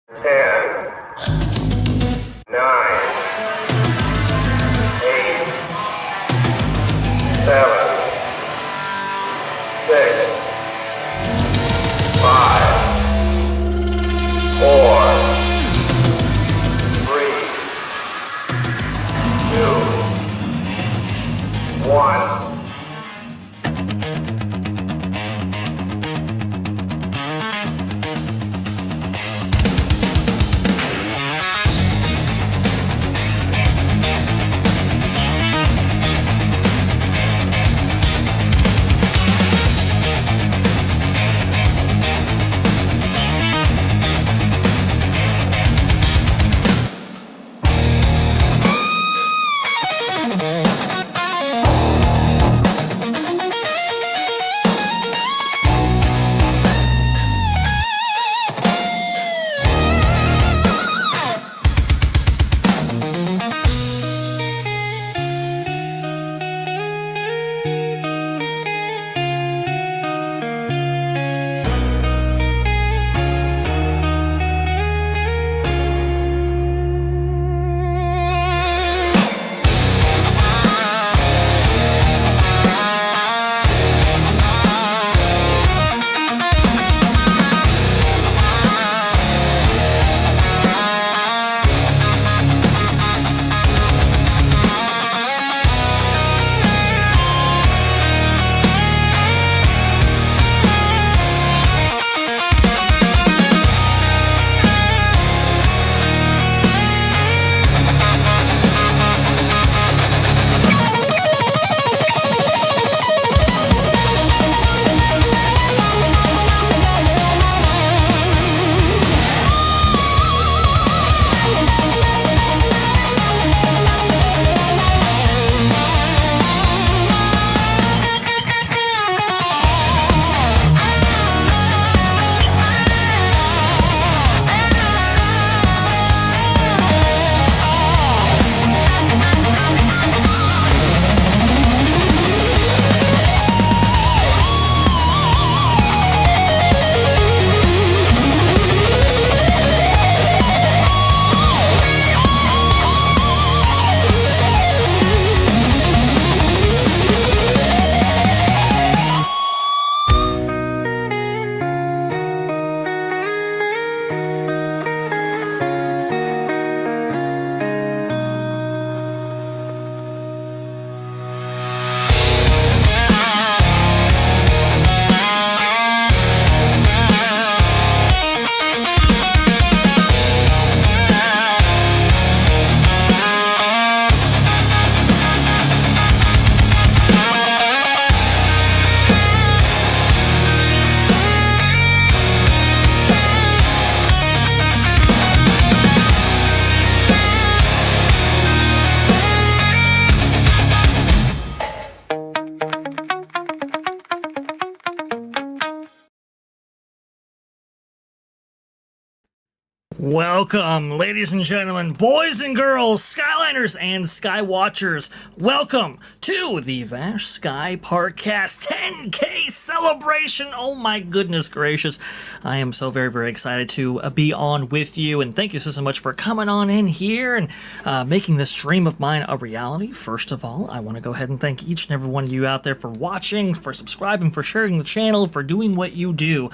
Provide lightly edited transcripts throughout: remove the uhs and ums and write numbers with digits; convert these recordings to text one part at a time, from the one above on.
10, 9, 8, 7, 6, 5, 4, 3, 2, 1. Welcome, ladies and gentlemen, boys and girls, Skyliners and Skywatchers. Welcome to the Vash Sky ParkCast 10K celebration. Oh my goodness gracious. I am so very, very excited to be on with you. And thank you so much for coming on in here and making this dream of mine a reality. First of all, I want to go ahead and thank each and every one of you out there for watching, for subscribing, for sharing the channel, for doing what you do,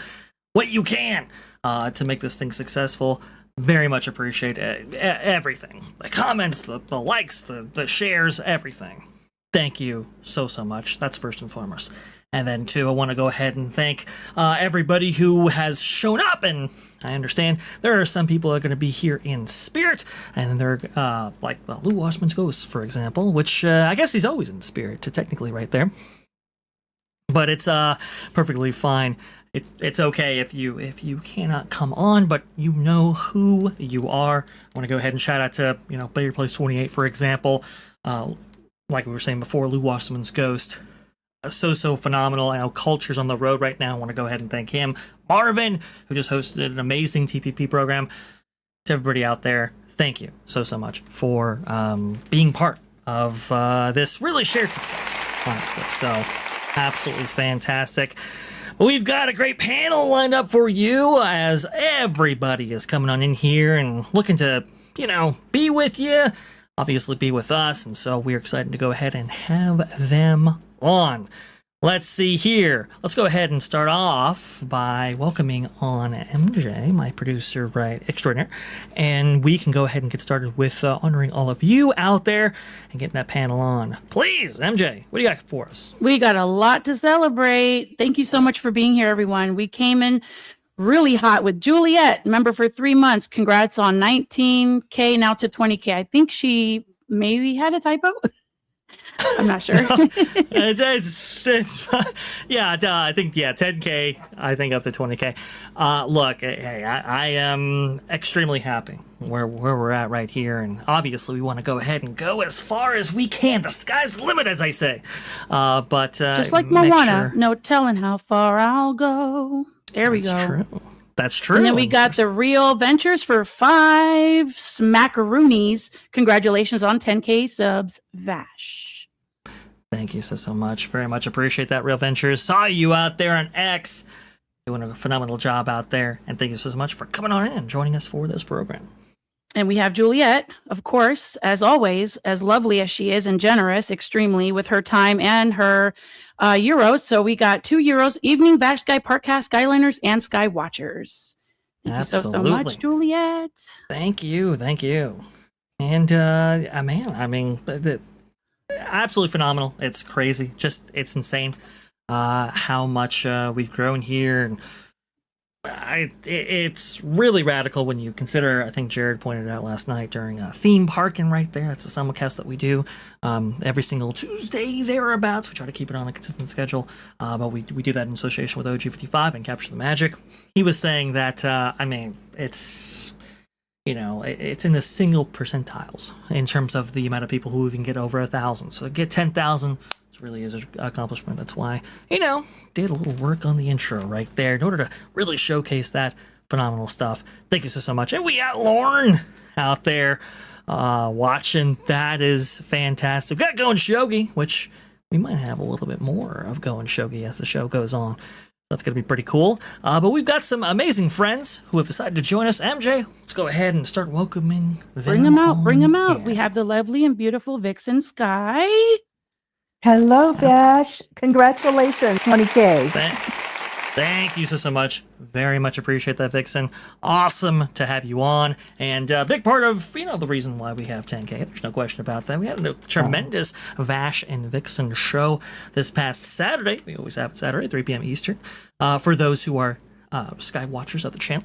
what you can to make this thing successful. Very much appreciate everything. The comments, the likes, the shares, everything. Thank you so much. That's first and foremost. And then, two, I want to go ahead and thank everybody who has shown up. And I understand there are some people that are going to be here in spirit. And they're like Lou Washman's Ghost, for example, which I guess he's always in spirit, technically right there. But it's perfectly fine. It's okay if you cannot come on, but you know who you are. I want to go ahead and shout out to Player Place 28, for example. Like we were saying before, Lou Wasserman's Ghost, so phenomenal. I know Culture's on the road right now. I want to go ahead and thank him. Marvin, who just hosted an amazing TPP program. To everybody out there, thank you so much for being part of this really shared success, honestly. So absolutely fantastic. But we've got a great panel lined up for you as everybody is coming on in here and looking to, be with you, obviously be with us. And so we're excited to go ahead and have them on. Let's see here. Let's go ahead and start off by welcoming on MJ, my producer, extraordinaire. And we can go ahead and get started with honoring all of you out there and getting that panel on. Please, MJ, what do you got for us? We got a lot to celebrate. Thank you so much for being here, everyone. We came in really hot with Juliet, member for 3 months. Congrats on 19K, now to 20K. I think she maybe had a typo. I'm not sure. I think 10K. I think up to 20K. Look, hey, I am extremely happy where we're at right here, and obviously we want to go ahead and go as far as we can. The sky's the limit, as I say. But just like Moana, no telling how far I'll go. There we go. True. That's true. And then we got the Real Ventures for 5 smackaroonies. Congratulations on 10K subs, Vash. Thank you so much. Very much appreciate that, Real Ventures. Saw you out there on X. Doing a phenomenal job out there. And thank you so much for coming on in and joining us for this program. And we have Juliet, of course, as always, as lovely as she is and generous extremely with her time and her euros. So we got 2 euros, evening, Vash Sky ParkCast, Skyliners, and Sky Watchers. Thank you so much, Juliet. Thank you. And, absolutely phenomenal. It's crazy. It's insane how much we've grown here. And it's really radical when you consider, I think Jared pointed out last night during theme parking right there. That's the simulcast that we do every single Tuesday thereabouts. We try to keep it on a consistent schedule, but we do that in association with OG55 and Capture the Magic. He was saying that, it's... it's in the single percentiles in terms of the amount of people who even get over 1,000. So get 10,000 really is an accomplishment. That's why, did a little work on the intro right there in order to really showcase that phenomenal stuff. Thank you so much. And we got Lauren out there watching. That is fantastic. We got Going Shogi, which we might have a little bit more of Going Shogi as the show goes on. That's going to be pretty cool. But we've got some amazing friends who have decided to join us. MJ, let's go ahead and start welcoming them. Bring them out. We have the lovely and beautiful Vixen Sky. Hello, Vash. Congratulations, 20K. Thank you so much. Very much appreciate that, Vixen. Awesome to have you on. And a big part of, the reason why we have 10K. There's no question about that. We had a tremendous Vash and Vixen show this past Saturday. We always have it Saturday, 3 p.m. Eastern, for those who are Sky Watchers of the channel.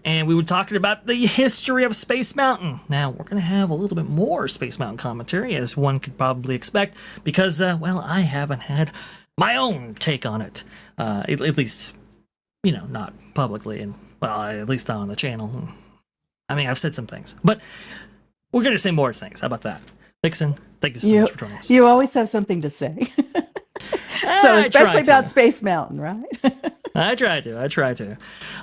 And we were talking about the history of Space Mountain. Now, we're going to have a little bit more Space Mountain commentary, as one could probably expect, because, I haven't had my own take on it, at least, not publicly, and, at least not on the channel. I've said some things, but we're going to say more things. How about that? Vixen, thank you so much for joining us. You always have something to say. So, especially about Space Mountain, right? I try to.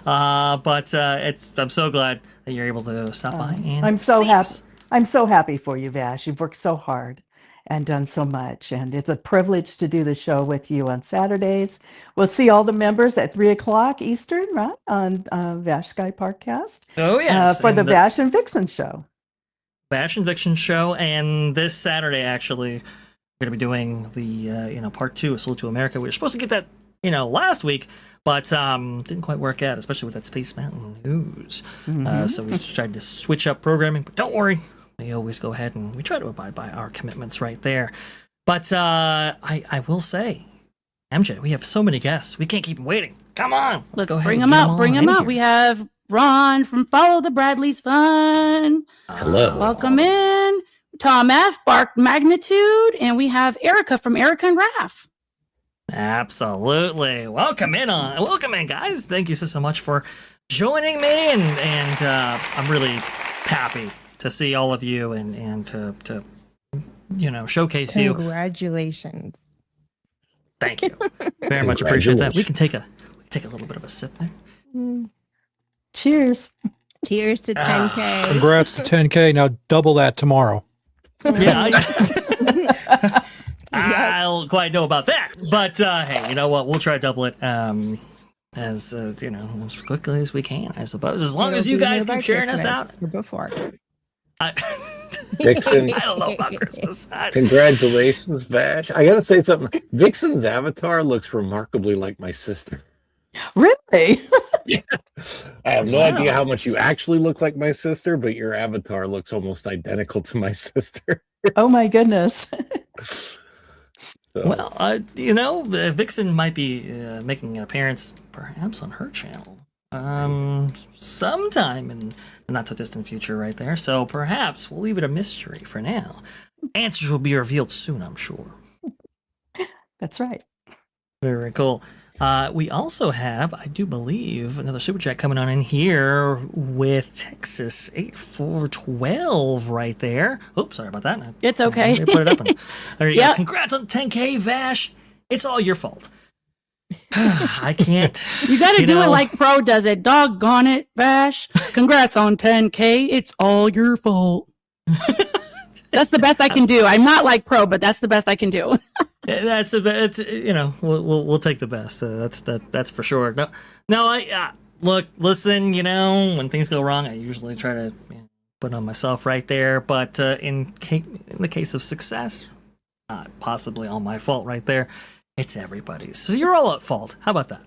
But I'm so glad that you're able to stop by. And I'm so happy. I'm so happy for you, Vash. You've worked so hard and done so much, and it's a privilege to do the show with you on Saturdays. We'll see all the members at 3:00 Eastern, right, on Vash Sky ParkCast. Oh yes, for the Vash and Vixen show. Vash and Vixen show, and this Saturday actually we're going to be doing the part 2 of Salute to America. We were supposed to get that last week, but didn't quite work out, especially with that Space Mountain news. So we tried to switch up programming, but don't worry. We always go ahead and we try to abide by our commitments right there. But I will say, MJ, we have so many guests. We can't keep them waiting. Come on. Let's go ahead bring and them out. Bring them out. We have Ron from Follow the Bradley's Fun. Hello. Welcome in. Tom F., Bark Magnitude. And we have Erika from Erika and Raph. Absolutely. Welcome in, guys. Thank you so much for joining me. And I'm really happy to see all of you and to showcase you. Congratulations. Thank you. Very much appreciate that. We can take a little bit of a sip there. Cheers. Cheers to 10K. Congrats to 10K. Now double that tomorrow. Yeah. I don't quite know about that. But hey, you know what? We'll try to double it. as as quickly as we can, I suppose. As long It'll as you be guys here keep by sharing us out. Christmas or before. I, Vixen, I don't know about Christmas. congratulations, Vash. I gotta say something. Vixen's avatar looks remarkably like my sister. Really? I have no Wow. idea how much you actually look like my sister, but your avatar looks almost identical to my sister. Oh my goodness. So, Well, Vixen might be making an appearance, perhaps on her channel, sometime in the not so distant future, right there. So perhaps we'll leave it a mystery for now. Answers will be revealed soon, I'm sure. That's right. Very cool. We also have, I do believe, another super chat coming on in here with Texas 8412 right there. Oops, sorry about that. It's okay. I put it up. There you Yeah. go. Congrats on 10K, Vash. It's all your fault. I can't. You got to do know- it like Pro does it. Doggone it, Vash. Congrats on 10K. It's all your fault. That's the best I can do. I'm not like Pro, but that's the best I can do. That's we'll take the best. That's for sure. No. Listen. When things go wrong, I usually try to put on myself right there. But in the case of success, not possibly all my fault right there. It's everybody's. So you're all at fault. How about that?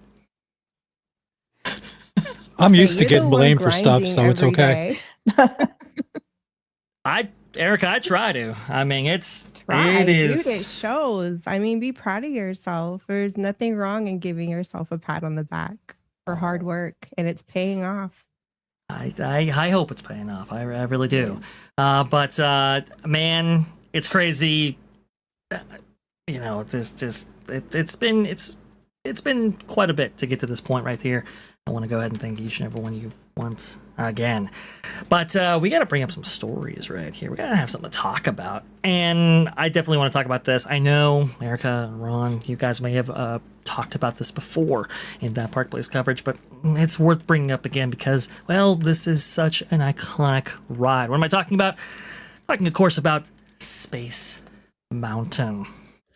I'm used to You're the getting one blamed for stuff, grinding so it's every okay. day. Erika, I try to. I mean, it Right, is. dude, it shows. I mean, be proud of yourself. There's nothing wrong in giving yourself a pat on the back for hard work, and it's paying off. I hope it's paying off. I really do. But man, it's crazy. It's been quite a bit to get to this point right here. I want to go ahead and thank each and every one of you once again. But we got to bring up some stories right here. We got to have something to talk about. And I definitely want to talk about this. I know, Erika and Ron, you guys may have talked about this before in that Park Place coverage, but it's worth bringing up again because, well, this is such an iconic ride. What am I talking about? Talking, of course, about Space Mountain.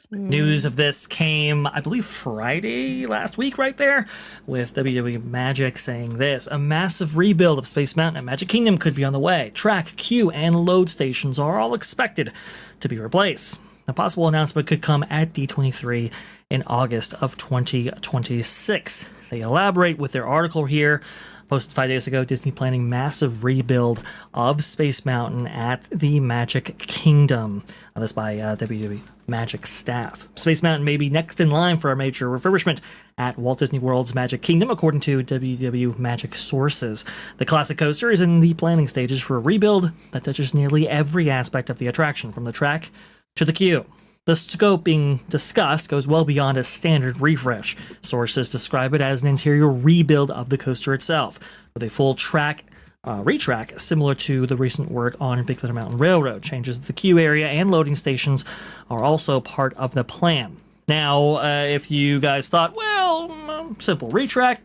News of this came, I believe, Friday last week, right there, with WWE Magic saying this: a massive rebuild of Space Mountain and Magic Kingdom could be on the way. Track, queue, and load stations are all expected to be replaced. A possible announcement could come at D23 in August of 2026. They elaborate with their article here, posted 5 days ago. Disney planning massive rebuild of Space Mountain at the Magic Kingdom. This by WWE Magic staff. Space Mountain may be next in line for a major refurbishment at Walt Disney World's Magic Kingdom, according to WW Magic sources. The classic coaster is in the planning stages for a rebuild that touches nearly every aspect of the attraction, from the track to the queue. The scope being discussed goes well beyond a standard refresh. Sources describe it as an interior rebuild of the coaster itself, with a full track retrack similar to the recent work on Big Thunder Mountain Railroad. Changes to the queue area and loading stations are also part of the plan. Now, if you guys thought, well, simple retrack,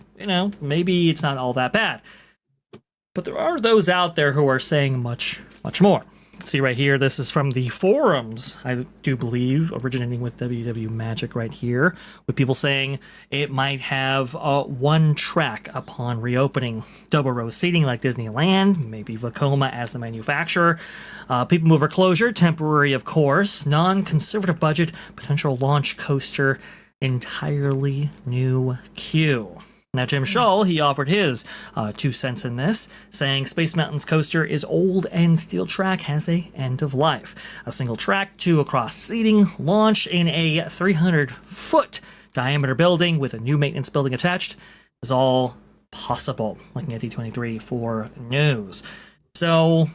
maybe it's not all that bad. But there are those out there who are saying much, much more. See right here, this is from the forums, I do believe, originating with WW Magic right here, with people saying it might have one track upon reopening, double row seating like Disneyland, maybe Vekoma as the manufacturer, people mover closure, temporary of course, non-conservative budget, potential launch coaster, entirely new queue. Now, Jim Shull, he offered his 2 cents in this, saying Space Mountain's coaster is old and steel track has a end of life. A single track, 2 across seating, launch in a 300-foot diameter building with a new maintenance building attached is all possible. Looking at D23 for news. So,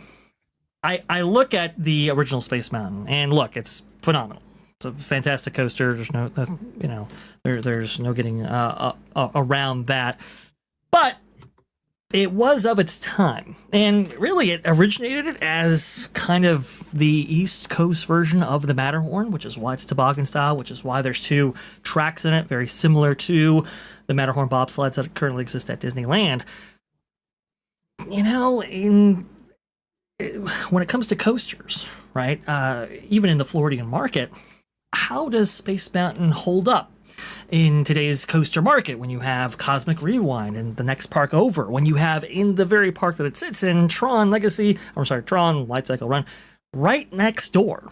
I look at the original Space Mountain, and look, it's phenomenal. It's a fantastic coaster. There's no, there's no getting around that. But it was of its time, and really, it originated as kind of the East Coast version of the Matterhorn, which is why it's toboggan style, which is why there's 2 tracks in it, very similar to the Matterhorn bobsleds that currently exist at Disneyland. When it comes to coasters, right? Even in the Floridian market, how does Space Mountain hold up? in today's coaster market when you have Cosmic Rewind and the next park over, when you have in the very park that it sits in, Tron Light Cycle Run, right next door.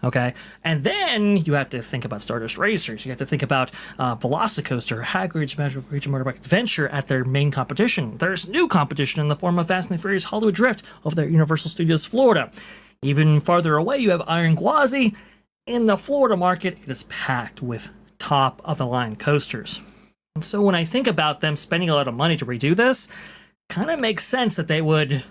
Okay, and then you have to think about Stardust Racers. You have to think about Velocicoaster, Hagrid's Magical Creature Motorbike Adventure at their main competition. There's new competition in the form of Fast and the Furious Hollywood Drift over there at Universal Studios Florida. Even farther away, you have Iron Gwazi. In the Florida market, it is packed with top-of-the-line coasters. And so when I think about them spending a lot of money to redo this, kind of makes sense that they would,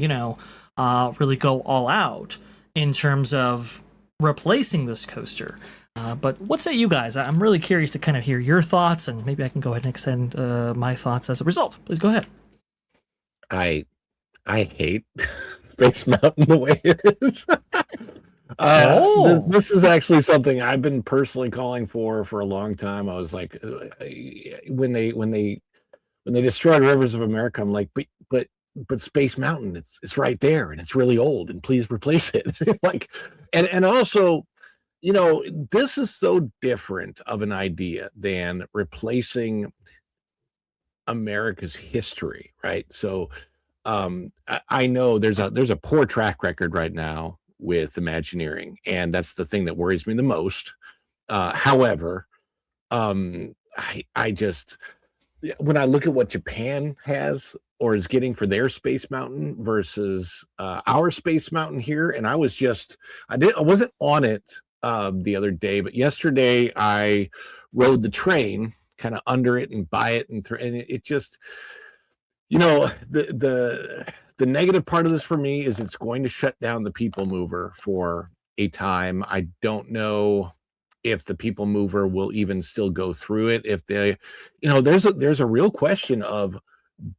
really go all out in terms of replacing this coaster. But what say you guys? I'm really curious to kind of hear your thoughts, and maybe I can go ahead and extend my thoughts as a result. Please go ahead. I hate Space Mountain the way it is. This is actually something I've been personally calling for a long time. I was like, when they destroyed Rivers of America, I'm like, but Space Mountain, it's right there, and it's really old, and please replace it. and also, this is so different of an idea than replacing America's history, right? So I know there's a poor track record right now with Imagineering, and that's the thing that worries me the most. However, I just, when I look at what Japan has or is getting for their Space Mountain versus our Space Mountain here, and I wasn't on it the other day, but yesterday I rode the train kind of under it and by it, and it just, the negative part of this for me is it's going to shut down the People Mover for a time. I don't know if the People Mover will even still go through it. If they, there's a real question of,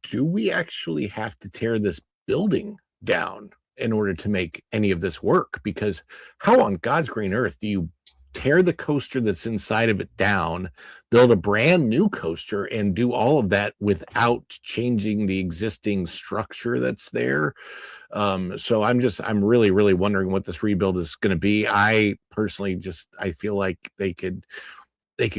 do we actually have to tear this building down in order to make any of this work? Because how on God's green earth do you tear the coaster that's inside of it down, build a brand new coaster, and do all of that without changing the existing structure that's there? So I'm really, really wondering what this rebuild is going to be. I personally I feel like they could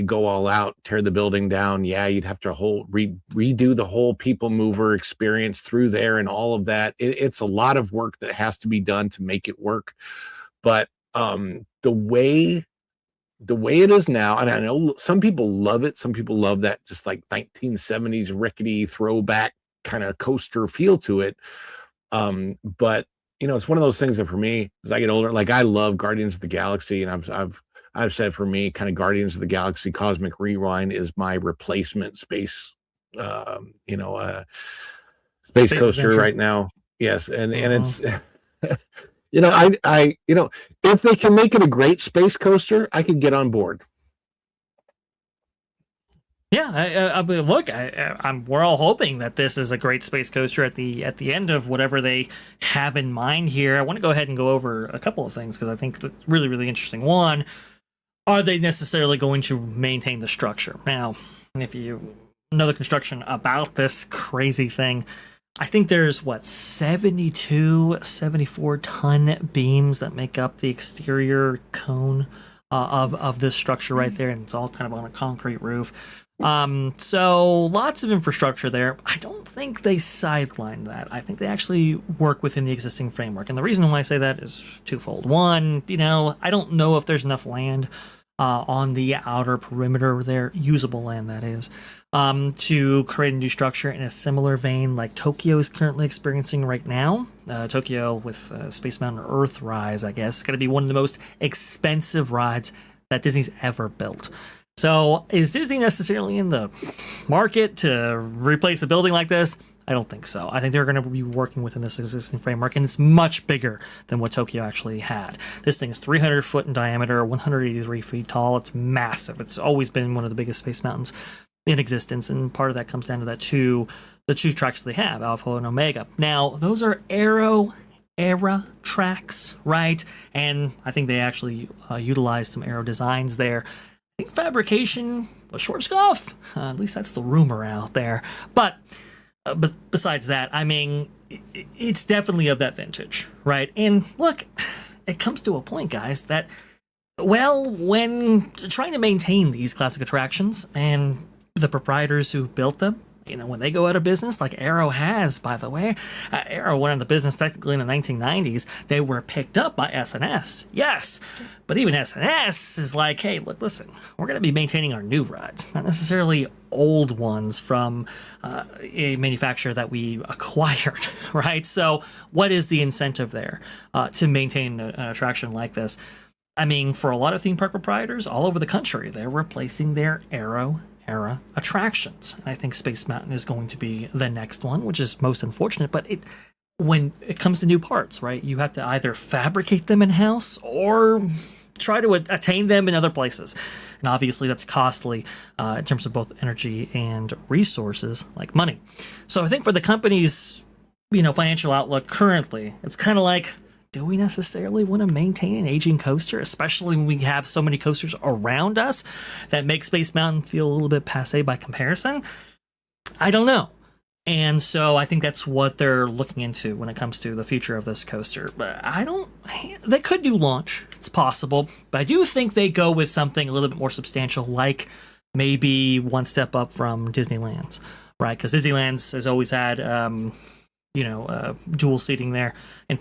go all out, tear the building down. Yeah, you'd have to redo the whole People Mover experience through there and all of that. It's a lot of work that has to be done to make it work. But the way it is now, and I know some people love it. Some people love that just like 1970s rickety throwback kind of coaster feel to it. But it's one of those things that for me, as I get older, like I love Guardians of the Galaxy, and I've said for me, kind of Guardians of the Galaxy Cosmic Rewind is my replacement space coaster Adventure right now. Yes, and it's if they can make it a great space coaster, I could get on board. Yeah, we're all hoping that this is a great space coaster at the end of whatever they have in mind here. I want to go ahead and go over a couple of things because I think that's really, really interesting. One, are they necessarily going to maintain the structure? Now, if you know the construction about this crazy thing, I think there's 72, 74 ton beams that make up the exterior cone of this structure right there, and it's all kind of on a concrete roof. So lots of infrastructure there. I don't think they sideline that. I think they actually work within the existing framework. And the reason why I say that is twofold. One, I don't know if there's enough land on the outer perimeter there, usable land that is, to create a new structure in a similar vein like Tokyo is currently experiencing right now. Tokyo with Space Mountain Earthrise, I guess, is going to be one of the most expensive rides that Disney's ever built. So is Disney necessarily in the market to replace a building like this? I don't think so. I think they're going to be working within this existing framework, and it's much bigger than what Tokyo actually had. This thing is 300 foot in diameter, 183 feet tall. It's massive. It's always been one of the biggest space mountains in existence, and part of that comes down to the two tracks they have, Alpha and Omega. Now, those are era tracks, right? And I think they actually utilized some aero designs there. I think fabrication was short scuff. At least that's the rumor out there. But besides that, I mean, it's definitely of that vintage, right? And look, it comes to a point, guys, that Well, when trying to maintain these classic attractions and the proprietors who built them, when they go out of business, like Arrow has, by the way, Arrow went out of business technically in the 1990s. They were picked up by SNS, yes, but even SNS is like, hey, look, listen, we're going to be maintaining our new rides, not necessarily old ones from a manufacturer that we acquired, right? So, what is the incentive there to maintain an attraction like this? I mean, for a lot of theme park proprietors all over the country, they're replacing their Arrow era attractions. And I think Space Mountain is going to be the next one, which is most unfortunate. But when it comes to new parts, right, you have to either fabricate them in-house or try to attain them in other places. And obviously that's costly in terms of both energy and resources, like money. So I think for the company's, financial outlook currently, it's kind of like, do we necessarily want to maintain an aging coaster, especially when we have so many coasters around us that make Space Mountain feel a little bit passé by comparison? I don't know. And so I think that's what they're looking into when it comes to the future of this coaster. But they could do launch. It's possible. But I do think they go with something a little bit more substantial, like maybe one step up from Disneyland's, right? Because Disneyland's has always had, dual seating there. And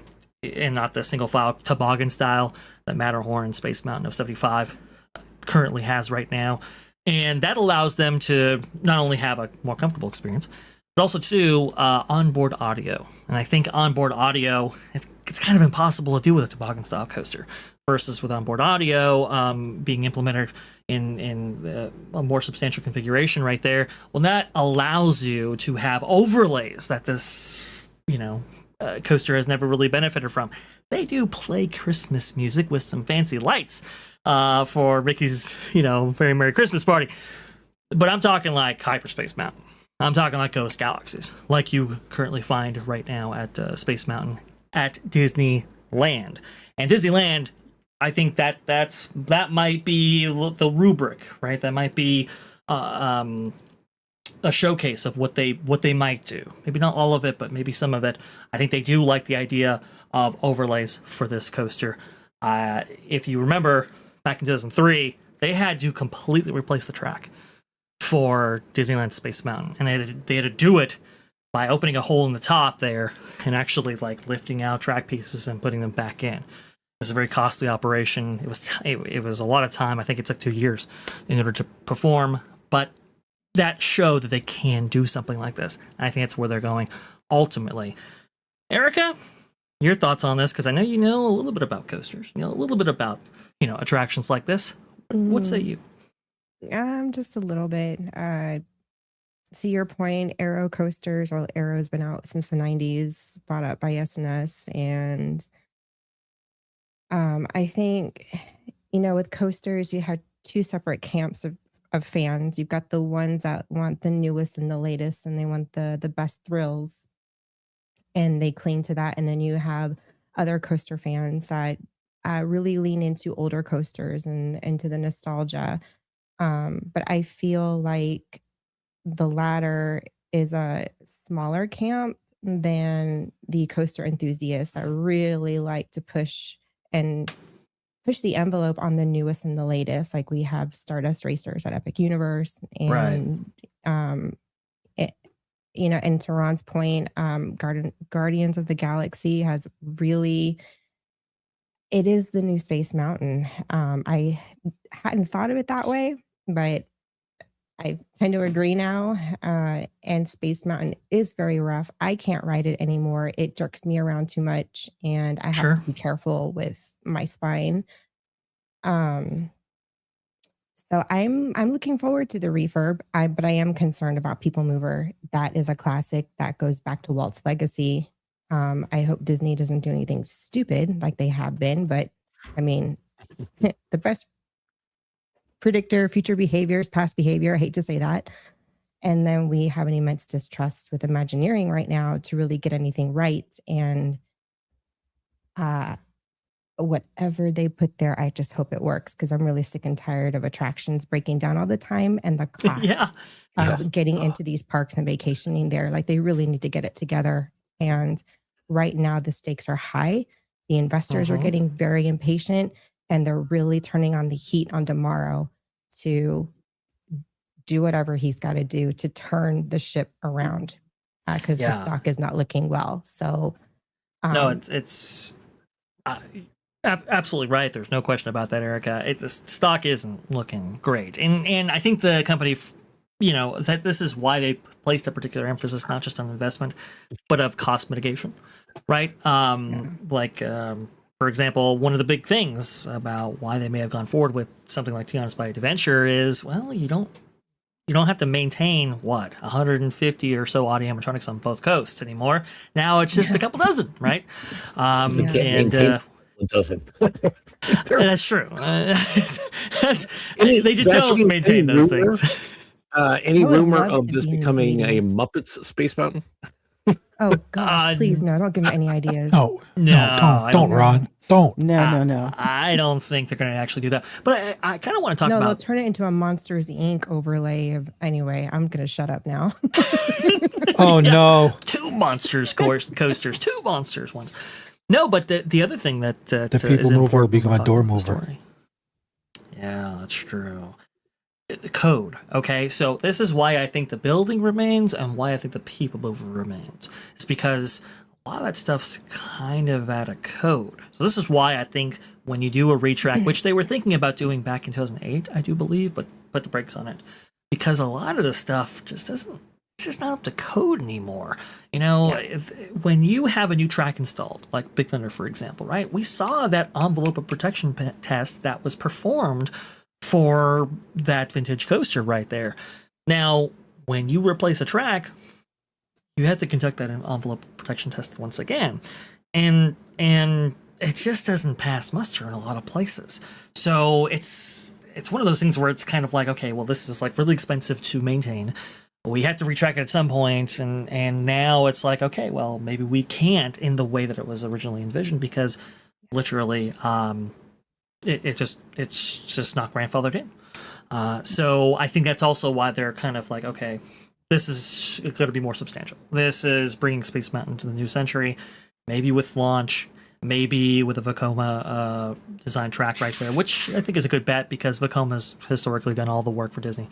not the single file toboggan style that Matterhorn and Space Mountain of 75 currently has right now. And that allows them to not only have a more comfortable experience, but also too onboard audio. And I think onboard audio, it's kind of impossible to do with a toboggan style coaster versus with onboard audio being implemented in a more substantial configuration right there. Well, that allows you to have overlays that this, coaster has never really benefited from. They do play Christmas music with some fancy lights for Mickey's, very Merry Christmas party. But I'm talking like Hyperspace Mountain. I'm talking like Ghost Galaxies, like you currently find right now at Space Mountain at Disneyland. And Disneyland, I think that might be the rubric, right? That might be a showcase of what they might do. Maybe not all of it, but maybe some of it. I think they do like the idea of overlays for this coaster. If you remember, back in 2003, they had to completely replace the track for Disneyland Space Mountain, and they had to do it by opening a hole in the top there and actually like lifting out track pieces and putting them back in. It was a very costly operation. It was a lot of time. I think it took 2 years in order to perform, but that showed that they can do something like this. And I think that's where they're going ultimately. Erika, your thoughts on this? Because I know you know a little bit about coasters, a little bit about, attractions like this. What say you? Just a little bit. To your point, Arrow coasters, or Arrow's been out since the 90s, bought up by SNS. And I think, with coasters, you have two separate camps of fans. You've got the ones that want the newest and the latest, and they want the best thrills, and they cling to that. And then you have other coaster fans that really lean into older coasters and into the nostalgia. But I feel like the latter is a smaller camp than the coaster enthusiasts that really like to push the envelope on the newest and the latest. Like we have Stardust Racers at Epic Universe, and and to Ron's point, Guardians of the Galaxy has really, it is the new Space Mountain. I hadn't thought of it that way, but I tend to agree now. And Space Mountain is very rough. I can't ride it anymore. It jerks me around too much, and I have to be careful with my spine. So I'm looking forward to the refurb. But I am concerned about People Mover. That is a classic that goes back to Walt's legacy. I hope Disney doesn't do anything stupid like they have been. But I mean, the best predictor of future behavior is past behavior. I hate to say that. And then we have an immense distrust with Imagineering right now to really get anything right. And whatever they put there, I just hope it works, because I'm really sick and tired of attractions breaking down all the time, and the cost of getting into these parks and vacationing there. Like, they really need to get it together. And right now the stakes are high. The investors are getting very impatient. and they're really turning on the heat on tomorrow to do whatever he's got to do to turn the ship around because the stock is not looking well. So no, it's absolutely right. There's no question about that, Erika. The stock isn't looking great, and I think the company, that this is why they placed a particular emphasis not just on investment, but of cost mitigation, right? For example, one of the big things about why they may have gone forward with something like Tiana's by Adventure is, well, you don't have to maintain 150 or so audio animatronics on both coasts anymore. Now it's just a couple dozen, right? It doesn't. That's true. They just don't maintain those things. Any rumor of this becoming a Muppets Space Mountain? Oh gosh, please no! Don't give me any ideas. No, don't, Ron. Don't. No. I don't think they're going to actually do that. But I kind of want to talk about. No, they'll turn it into a Monsters Inc. overlay of. Anyway, I'm going to shut up now. Oh no! 2 monsters coasters, 2 monsters ones. No, but the other thing that the people mover will become a door mover. Yeah, that's true. The code. Okay, so this is why I think the building remains and why I think the people mover remains. It's because a lot of that stuff's kind of out of code. So this is why I think when you do a retrack, which they were thinking about doing back in 2008, I do believe, but put the brakes on it, because a lot of the stuff just doesn't. It's just not up to code anymore. When you have a new track installed, like Big Thunder, for example, right? We saw that envelope of protection test that was performed for that vintage coaster right there. Now, when you replace a track, you have to conduct that envelope protection test once again. And it just doesn't pass muster in a lot of places. So it's one of those things where it's kind of like, okay, well, this is like really expensive to maintain. We have to retrack it at some point, and now it's like, okay, well, maybe we can't in the way that it was originally envisioned because literally it's just not grandfathered in. So I think that's also why they're kind of like, okay, this is going to be more substantial. This is bringing Space Mountain to the new century, maybe with launch, maybe with a Vekoma design track right there, which I think is a good bet because Vekoma's historically done all the work for Disney,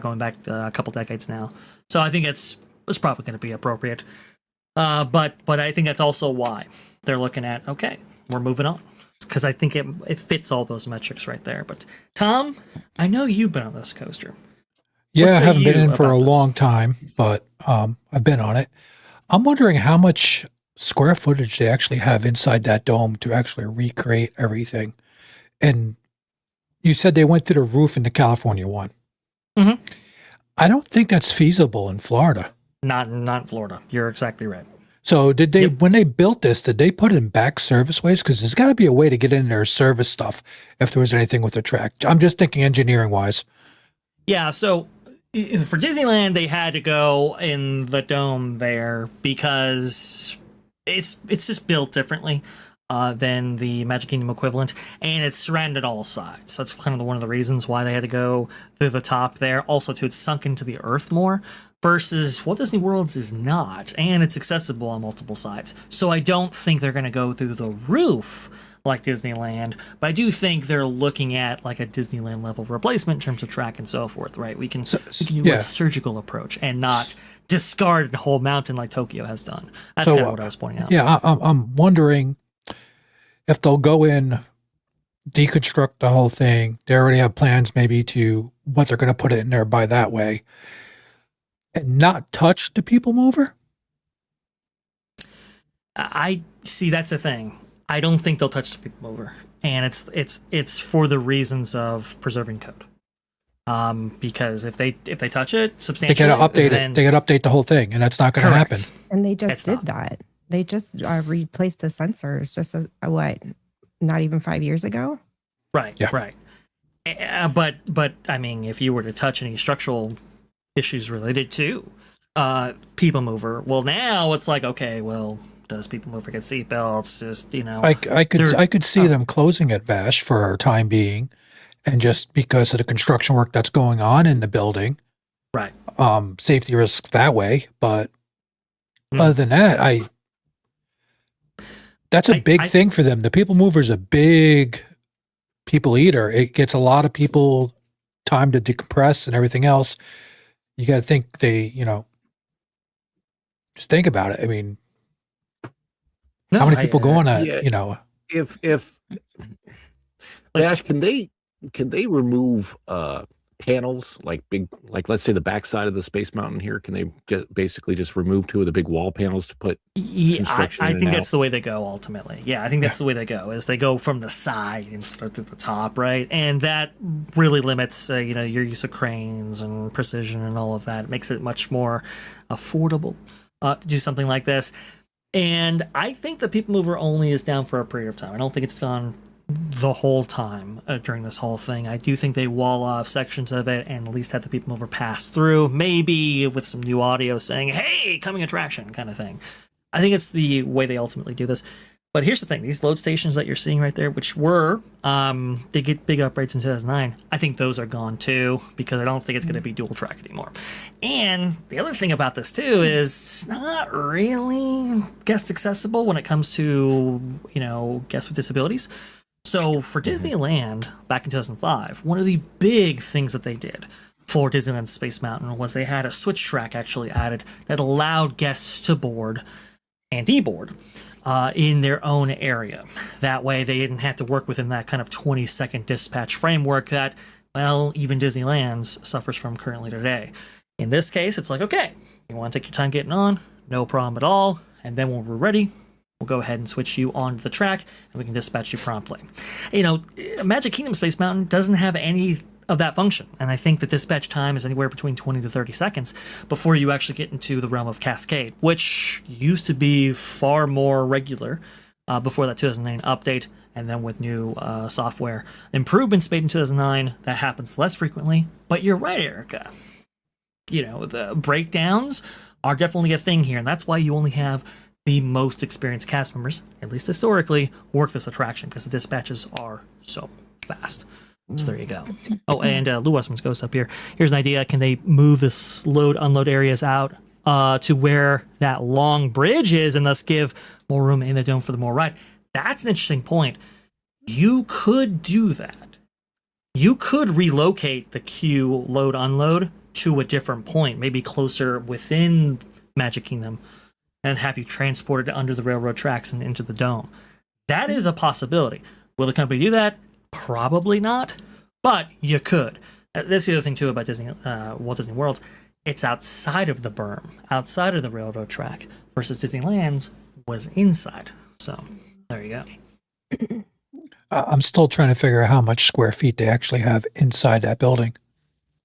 going back a couple decades now. So I think it's probably going to be appropriate. But I think that's also why they're looking at, okay, we're moving on. Because I think it fits all those metrics right there. But Tom, I know you've been on this coaster. Yeah, I haven't been in for a long time, but I've been on it. I'm wondering how much square footage they actually have inside that dome to actually recreate everything. And you said they went to the roof in the California one. Mm-hmm. I don't think that's feasible in Florida. Not in Florida. You're exactly right. So did they, when they built this, did they put in back service ways? Because there's got to be a way to get in there service stuff if there was anything with the track. I'm just thinking engineering wise. Yeah. So for Disneyland, they had to go in the dome there because it's just built differently than the Magic Kingdom equivalent, and it's surrounded all sides. So that's kind of one of the reasons why they had to go through the top there. Also, too, it's sunk into the earth more. Versus Walt Disney World's is not, and it's accessible on multiple sides. So I don't think they're going to go through the roof like Disneyland, but I do think they're looking at like a Disneyland level replacement in terms of track and so forth, right? We can do a surgical approach and not discard the whole mountain like Tokyo has done. That's kind of what I was pointing out. Yeah, I'm wondering if they'll go in, deconstruct the whole thing. They already have plans maybe to what they're going to put it in there by that way. And not touch the people mover? I see. That's the thing. I don't think they'll touch the people mover, and it's for the reasons of preserving code. Because if they touch it substantially, they got to update it. They got to update the whole thing, and that's not going to happen. And they just did that. They just replaced the sensors. Just not even 5 years ago. Right. Yeah. Right. But I mean, if you were to touch any structural issues related to people mover, well, now it's like, okay, well, does people mover get seatbelts? Just I could see them closing it, Vash, for a time being, and just because of the construction work that's going on in the building, right? Safety risks that way, but other than that, that's a big thing for them. The people mover is a big people eater. It gets a lot of people time to decompress and everything else. You got to think just think about it. I mean, how many people go on a, If Vash, can they remove panels like let's say the backside of the Space Mountain here? Can they basically just remove two of the big wall panels to put construction I in think and that's out? the way they go ultimately. Yeah, I think that's the way they go, is they go from the side instead of the top, right? And that really limits your use of cranes and precision and all of that. It makes it much more affordable to do something like this. And I think the People Mover only is down for a period of time. I don't think it's gone the whole time during this whole thing. I do think they wall off sections of it and at least have the People Mover pass through, maybe with some new audio saying, hey, coming attraction kind of thing. I think it's the way they ultimately do this. But here's the thing, these load stations that you're seeing right there, which were, they get big upgrades in 2009, I think those are gone too, because I don't think it's going to be dual track anymore. And the other thing about this too is it's not really guest accessible when it comes to, guests with disabilities. So for Disneyland back in 2005, one of the big things that they did for Disneyland Space Mountain was they had a switch track actually added that allowed guests to board and deboard in their own area. That way they didn't have to work within that kind of 20-second dispatch framework that, well, even Disneyland's suffers from currently today. In this case, it's like, okay, you want to take your time getting on? No problem at all. And then when we're ready, we'll go ahead and switch you onto the track and we can dispatch you promptly. Magic Kingdom Space Mountain doesn't have any of that function. And I think the dispatch time is anywhere between 20 to 30 seconds before you actually get into the realm of Cascade, which used to be far more regular before that 2009 update. And then with new software improvements made in 2009, that happens less frequently. But you're right, Erika. The breakdowns are definitely a thing here. And that's why you only have the most experienced cast members, at least historically, work this attraction because the dispatches are so fast. So there you go. Oh, and Lou Westman's Ghost up here. Here's an idea. Can they move this load-unload areas out to where that long bridge is and thus give more room in the dome for the more ride? That's an interesting point. You could do that. You could relocate the queue load-unload to a different point, maybe closer within Magic Kingdom, and have you transported under the railroad tracks and into the dome. That is a possibility. Will the company do that? Probably not, but you could. That's the other thing too about Walt Disney World. It's outside of the berm, outside of the railroad track, versus Disneyland's was inside. So there you go. I'm still trying to figure out how much square feet they actually have inside that building.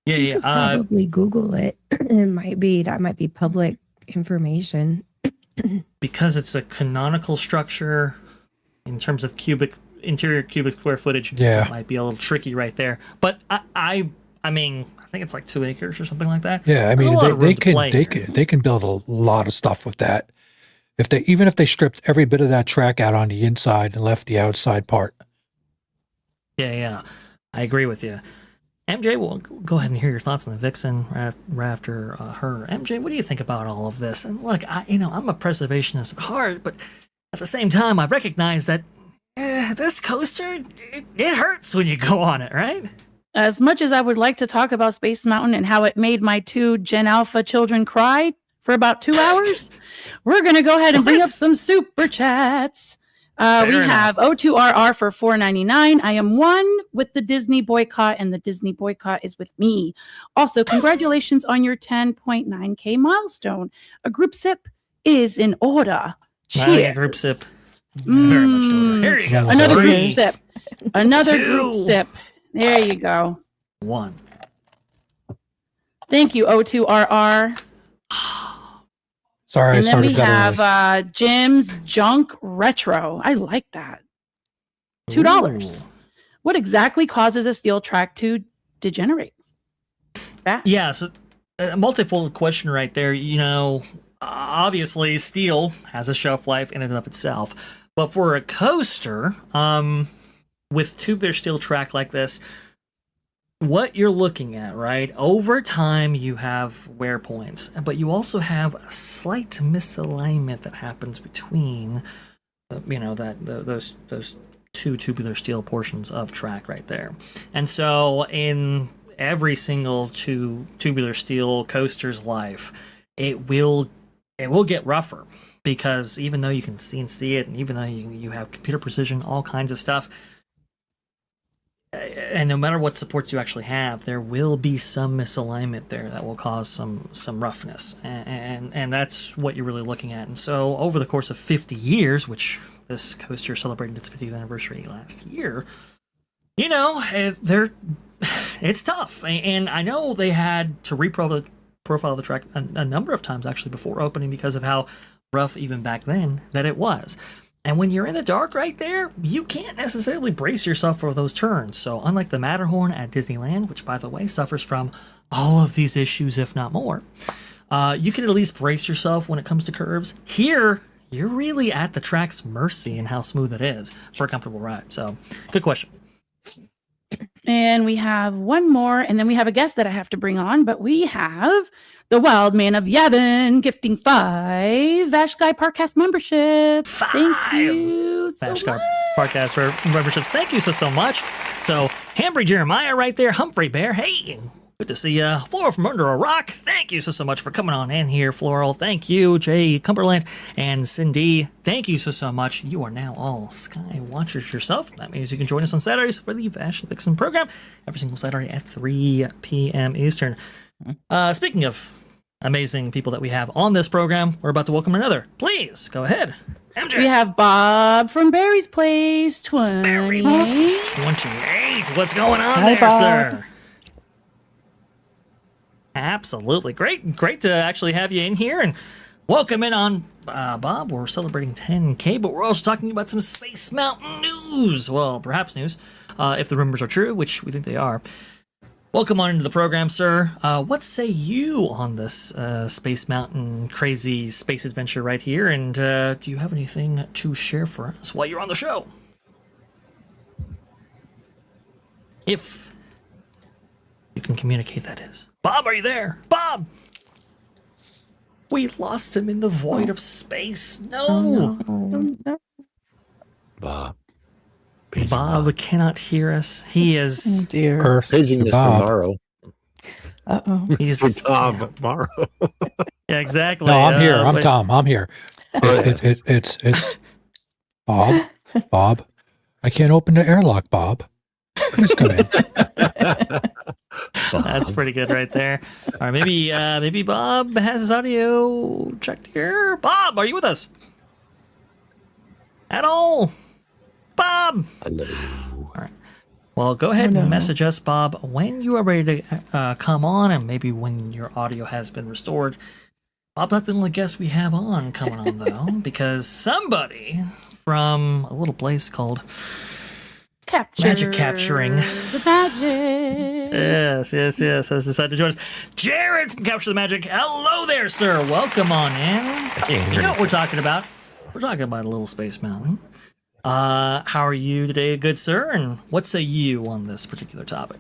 Yeah. You could probably Google it. That might be public information. Because it's a canonical structure in terms of interior cubic square footage. Yeah, it might be a little tricky right there. But I mean, I think it's like 2 acres or something like that. Yeah, I mean, they can build a lot of stuff with that. Even if they stripped every bit of that track out on the inside and left the outside part. Yeah, I agree with you. MJ, we'll go ahead and hear your thoughts on the Vixen right after her. MJ, what do you think about all of this? And look, I'm a preservationist at heart, but at the same time, I recognize that this coaster, it hurts when you go on it, right? As much as I would like to talk about Space Mountain and how it made my 2 Gen Alpha children cry for about 2 hours, we're going to go ahead and bring up some super chats. We have O2RR for $4.99. I am one with the Disney boycott, and the Disney boycott is with me. Also, congratulations on your 10.9K milestone. A group sip is in order. Cheers. A group sip. It's very much in order. Here you go. Another group sip. Another group sip. There you go. 1. Thank you, O2RR. Sorry, and then we have Jim's Junk Retro. I like that. $2. Ooh. What exactly causes a steel track to degenerate? Yeah, so a multifold question right there. Obviously, steel has a shelf life in and of itself. But for a coaster, with tubular steel track like this, what you're looking at, right? Over time, you have wear points, but you also have a slight misalignment that happens between, those two tubular steel portions of track right there. And so in every single tubular steel coaster's life, it will get rougher, because even though you can see it, and even though you have computer precision, all kinds of stuff, and no matter what supports you actually have, there will be some misalignment there that will cause some roughness, and that's what you're really looking at. And so over the course of 50 years, which this coaster celebrated its 50th anniversary last year, you know, it's tough. And I know they had to profile the track a number of times actually before opening, because of how rough even back then that it was. And when you're in the dark right there, you can't necessarily brace yourself for those turns. So unlike the Matterhorn at Disneyland, which by the way suffers from all of these issues, if not more, you can at least brace yourself when it comes to curves. Here, you're really at the track's mercy and how smooth it is for a comfortable ride. So good question. And we have one more, and then we have a guest that I have to bring on, but we have the Wild Man of Yavin gifting 5 Vash Sky ParkCast memberships. 5 Thank you so Vash Sky much. ParkCast for memberships. Thank you so much. So Hambry Jeremiah right there, Humphrey Bear. Hey, good to see you. Floral from Under a Rock. Thank you so much for coming on in here, Floral. Thank you, Jay Cumberland and Cindy. Thank you so much. You are now all Sky Watchers yourself. That means you can join us on Saturdays for the Vash and Vixen program every single Saturday at 3 p.m. Eastern. Speaking of amazing people that we have on this program, we're about to welcome another. Please go ahead, MJ. We have Bob from Barry's Place 28. Barry Box 28. What's going on Hi, there, Bob. sir? Absolutely. Great to actually have you in here, and welcome in on Bob. We're celebrating 10K, but we're also talking about some Space Mountain news. Well, perhaps news, if the rumors are true, which we think they are. Welcome on into the program, sir. What say you on this Space Mountain crazy space adventure right here? And do you have anything to share for us while you're on the show? If you can communicate, that is. Bob, are you there? Bob! We lost him in the void of space. No! Bob. Bob cannot hear us. He Oh is... dear. Earth Paging to Mr. Bob. Morrow. Uh-oh. He's Mr. Tom Morrow. Yeah, exactly. No, I'm here. I'm but- Tom. I'm here. It's Bob. Bob. I can't open the airlock, Bob. Please come in. That's pretty good right there. All right, maybe Bob has his audio checked here. Bob, are you with us? At all? Bob! Hello. All right. Well, go ahead no. and message us, Bob, when you are ready to come on, and maybe when your audio has been restored. Bob's not the only guest we have on coming on, though, because somebody from a little place called Magic Capturing. The magic. Yes, has decided to join us. Jared from Capture the Magic. Hello there, sir. Welcome on in. You know what we're talking about? We're talking about a little Space Mountain. How are you today, good sir? And what say you on this particular topic?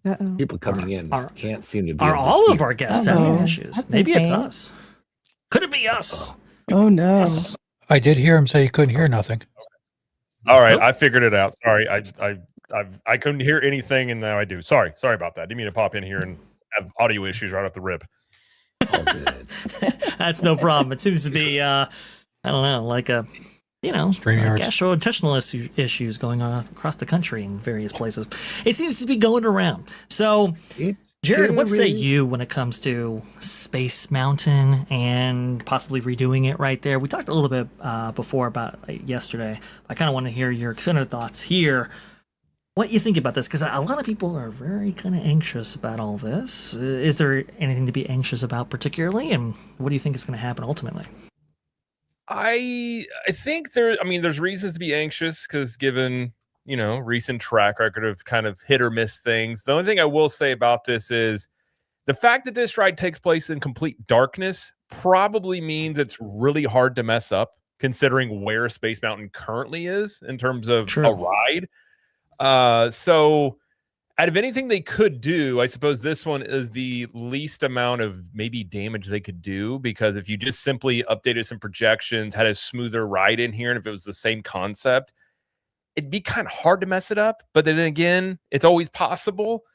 Uh-oh. People coming in can't seem to be. Are able to all of hear. our guests Uh-oh. having issues? That's Maybe it's insane. us. Could it be us? Oh no. I did hear him say he couldn't hear nothing. All right, Nope. I figured it out. Sorry, I couldn't hear anything, and now I do. Sorry about that. Didn't mean to pop in here and have audio issues right off the rip. All good. That's no problem. It seems to be, I don't know, like a, StreamYards. gastrointestinal issues going on across the country in various places. It seems to be going around. So, Jared, what say you when it comes to Space Mountain and possibly redoing it right there? We talked a little bit before about it yesterday. I kind of want to hear your extended thoughts here. What you think about this? Because a lot of people are very kind of anxious about all this. Is there anything to be anxious about particularly? And what do you think is going to happen ultimately? I think there's reasons to be anxious because given recent track record of kind of hit or miss things. The only thing I will say about this is the fact that this ride takes place in complete darkness probably means it's really hard to mess up considering where Space Mountain currently is in terms of True. a ride. So out of anything they could do, I suppose this one is the least amount of maybe damage they could do, because if you just simply updated some projections, had a smoother ride in here, and if it was the same concept, it'd be kind of hard to mess it up. But then again, it's always possible.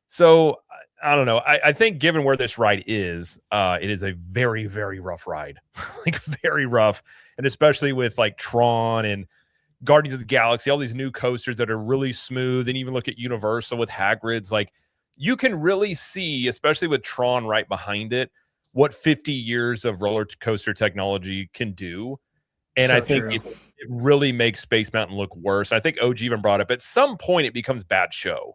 So I don't know. I think given where this ride is, it is a very, very rough ride, like very rough. And especially with like Tron and Guardians of the Galaxy, all these new coasters that are really smooth, and even look at Universal with Hagrid's, like you can really see, especially with Tron right behind it, what 50 years of roller coaster technology can do. And So I think true. it really makes Space Mountain look worse. I think OG even brought up at some point it becomes bad show.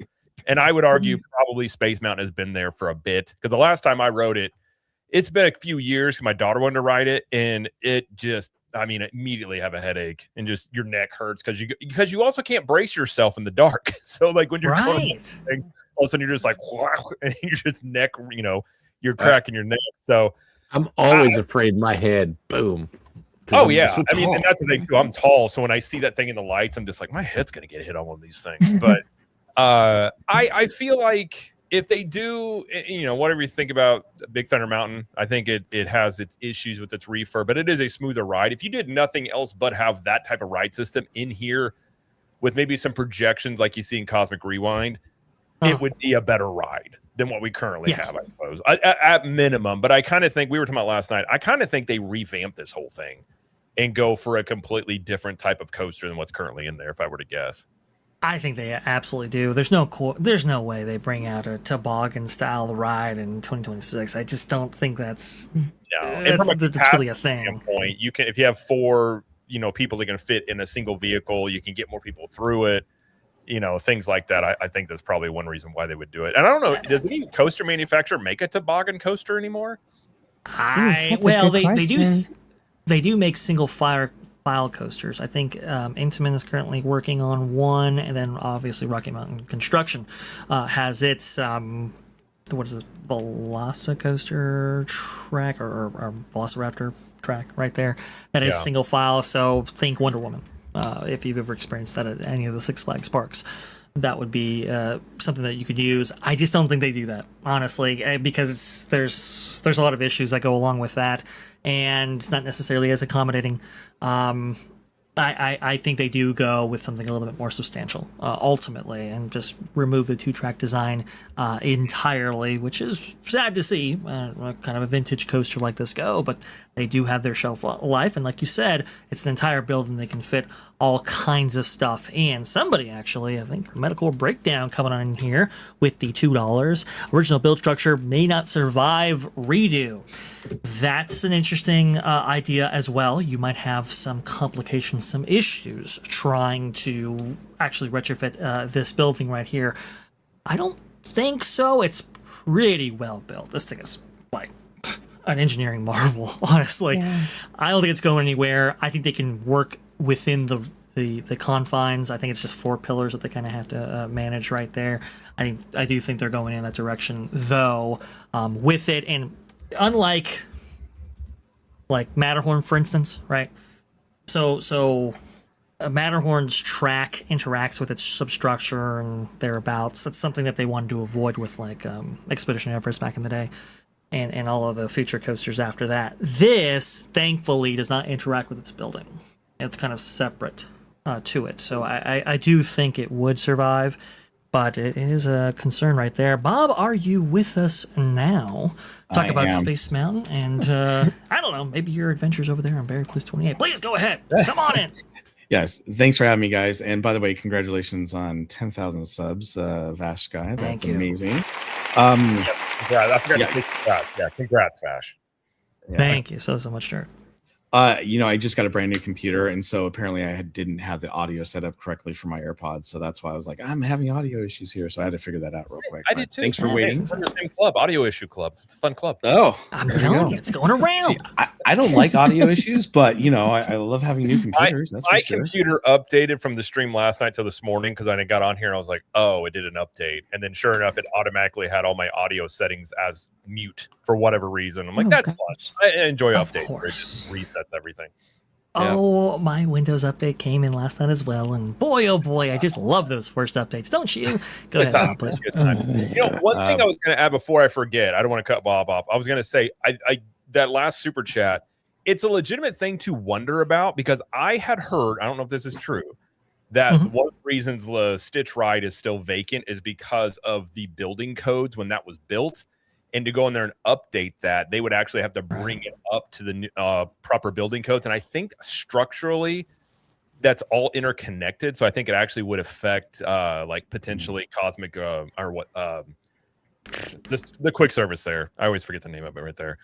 And I would argue probably Space Mountain has been there for a bit, because the last time I rode it, it's been a few years. My daughter wanted to ride it, and it just, I mean, immediately have a headache and just your neck hurts because you also can't brace yourself in the dark. So like when you're going, Right. all of a sudden you're just like, and you're just neck, you're cracking your neck. So I'm always afraid my head, boom. 'Cause oh I'm yeah, so I mean, tall. and that's the thing too. I'm tall, so when I see that thing in the lights, I'm just like, my head's gonna get hit on one of these things. But I feel like if they do, whatever you think about Big Thunder Mountain, I think it has its issues with its refurb, but it is a smoother ride. If you did nothing else but have that type of ride system in here with maybe some projections like you see in Cosmic Rewind, it would be a better ride than what we currently have, I suppose, at minimum. But I kind of think, we were talking about last night, I kind of think they revamp this whole thing and go for a completely different type of coaster than what's currently in there, if I were to guess. I think they absolutely do. There's no way they bring out a toboggan style ride in 2026. I just don't think that's And from a that's really a capacity thing. standpoint, you can, if you have 4 people that can fit in a single vehicle, you can get more people through it, things like that. I think that's probably one reason why they would do it. And I don't know, does any coaster manufacturer make a toboggan coaster anymore? That's a good They do make single file coasters. I think Intamin is currently working on one, and then obviously Rocky Mountain Construction has its what is it, Velocicoaster track or Velociraptor track right there. That is single file. So think Wonder Woman. If you've ever experienced that at any of the Six Flags parks, that would be something that you could use. I just don't think they do that, honestly, because there's a lot of issues that go along with that, and it's not necessarily as accommodating. I think they do go with something a little bit more substantial, ultimately, and just remove the 2-track design entirely, which is sad to see, kind of a vintage coaster like this go, but they do have their shelf life, and like you said, it's an entire building. They can fit all kinds of stuff in. Somebody actually, I think, Medical Breakdown coming on in here with the $2. Original build structure may not survive redo. That's an interesting idea as well. You might have some complications, some issues trying to actually retrofit this building right here. I don't think so. It's pretty well built. This thing is like an engineering marvel, honestly. I don't think it's going anywhere. I think they can work within the confines. I think it's just 4 pillars that they kind of have to manage right there. I do think they're going in that direction, though, with it. And unlike like Matterhorn, for instance, right? So Matterhorn's track interacts with its substructure and thereabouts. That's something that they wanted to avoid with like Expedition Everest back in the day, and all of the future coasters after that. This, thankfully, does not interact with its building. It's kind of separate to it. So I do think it would survive, but it is a concern right there. Bob, are you with us now? Talk about Space Mountain and, I don't know, maybe your adventures over there on Barry Place 28. Please go ahead. Come on in. Yes, thanks for having me, guys. And by the way, congratulations on 10,000 subs, Vash Sky. That's amazing. Yes, I forgot to say congrats. Yeah, congrats, Vash. Yeah. Thank you so much, Jared. I just got a brand new computer, and so apparently I didn't have the audio set up correctly for my AirPods, so that's why I was like, I'm having audio issues here, so I had to figure that out real quick. I did too. Thanks for waiting. It's in the same club, Audio Issue Club. It's a fun club. Oh, I'm telling you, it's going around. See, I don't like audio issues, but I love having new computers. That's for sure. My computer updated from the stream last night till this morning because I got on here and I was like, oh, it did an update, and then sure enough, it automatically had all my audio settings as mute for whatever reason. I'm like, that's fun. I enjoy updates. It just resets everything. Oh, my Windows update came in last night as well, and boy, oh boy, I just love those first updates, don't you? Go ahead, Bob, please. Good time. One thing I was going to add before I forget, I don't want to cut Bob off. I was going to say, I that last super chat, it's a legitimate thing to wonder about, because I had heard, I don't know if this is true, that one of the reasons the Stitch ride is still vacant is because of the building codes when that was built. And to go in there and update that, they would actually have to bring it up to the proper building codes. And I think structurally, that's all interconnected. So I think it actually would affect like potentially cosmic or what the quick service there. I always forget the name of it right there.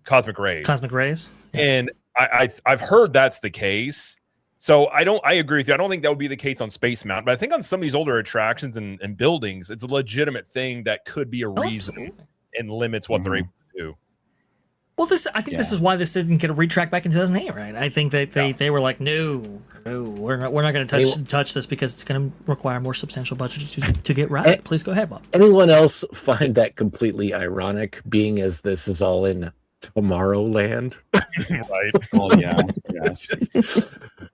Cosmic rays. Cosmic rays. Yeah. And I've heard that's the case. So I agree with you. I don't think that would be the case on Space Mountain, but I think on some of these older attractions and buildings, it's a legitimate thing that could be a reason and limits what they're able to do. Well, I think this is why this didn't get a retrack back in 2008, right? I think that they were like, no, we're not going to touch this because it's going to require more substantial budget to get right. Please go ahead, Bob. Anyone else find that completely ironic, being as this is all in Tomorrowland? Right. Oh yeah.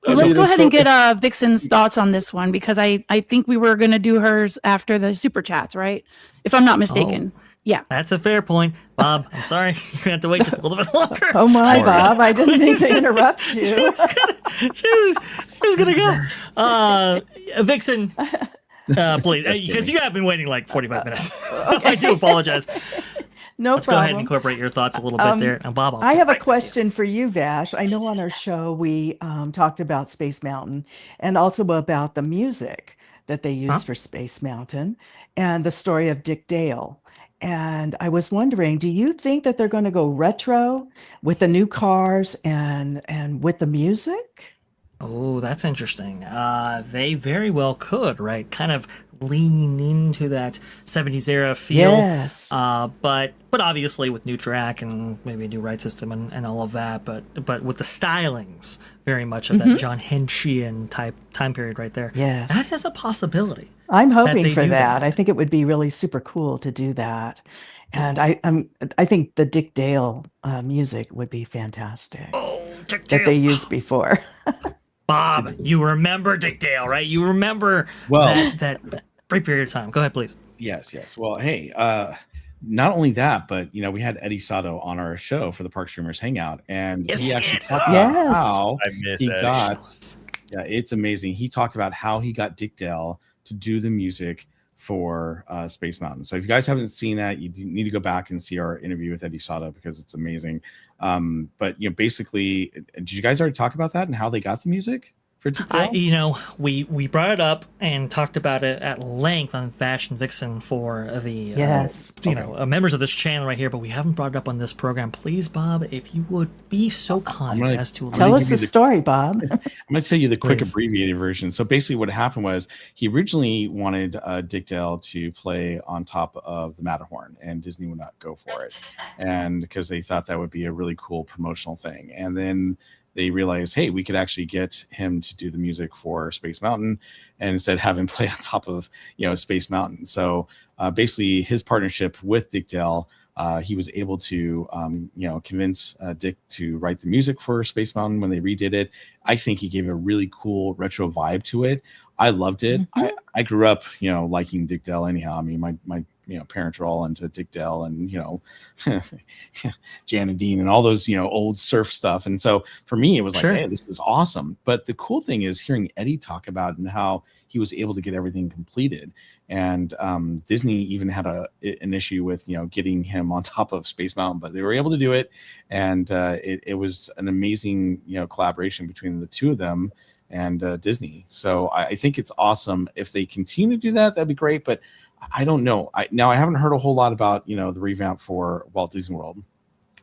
Let's go ahead and get Vixen's thoughts on this one, because I think we were going to do hers after the super chats, right? If I'm not mistaken. Yeah. That's a fair point. Bob, I'm sorry. You're going to have to wait just a little bit longer. Oh my, Bob, I didn't mean to interrupt you. She was going to go. Vixen, please, because you have been waiting like 45 minutes. So I do apologize. Let's go ahead and incorporate your thoughts a little bit there. And Bob, I have a question for you, Vash. I know on our show we talked about Space Mountain and also about the music that they used for Space Mountain and the story of Dick Dale. And I was wondering, do you think that they're going to go retro with the new cars and with the music? Oh, that's interesting. They very well could, right? Kind of lean into that 70s era feel. Yes. But obviously with new track and maybe a new ride system and all of that, but with the stylings very much of that John Henshian type time period right there. Yes. That is a possibility. I'm hoping for that. I think it would be really super cool to do that. And I think the Dick Dale music would be fantastic. Oh, Dick Dale. That they used before. Bob, you remember Dick Dale, right? You remember that brief period of time. Go ahead, please. Yes. Well, hey, not only that, but we had Eddie Sato on our show for the Park Streamers Hangout, and he actually talked about how he got. Yeah, it's amazing. He talked about how he got Dick Dale to do the music for Space Mountain. So if you guys haven't seen that, you need to go back and see our interview with Eddie Sato, because it's amazing. But basically, did you guys already talk about that and how they got the music for Dick Dale? We brought it up and talked about it at length on Vash and Vixen for the members of this channel right here, but we haven't brought it up on this program. Please, Bob, if you would be so kind as to tell us the story, Bob. I'm going to tell you the quick abbreviated version. So basically what happened was he originally wanted Dick Dale to play on top of the Matterhorn, and Disney would not go for it, and because they thought that would be a really cool promotional thing. And then they realized, hey, we could actually get him to do the music for Space Mountain, and instead have him play on top of Space Mountain. So basically his partnership with Dick Dale, he was able to convince Dick to write the music for Space Mountain when they redid it. I think he gave a really cool retro vibe to it. I loved it. I grew up liking Dick Dale anyhow. I mean, my parents are all into Dick Dale and Jan and Dean and all those old surf stuff. And so for me, it was like, hey, this is awesome. But the cool thing is hearing Eddie talk about and how he was able to get everything completed. And Disney even had an issue with getting him on top of Space Mountain, but they were able to do it. And it was an amazing collaboration between the two of them and Disney. So I think it's awesome. If they continue to do that, that'd be great. But I don't know. I haven't heard a whole lot about the revamp for Walt Disney World.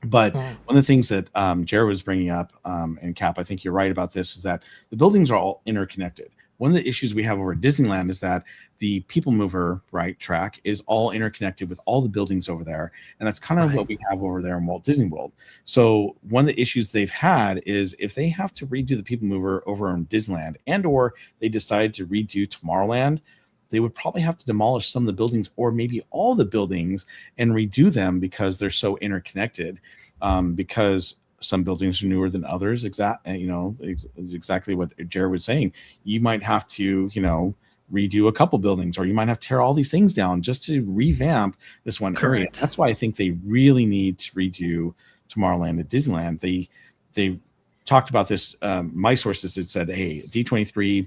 But one of the things that Jared was bringing up, and Cap, I think you're right about this, is that the buildings are all interconnected. One of the issues we have over at Disneyland is that the People Mover track is all interconnected with all the buildings over there. And that's kind of what we have over there in Walt Disney World. So one of the issues they've had is if they have to redo the People Mover over in Disneyland, and or they decide to redo Tomorrowland, they would probably have to demolish some of the buildings or maybe all the buildings and redo them because they're so interconnected. Because some buildings are newer than others. Exactly what Jared was saying. You might have to, redo a couple buildings, or you might have to tear all these things down just to revamp this one area. That's why I think they really need to redo Tomorrowland at Disneyland. They talked about this. My sources had said, hey, D23,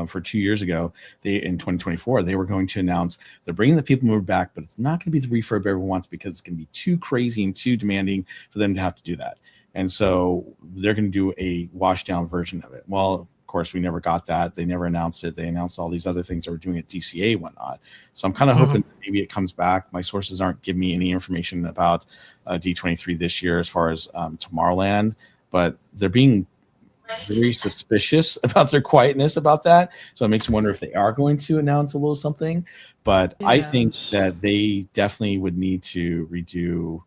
for 2 years ago, in 2024, they were going to announce they're bringing the People Mover back, but it's not going to be the refurb everyone wants because it's going to be too crazy and too demanding for them to have to do that. And so they're going to do a washed down version of it. Well, of course, we never got that. They never announced it. They announced all these other things that were doing at DCA and whatnot. So I'm kind of hoping maybe it comes back. My sources aren't giving me any information about D23 this year as far as Tomorrowland, but they're being very suspicious about their quietness about that. So it makes me wonder if they are going to announce a little something. But I think that they definitely would need to redo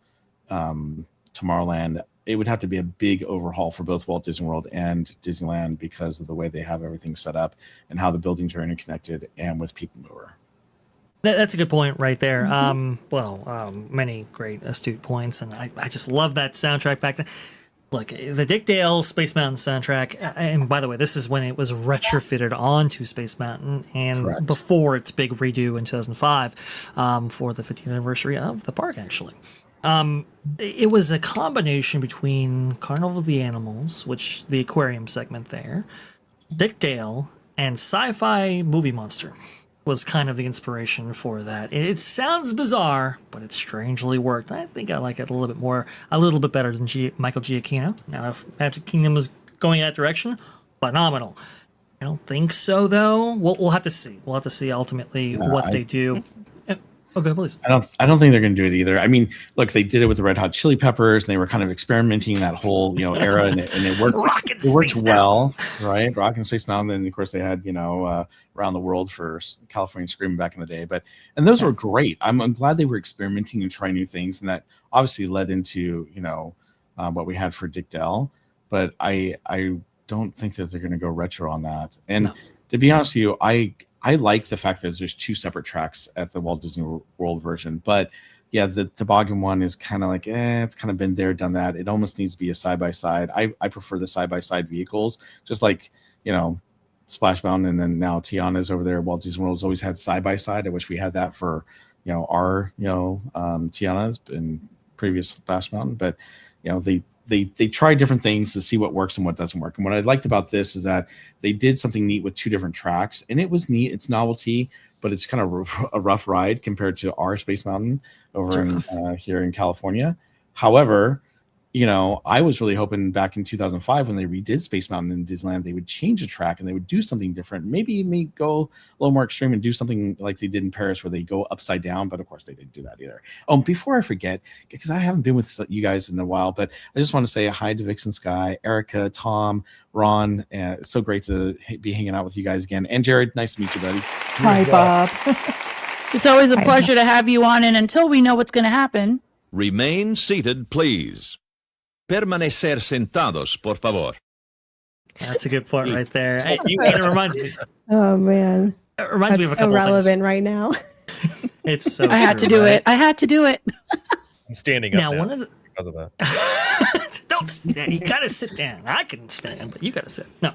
Tomorrowland. It would have to be a big overhaul for both Walt Disney World and Disneyland because of the way they have everything set up and how the buildings are interconnected and with People Mover. That's a good point right there. Many great astute points, and I just love that soundtrack back then. Look, the Dick Dale Space Mountain soundtrack, and by the way, this is when it was retrofitted onto Space Mountain and before its big redo in 2005 for the 50th anniversary of the park, actually. It was a combination between Carnival of the Animals, which the aquarium segment there, Dick Dale, and Sci-Fi Movie Monster was kind of the inspiration for that. It sounds bizarre, but it strangely worked. I think I like it a little bit better than Michael Giacchino. Now, if Magic Kingdom was going that direction, phenomenal. I don't think so, though. We'll have to see. We'll have to see ultimately what they do. Okay, please. I don't think they're going to do it either. I mean, look, they did it with the Red Hot Chili Peppers, and they were kind of experimenting that whole era, and it worked. It worked well, right? Rock and Space Mountain, and of course they had Around the World for California Screaming back in the day, and those were great. I'm glad they were experimenting and trying new things, and that obviously led into what we had for Dick Dale. But I don't think that they're going to go retro on that. And to be honest with you, I like the fact that there's two separate tracks at the Walt Disney World version, but yeah, the toboggan one is kind of like, it's kind of been there, done that. It almost needs to be a side-by-side. I prefer the side-by-side vehicles, just like, Splash Mountain, and then now Tiana's over there. Walt Disney World's always had side-by-side. I wish we had that for, our, Tiana's in previous Splash Mountain, but, they try different things to see what works and what doesn't work. And what I liked about this is that they did something neat with two different tracks, and it was neat. It's novelty, but it's kind of a rough ride compared to our Space Mountain over here in California. However, I was really hoping back in 2005 when they redid Space Mountain in Disneyland, they would change the track and they would do something different. Maybe go a little more extreme and do something like they did in Paris where they go upside down. But of course, they didn't do that either. Before I forget, because I haven't been with you guys in a while, but I just want to say hi to Vixen Sky, Erika, Tom, Ron. It's so great to be hanging out with you guys again. And Jared, nice to meet you, buddy. Hi, Bob. It's always a pleasure to have you on, and until we know what's going to happen. Remain seated, please. Permanecer sentados, por favor. That's a good point right there. It reminds me. Oh man, it reminds me of a couple so relevant things. right now. It's so. I had to do it. I had to do it. I'm standing up now. now One of the because of that. don't stand. You gotta sit down. I can stand, but you gotta sit. No.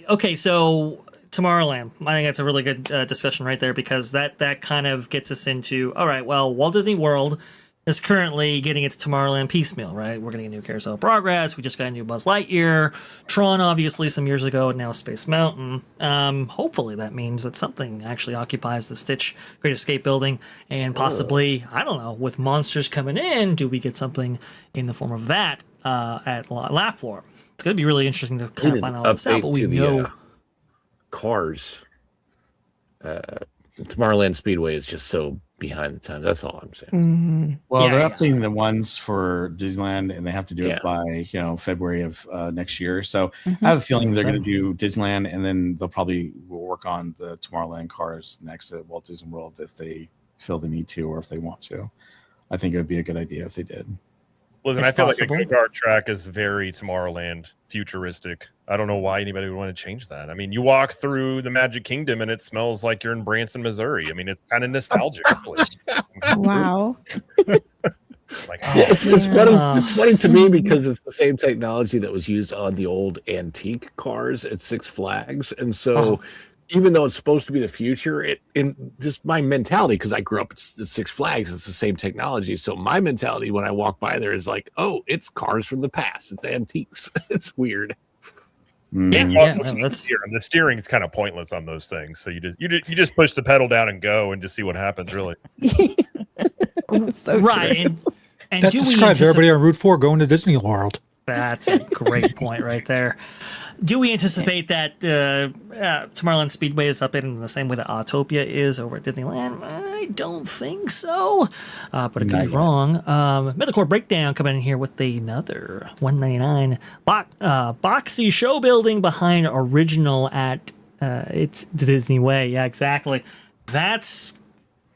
Okay, so Tomorrowland. I think that's a really good discussion right there because that kind of gets us into all right. Well, Walt Disney World is currently getting its Tomorrowland piecemeal, right? We're getting a new Carousel of Progress. We just got a new Buzz Lightyear. Tron, obviously, some years ago, and now Space Mountain. Hopefully that means that something actually occupies the Stitch Great Escape building, and possibly, I don't know, with monsters coming in, do we get something in the form of that at Laugh Floor? It's going to be really interesting to kind of find out this out, but we know... Cars. Tomorrowland Speedway is just so behind the times. That's all I'm saying. Mm-hmm. Well, they're updating the ones for Disneyland, and they have to do it by February of next year. So I have a feeling they're going to do Disneyland, and then they'll probably work on the Tomorrowland cars next at Walt Disney World if they feel the need to, or if they want to. I think it would be a good idea if they did. Listen, I feel like a go-kart track is very Tomorrowland futuristic. I don't know why anybody would want to change that. I mean, you walk through the Magic Kingdom and it smells like you're in Branson, Missouri. I mean, it's kind of nostalgic. Wow. Like, Yeah, it's funny. Yeah. It's funny to me because it's the same technology that was used on the old antique cars at Six Flags, and so even though it's supposed to be the future, it in just my mentality, because I grew up at Six Flags, it's the same technology. So my mentality when I walk by there is like, oh, it's cars from the past. It's antiques. It's weird. Yeah, the steering is kind of pointless on those things. So you just push the pedal down and go and just see what happens. Really, So right. true. And That do we describes everybody on Route 4 going to Disney World. That's a great point right there. Do we anticipate that Tomorrowland Speedway is updated in the same way that Autopia is over at Disneyland? I don't think so, but it could be wrong. Metalcore Breakdown coming in here with another $1.99 boxy show building behind original at it's Disney Way. Yeah, exactly. That's.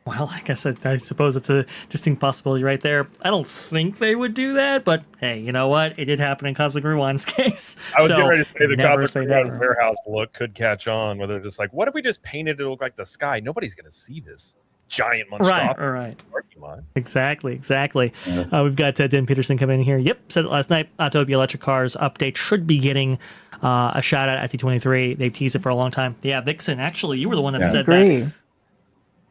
Well, like I said, I suppose it's a distinct possibility right there. I don't think they would do that, but hey, you know what? It did happen in Cosmic Rewind's case. I was getting ready to say the never Cosmic say Rewind never. warehouse look could catch on. Where they're just like, what if we just painted it to look like the sky? Nobody's going to see this giant monstrosity. Right. Parking lot. Exactly. We've got Dan Peterson coming in here. Yep, said it last night. Autopia Electric Cars update should be getting a shout out at T23. They've teased it for a long time. Yeah, Vixen, actually, you were the one that said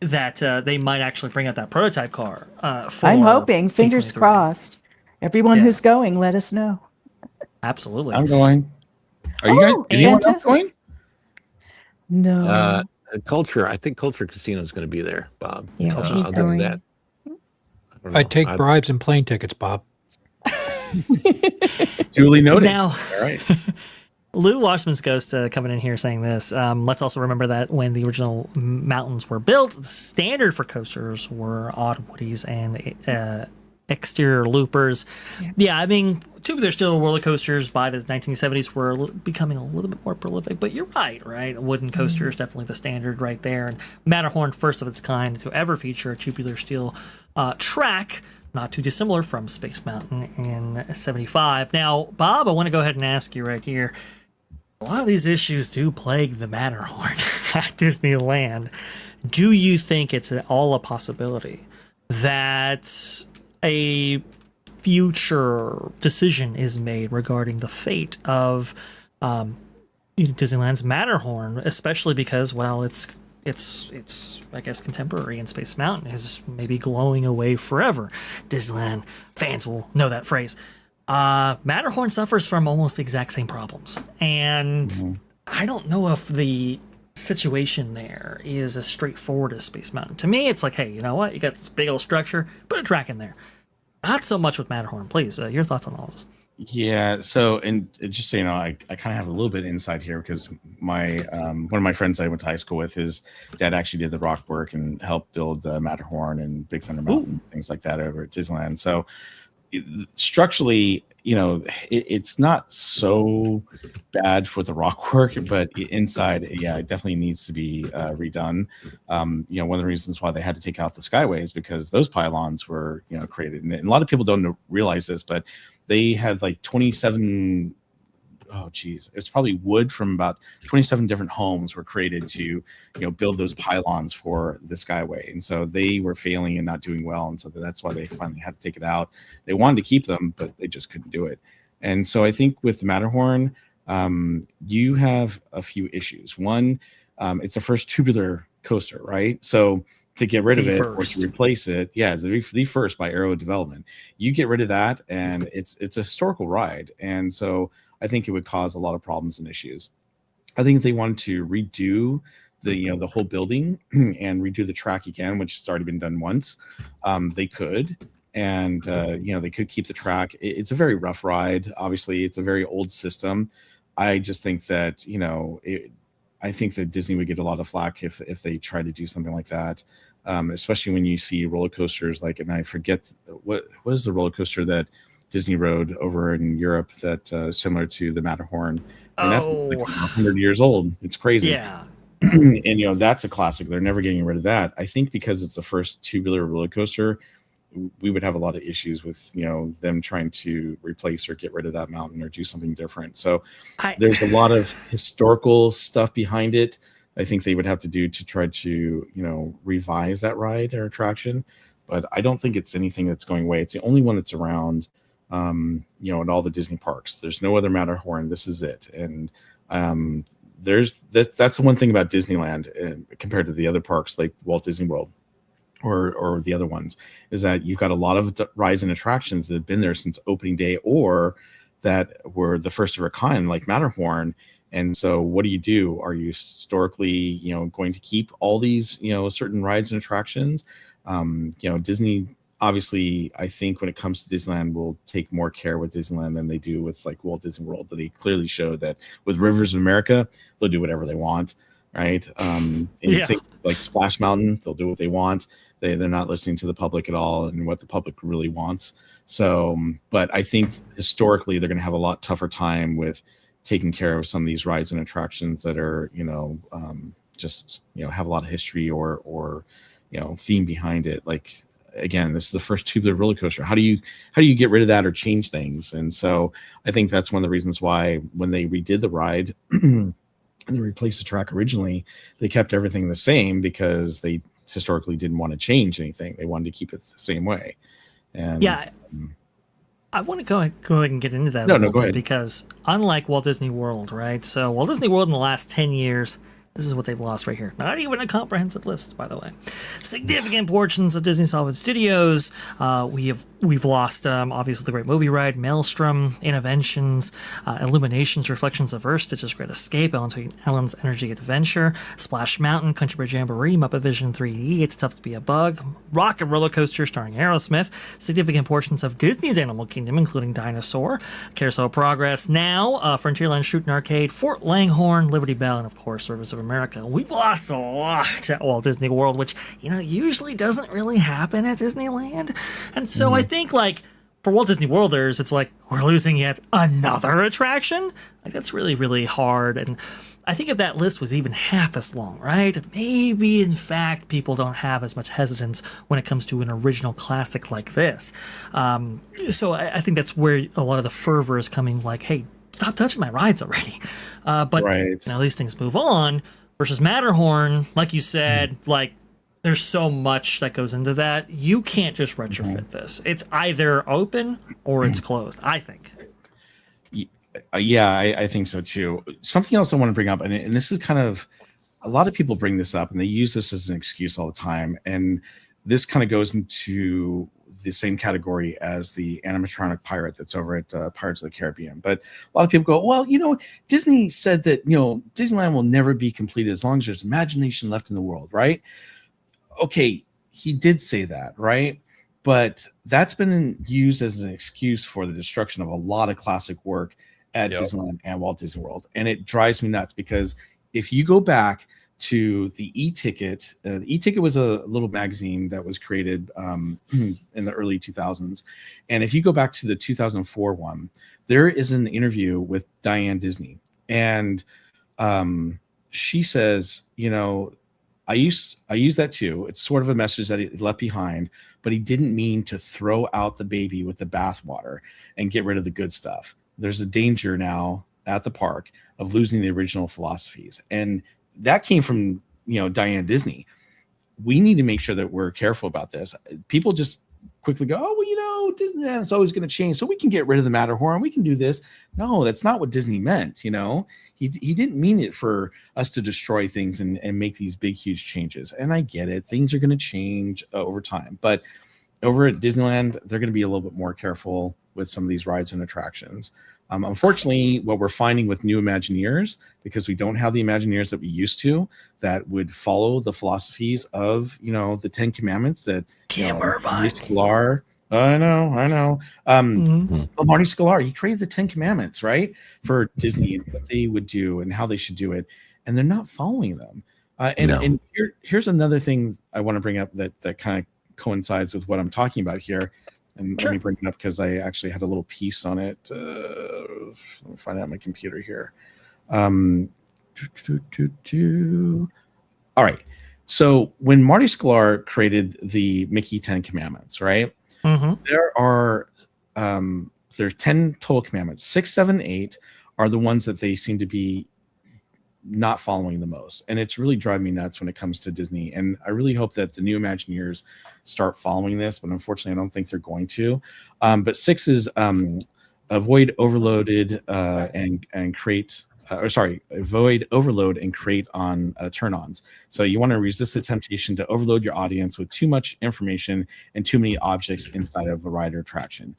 that they might actually bring out that prototype car. I'm hoping, fingers T23. crossed. Everyone who's going, let us know. Absolutely. I'm going. Are you guys? Anyone else going? No. Culture. I think Culture Casino is going to be there, Bob. Yeah, he's other than going. that, I take bribes and plane tickets, Bob. Duly noted. Now, All right. Lou Washman's Ghost coming in here saying this. Let's also remember that when the original mountains were built, the standard for coasters were odd woodies and exterior loopers. Yeah, I mean, tubular steel roller coasters by the 1970s were becoming a little bit more prolific, but you're right? Wooden coaster is definitely the standard right there. And Matterhorn, first of its kind to ever feature a tubular steel track, not too dissimilar from Space Mountain in 75. Now, Bob, I want to go ahead and ask you right here. A lot of these issues do plague the Matterhorn at Disneyland. Do you think it's at all a possibility that a future decision is made regarding the fate of Disneyland's Matterhorn, especially because, well, it's I guess contemporary in Space Mountain is maybe glowing away forever. Disneyland fans will know that phrase. Matterhorn suffers from almost the exact same problems, and I don't know if the situation there is as straightforward as Space Mountain. To me, it's like, hey, you know what? You got this big old structure, put a track in there. Not so much with Matterhorn. Please, your thoughts on all this? Yeah. So, and just so you know, I kind of have a little bit of insight here because my one of my friends I went to high school with, his dad actually did the rock work and helped build Matterhorn and Big Thunder Mountain, things like that over at Disneyland. So, structurally, you know, it's not so bad for the rock work, but inside, yeah, it definitely needs to be redone. You know, one of the reasons why they had to take out the Skyway is because those pylons were, you know, created, and a lot of people don't realize this, but they had like 27. Oh geez, it's probably wood from about 27 different homes were created to, you know, build those pylons for the Skyway, and so they were failing and not doing well, and so that's why they finally had to take it out. They wanted to keep them, but they just couldn't do it. And so I think with the Matterhorn, you have a few issues. One, it's the first tubular coaster, right? So to get rid of it or to replace it, yeah, the first by Aero Development, you get rid of that, and it's a historical ride, and so I think it would cause a lot of problems and issues. I think if they wanted to redo the whole building and redo the track again, which has already been done once, they could, and they could keep the track. It's a very rough ride. Obviously, it's a very old system. I just think that I think that Disney would get a lot of flack if they try to do something like that, especially when you see roller coasters like, and I forget what is the roller coaster that Disney rode over in Europe that similar to the Matterhorn. And that's like 100 years old. It's crazy. Yeah. And that's a classic. They're never getting rid of that. I think because it's the first tubular roller coaster, we would have a lot of issues with them trying to replace or get rid of that mountain or do something different. So there's a lot of historical stuff behind it. I think they would have to do to try to revise that ride or attraction. but I don't think it's anything that's going away. It's the only one that's around, at all the Disney parks. There's no other Matterhorn. This is it. And that's the one thing about Disneyland compared to the other parks like Walt Disney World or the other ones, is that you've got a lot of rides and attractions that have been there since opening day or that were the first of a kind, like Matterhorn. And so what do? Are you historically, going to keep all these, certain rides and attractions? Disney, obviously, I think when it comes to Disneyland, will take more care with Disneyland than they do with like Walt Disney World. They clearly showed that with Rivers of America, they'll do whatever they want, right? And you think like Splash Mountain, they'll do what they want. They're not listening to the public at all and what the public really wants. So, but I think historically they're going to have a lot tougher time with taking care of some of these rides and attractions that are, have a lot of history or theme behind it. Like, again, this is the first tubular roller coaster. How do you get rid of that or change things? And so I think that's one of the reasons why when they redid the ride and they replaced the track originally, they kept everything the same because they historically didn't want to change anything. They wanted to keep it the same way. And I want to go ahead and get into that go ahead. because unlike Walt Disney World, right? So Walt Disney World in the last 10 years, this is what they've lost right here. Not even a comprehensive list, by the way. Significant portions of Disney Hollywood Studios. We've lost, obviously, the Great Movie Ride, Maelstrom, Interventions, Illuminations, Reflections of Earth, Stitch's Great Escape, Ellen's Energy Adventure, Splash Mountain, Country Bridge Jamboree, Muppet Vision 3D, It's Tough to Be a Bug, Rock and Roller Coaster starring Aerosmith, significant portions of Disney's Animal Kingdom, including Dinosaur, Carousel of Progress, now Frontierland Shooting Arcade, Fort Langhorne, Liberty Bell, and of course, Rivers of America. We've lost a lot at Walt Disney World, which, usually doesn't really happen at Disneyland. And so I think, like, for Walt Disney Worlders, it's like, we're losing yet another attraction? Like, that's really, really hard. And I think if that list was even half as long, right? Maybe, in fact, people don't have as much hesitance when it comes to an original classic like this. So I think that's where a lot of the fervor is coming, like, hey, stop touching my rides already. But now these things move on. Versus Matterhorn, like you said, like, there's so much that goes into that. You can't just retrofit this. It's either open or it's closed, I think. Yeah, I think so too. Something else I want to bring up, and this is kind of, a lot of people bring this up and they use this as an excuse all the time. And this kind of goes into the same category as the animatronic pirate that's over at Pirates of the Caribbean. But a lot of people go, well, Disney said that, Disneyland will never be completed as long as there's imagination left in the world, right? Okay, he did say that, right? But that's been used as an excuse for the destruction of a lot of classic work at Disneyland and Walt Disney World. And it drives me nuts because if you go back to the e-ticket, the e-ticket was a little magazine that was created in the early 2000s. And if you go back to the 2004 one, there is an interview with Diane Disney. And she says, I use that too. It's sort of a message that he left behind, but he didn't mean to throw out the baby with the bathwater and get rid of the good stuff. There's a danger now at the park of losing the original philosophies. And that came from, Diane Disney. We need to make sure that we're careful about this. People just quickly go, oh, well, Disneyland is always going to change, so we can get rid of the Matterhorn. We can do this. No, that's not what Disney meant. He didn't mean it for us to destroy things and make these big, huge changes. And I get it. Things are going to change over time. But over at Disneyland, they're going to be a little bit more careful with some of these rides and attractions. Unfortunately, what we're finding with new Imagineers, because we don't have the Imagineers that we used to, that would follow the philosophies of, the 10 Commandments that Marty Sklar. I know. Well, Marty Sklar, he created the 10 Commandments, right, for Disney and what they would do and how they should do it, and they're not following them. And here's another thing I want to bring up that kind of coincides with what I'm talking about here. And let me bring it up because I actually had a little piece on it. Let me find it on my computer here. All right. So when Marty Sklar created the Mickey 10 Commandments, right? There are there's 10 total commandments. 6, 7, 8 are the ones that they seem to be not following the most, and it's really driving me nuts when it comes to Disney. And I really hope that the new Imagineers start following this, but unfortunately, I don't think they're going to. But 6 is avoid overloaded and create. Avoid overload and create on turn-ons. So you want to resist the temptation to overload your audience with too much information and too many objects inside of a ride or attraction.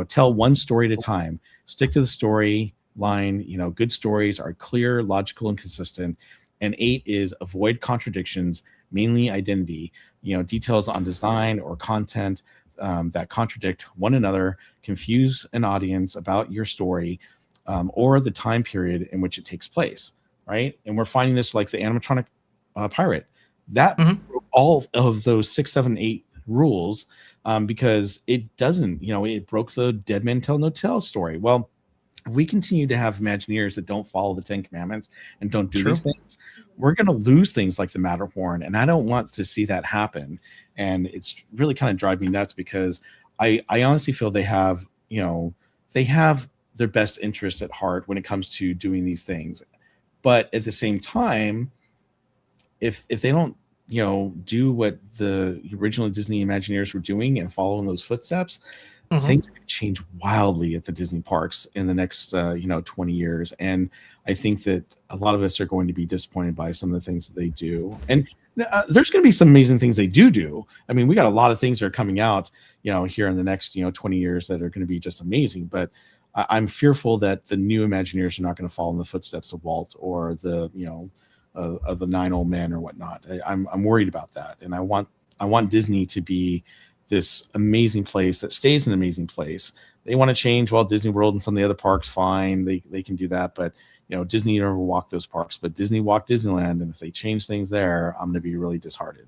Tell one story at a time. Stick to the story line. Good stories are clear, logical, and consistent. And 8 is avoid contradictions, mainly identity. Details on design or content that contradict one another, confuse an audience about your story, or the time period in which it takes place, right? And we're finding this like the animatronic pirate. That broke all of those 6, 7, 8 rules because it doesn't, it broke the dead man tell no tale story. Well, if we continue to have Imagineers that don't follow the 10 Commandments and don't do these things, we're going to lose things like the Matterhorn. And I don't want to see that happen. And it's really kind of driving me nuts because I honestly feel they have their best interest at heart when it comes to doing these things. But at the same time, if they don't, do what the original Disney Imagineers were doing and follow in those footsteps, things are going to change wildly at the Disney parks in the next, 20 years. And I think that a lot of us are going to be disappointed by some of the things that they do. And there's going to be some amazing things they do. I mean, we got a lot of things that are coming out, here in the next, 20 years that are going to be just amazing. But I'm fearful that the new Imagineers are not going to follow in the footsteps of Walt or the, of the 9 old men or whatnot. I'm worried about that. And I want Disney to be this amazing place that stays an amazing place. They want to change Walt Disney World and some of the other parks, fine. They can do that. But, Disney never walked those parks, but Disney walked Disneyland. And if they change things there, I'm going to be really disheartened.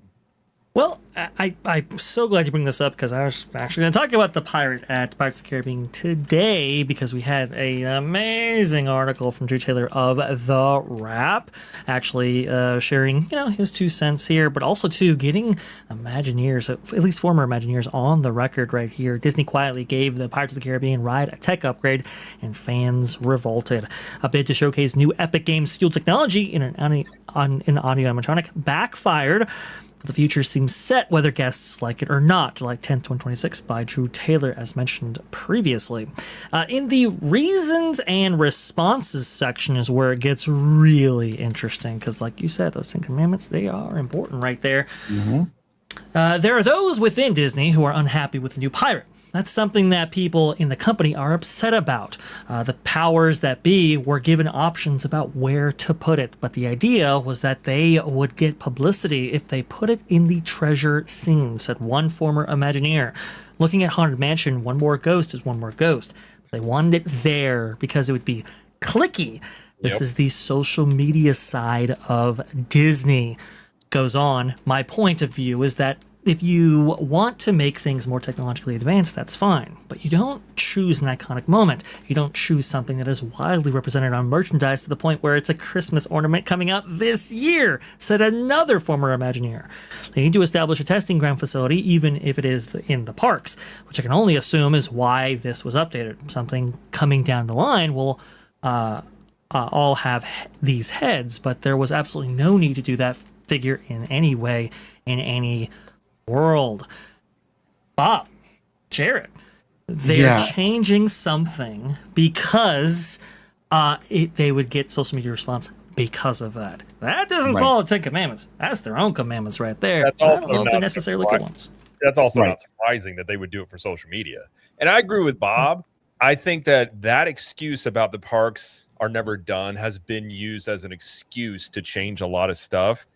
Well, I'm so glad you bring this up because I was actually going to talk about the pirate at Pirates of the Caribbean today because we had an amazing article from Drew Taylor of The Wrap actually sharing, his 2 cents here, but also, too, getting Imagineers, at least former Imagineers, on the record right here. Disney quietly gave the Pirates of the Caribbean ride a tech upgrade, and fans revolted. A bid to showcase new Epic Games fuel technology in an audio animatronic backfired. The future seems set whether guests like it or not. July 10th, 2026 by Drew Taylor, as mentioned previously. In the reasons and responses section is where it gets really interesting because, like you said, those 10 Commandments, they are important right there. There are those within Disney who are unhappy with the new pirate. That's something that people in the company are upset about. The powers that be were given options about where to put it, but the idea was that they would get publicity if they put it in the treasure scene, said one former Imagineer. Looking at Haunted Mansion, one more ghost is one more ghost. They wanted it there because it would be clicky. This is the social media side of Disney. Goes on, my point of view is that if you want to make things more technologically advanced, that's fine. But you don't choose an iconic moment. You don't choose something that is widely represented on merchandise to the point where it's a Christmas ornament coming out this year, said another former Imagineer. They need to establish a testing ground facility, even if it is in the parks, which I can only assume is why this was updated. Something coming down the line will all have these heads, but there was absolutely no need to do that figure in any way, in any world. Bob, Jared, they're changing something because they would get social media response because of that. That doesn't follow the 10 Commandments. That's their own commandments right there. That's I also don't know if they're not necessarily good ones. That's also not surprising that they would do it for social media. And I agree with Bob. I think that excuse about the parks are never done has been used as an excuse to change a lot of stuff.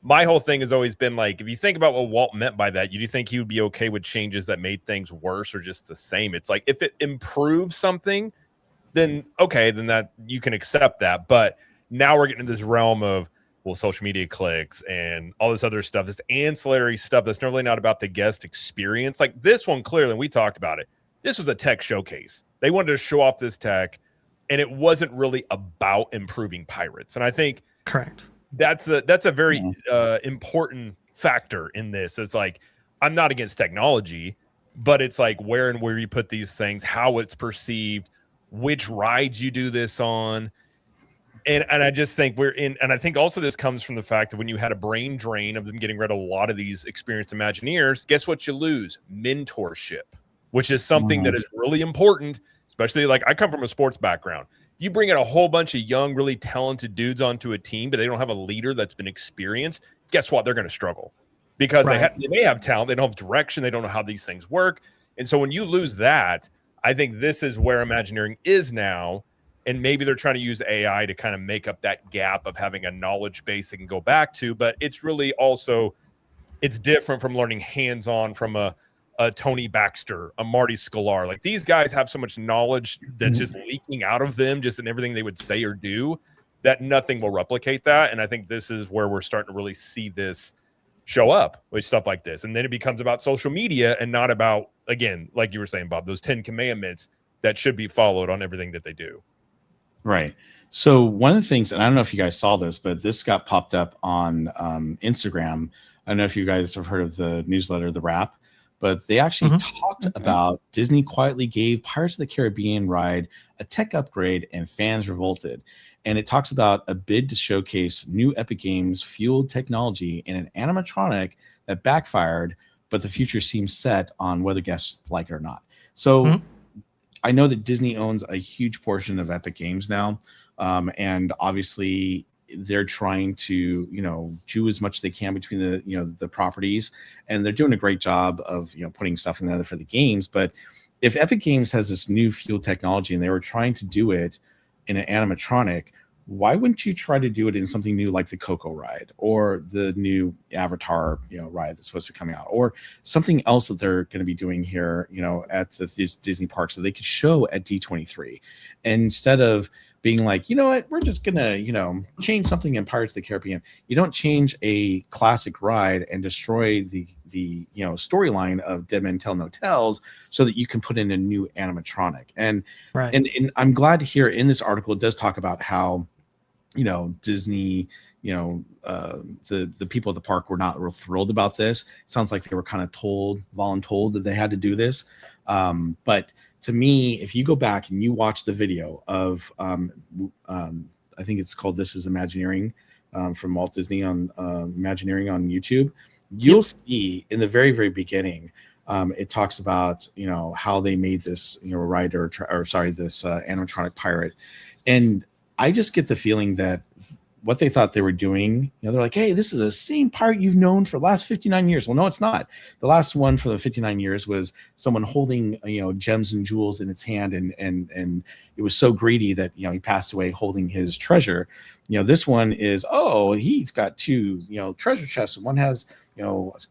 My whole thing has always been like, if you think about what Walt meant by that, do you think he would be okay with changes that made things worse or just the same? It's like, if it improves something, then okay, then that you can accept that. But now we're getting into this realm of, well, social media clicks and all this other stuff, this ancillary stuff that's really not about the guest experience. Like this one, clearly, we talked about it. This was a tech showcase. They wanted to show off this tech, and it wasn't really about improving pirates. And I think correct. That's a very important factor in this. It's like, I'm not against technology, but it's like where you put these things, how it's perceived, which rides you do this on. And I just think we're in, and I think also this comes from the fact that when you had a brain drain of them getting rid of a lot of these experienced Imagineers, guess what you lose? Mentorship, which is something that is really important, especially like I come from a sports background. You bring in a whole bunch of young, really talented dudes onto a team, but they don't have a leader that's been experienced. Guess what? They're going to struggle because they may have talent. They don't have direction. They don't know how these things work. And so when you lose that, I think this is where Imagineering is now. And maybe they're trying to use AI to kind of make up that gap of having a knowledge base they can go back to. But it's really also, it's different from learning hands-on from a Tony Baxter, a Marty Sklar. Like these guys have so much knowledge that's just leaking out of them, just in everything they would say or do, that nothing will replicate that. And I think this is where we're starting to really see this show up with stuff like this. And then it becomes about social media and not about, again, like you were saying, Bob, those 10 commandments that should be followed on everything that they do. Right. So one of the things, and I don't know if you guys saw this, but this got popped up on Instagram. I don't know if you guys have heard of the newsletter, The Wrap, but they actually talked about Disney quietly gave Pirates of the Caribbean ride a tech upgrade and fans revolted. And it talks about a bid to showcase new Epic Games fueled technology in an animatronic that backfired, but the future seems set on whether guests like it or not. So I know that Disney owns a huge portion of Epic Games now. And obviously they're trying to, chew as much as they can between the properties, and they're doing a great job of, putting stuff in there for the games. But if Epic Games has this new fuel technology and they were trying to do it in an animatronic, why wouldn't you try to do it in something new like the Coco ride or the new Avatar, ride that's supposed to be coming out, or something else that they're going to be doing here, at the Disney parks that they could show at D23, and instead of being like, you know what, we're just gonna, change something in Pirates of the Caribbean. You don't change a classic ride and destroy the storyline of Dead Men Tell No Tales so that you can put in a new animatronic. And I'm glad to hear in this article it does talk about how Disney, the people at the park were not real thrilled about this. It sounds like they were kind of voluntold that they had to do this. But to me, if you go back and you watch the video of, I think it's called This Is Imagineering, from Walt Disney on Imagineering on YouTube, you'll see in the very, very beginning, it talks about, how they made this, ride this animatronic pirate. And I just get the feeling that what they thought they were doing, they're like, hey, this is the same pirate you've known for the last 59 years. Well, no, it's not. The last one for the 59 years was someone holding, gems and jewels in its hand. And it was so greedy that, he passed away holding his treasure. This one is, he's got two, treasure chests. And one has,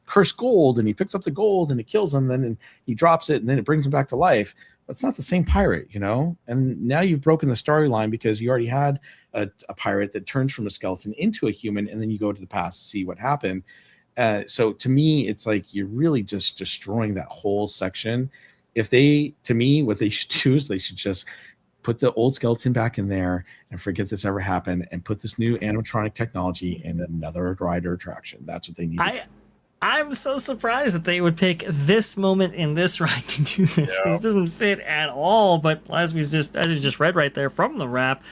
cursed gold, and he picks up the gold and it kills him. And he drops it and then it brings him back to life. But it's not the same pirate, and now you've broken the storyline because you already had a pirate that turns from a skeleton into a human, and then you go to the past to see what happened. So to me, it's like you're really just destroying that whole section. What they should do is they should just put the old skeleton back in there and forget this ever happened, and put this new animatronic technology in another ride or attraction. That's what they need. I'm so surprised that they would pick this moment in this ride to do this, because it doesn't fit at all. But as you just read right there from the Wrap,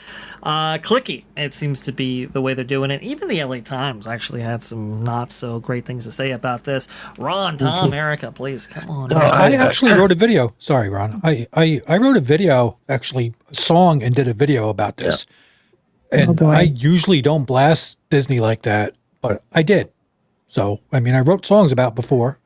clicky, it seems to be the way they're doing it. Even the LA Times actually had some not so great things to say about this. Ron, Tom, Erika, please come on. I actually wrote a video. Sorry, Ron. I wrote a video, actually a song, and did a video about this. And I usually don't blast Disney like that, but I did. So, I wrote songs about before,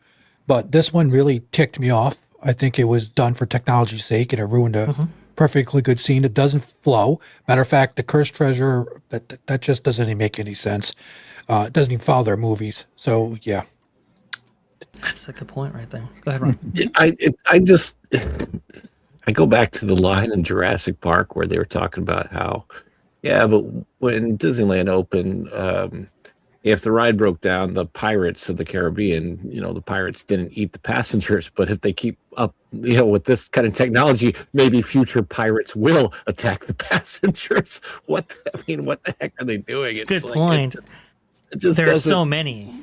but this one really ticked me off. I think it was done for technology's sake, and it ruined a perfectly good scene. It doesn't flow. Matter of fact, the cursed treasure, that just doesn't even make any sense. It doesn't even follow their movies. So, yeah. That's a good point right there. Go ahead, Ron. I go back to the line in Jurassic Park where they were talking about how, but when Disneyland opened, if the ride broke down, the Pirates of the Caribbean, the pirates didn't eat the passengers. But if they keep up, with this kind of technology, maybe future pirates will attack the passengers. What the heck are they doing? It's a good point. It just there are so many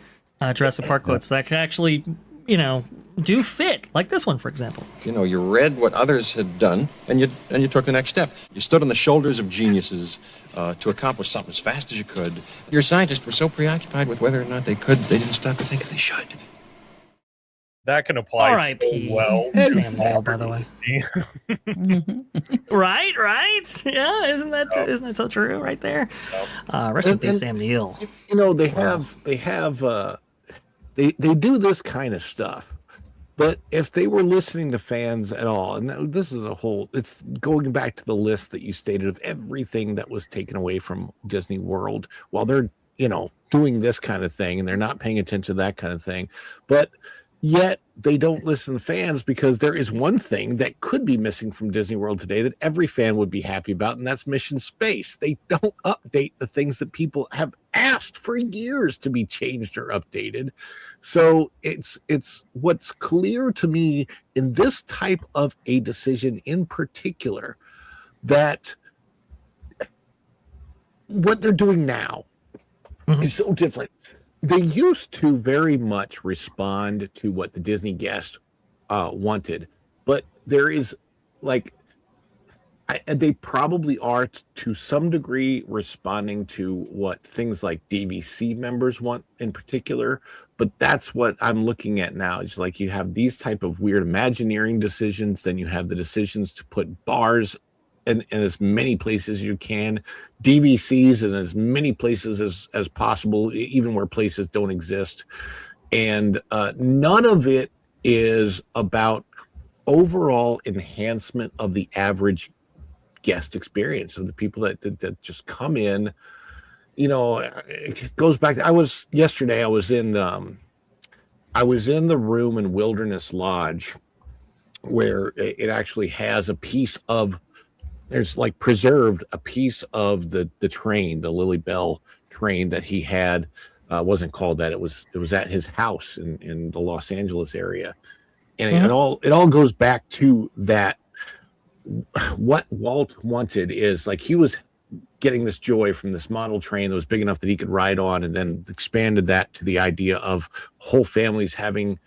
Jurassic Park quotes that can actually do fit, like this one, for example. You read what others had done, and you took the next step. You stood on the shoulders of geniuses to accomplish something as fast as you could. Your scientists were so preoccupied with whether or not they didn't stop to think if they should. That can apply R.I.P. so well. Sam Neill, by the way. Right? Yeah, isn't that so true right there? Rest in peace, Sam Neill. They do this kind of stuff, but if they were listening to fans at all, and this is it's going back to the list that you stated of everything that was taken away from Disney World while they're doing this kind of thing, and they're not paying attention to that kind of thing, but yet they don't listen to fans, because there is one thing that could be missing from Disney World today that every fan would be happy about, and that's Mission Space. They don't update the things that people have asked for years to be changed or updated. So it's what's clear to me in this type of a decision in particular, that what they're doing now is so different. They used to very much respond to what the Disney guest wanted, but there is they probably are to some degree responding to what things like DVC members want in particular. But that's what I'm looking at now. It's like you have these type of weird Imagineering decisions, then you have the decisions to put bars in as many places as you can, DVCs in as many places as possible, even where places don't exist. And none of it is about overall enhancement of the average guest experience of the people that just come in. It goes back. Yesterday I was in the room in Wilderness Lodge where it actually has a piece of, there's preserved a piece of the train, the Lily Bell train that he had. Wasn't called that. It was at his house in the Los Angeles area. And it all goes back to that. What Walt wanted is he was getting this joy from this model train that was big enough that he could ride on, and then expanded that to the idea of whole families having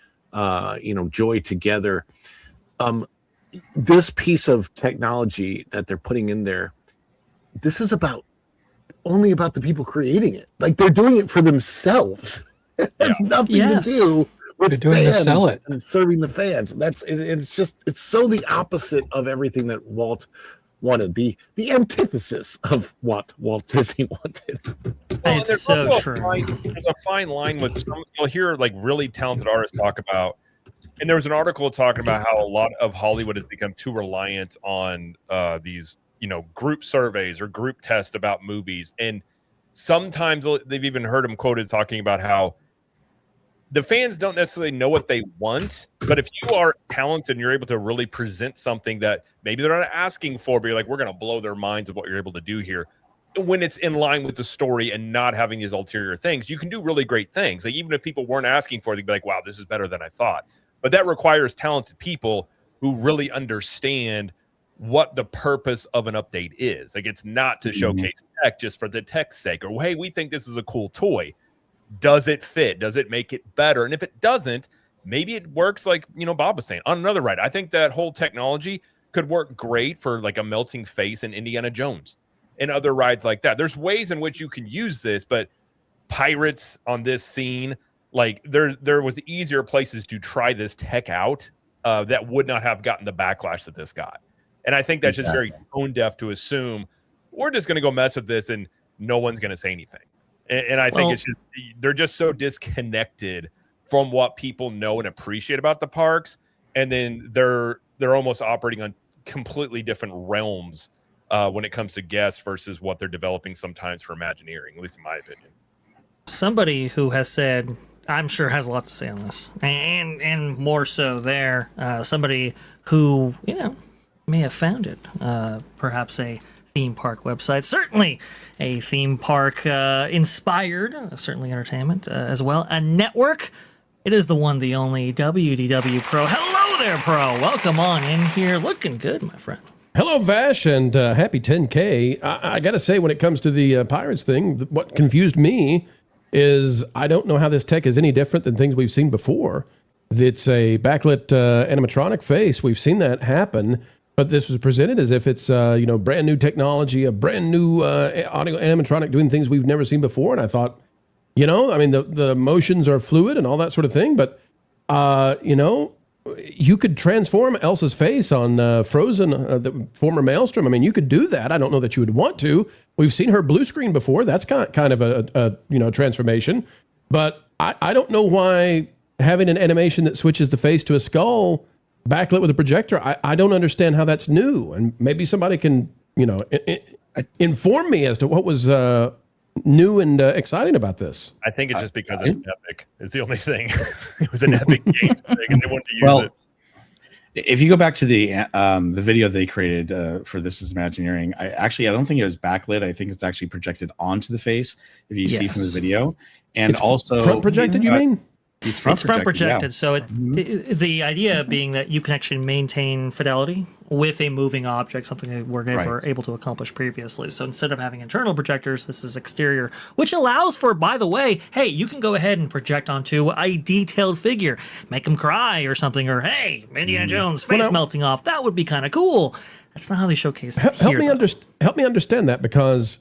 joy together. This piece of technology that they're putting in there, this is only about the people creating it. They're doing it for themselves. It has nothing to do with they're doing fans to sell it and serving the fans. It's so the opposite of everything that Walt wanted, the antithesis of what Walt Disney wanted. Well, It's so true. There's a fine line with you'll hear really talented artists talk about, and there was an article talking about how a lot of Hollywood has become too reliant on these group surveys or group tests about movies, and sometimes they've even heard him quoted talking about how the fans don't necessarily know what they want, but if you are talented and you're able to really present something that maybe they're not asking for, but you're we're going to blow their minds of what you're able to do here, when it's in line with the story and not having these ulterior things, you can do really great things. Even if people weren't asking for it, they'd be wow, this is better than I thought. But that requires talented people who really understand what the purpose of an update is. It's not to showcase tech just for the tech's sake, or hey, we think this is a cool toy. Does it fit? Does it make it better? And if it doesn't, maybe it works Bob was saying on another ride. I think that whole technology could work great for a melting face in Indiana Jones and other rides like that. There's ways in which you can use this, but Pirates on this scene, there was easier places to try this tech out that would not have gotten the backlash that this got. And I think that's just very tone deaf to assume we're just going to go mess with this and no one's going to say anything. And I think they're just so disconnected from what people know and appreciate about the parks, and then they're almost operating on completely different realms when it comes to guests versus what they're developing sometimes for Imagineering, at least in my opinion. Somebody who has said, I'm sure has a lot to say on this, and more so there, somebody who may have founded perhaps a theme park website, certainly a theme park inspired, certainly entertainment as well, a network. It is the one, the only WDW Pro. Hello there, Pro. Welcome on in here. Looking good, my friend. Hello, Vash, and happy 10K. I got to say, when it comes to the Pirates thing, what confused me is I don't know how this tech is any different than things we've seen before. It's a backlit animatronic face. We've seen that happen, but this was presented as if it's brand new technology, a brand new audio animatronic doing things we've never seen before. And I thought, the motions are fluid and all that sort of thing, but you could transform Elsa's face on Frozen, the former Maelstrom. I mean, you could do that. I don't know that you would want to. We've seen her blue screen before. That's kind of a transformation. But I don't know why having an animation that switches the face to a skull backlit with a projector, I don't understand how that's new. And maybe somebody can, inform me as to what was new and exciting about this. I think it's just because it's epic. It's the only thing. It was an epic game thing, and they wanted to use it. If you go back to the video they created for This Is Imagineering, I don't think it was backlit. I think it's actually projected onto the face. If you see from the video, and it's also front projected. You mean? It's front projected. So the idea being that you can actually maintain fidelity with a moving object, something that we're never able to accomplish previously. So instead of having internal projectors, this is exterior, which allows for, by the way, hey, you can go ahead and project onto a detailed figure, make them cry or something, or hey, Indiana Jones face melting off. That would be kind of cool. That's not how they showcase it help me understand that, because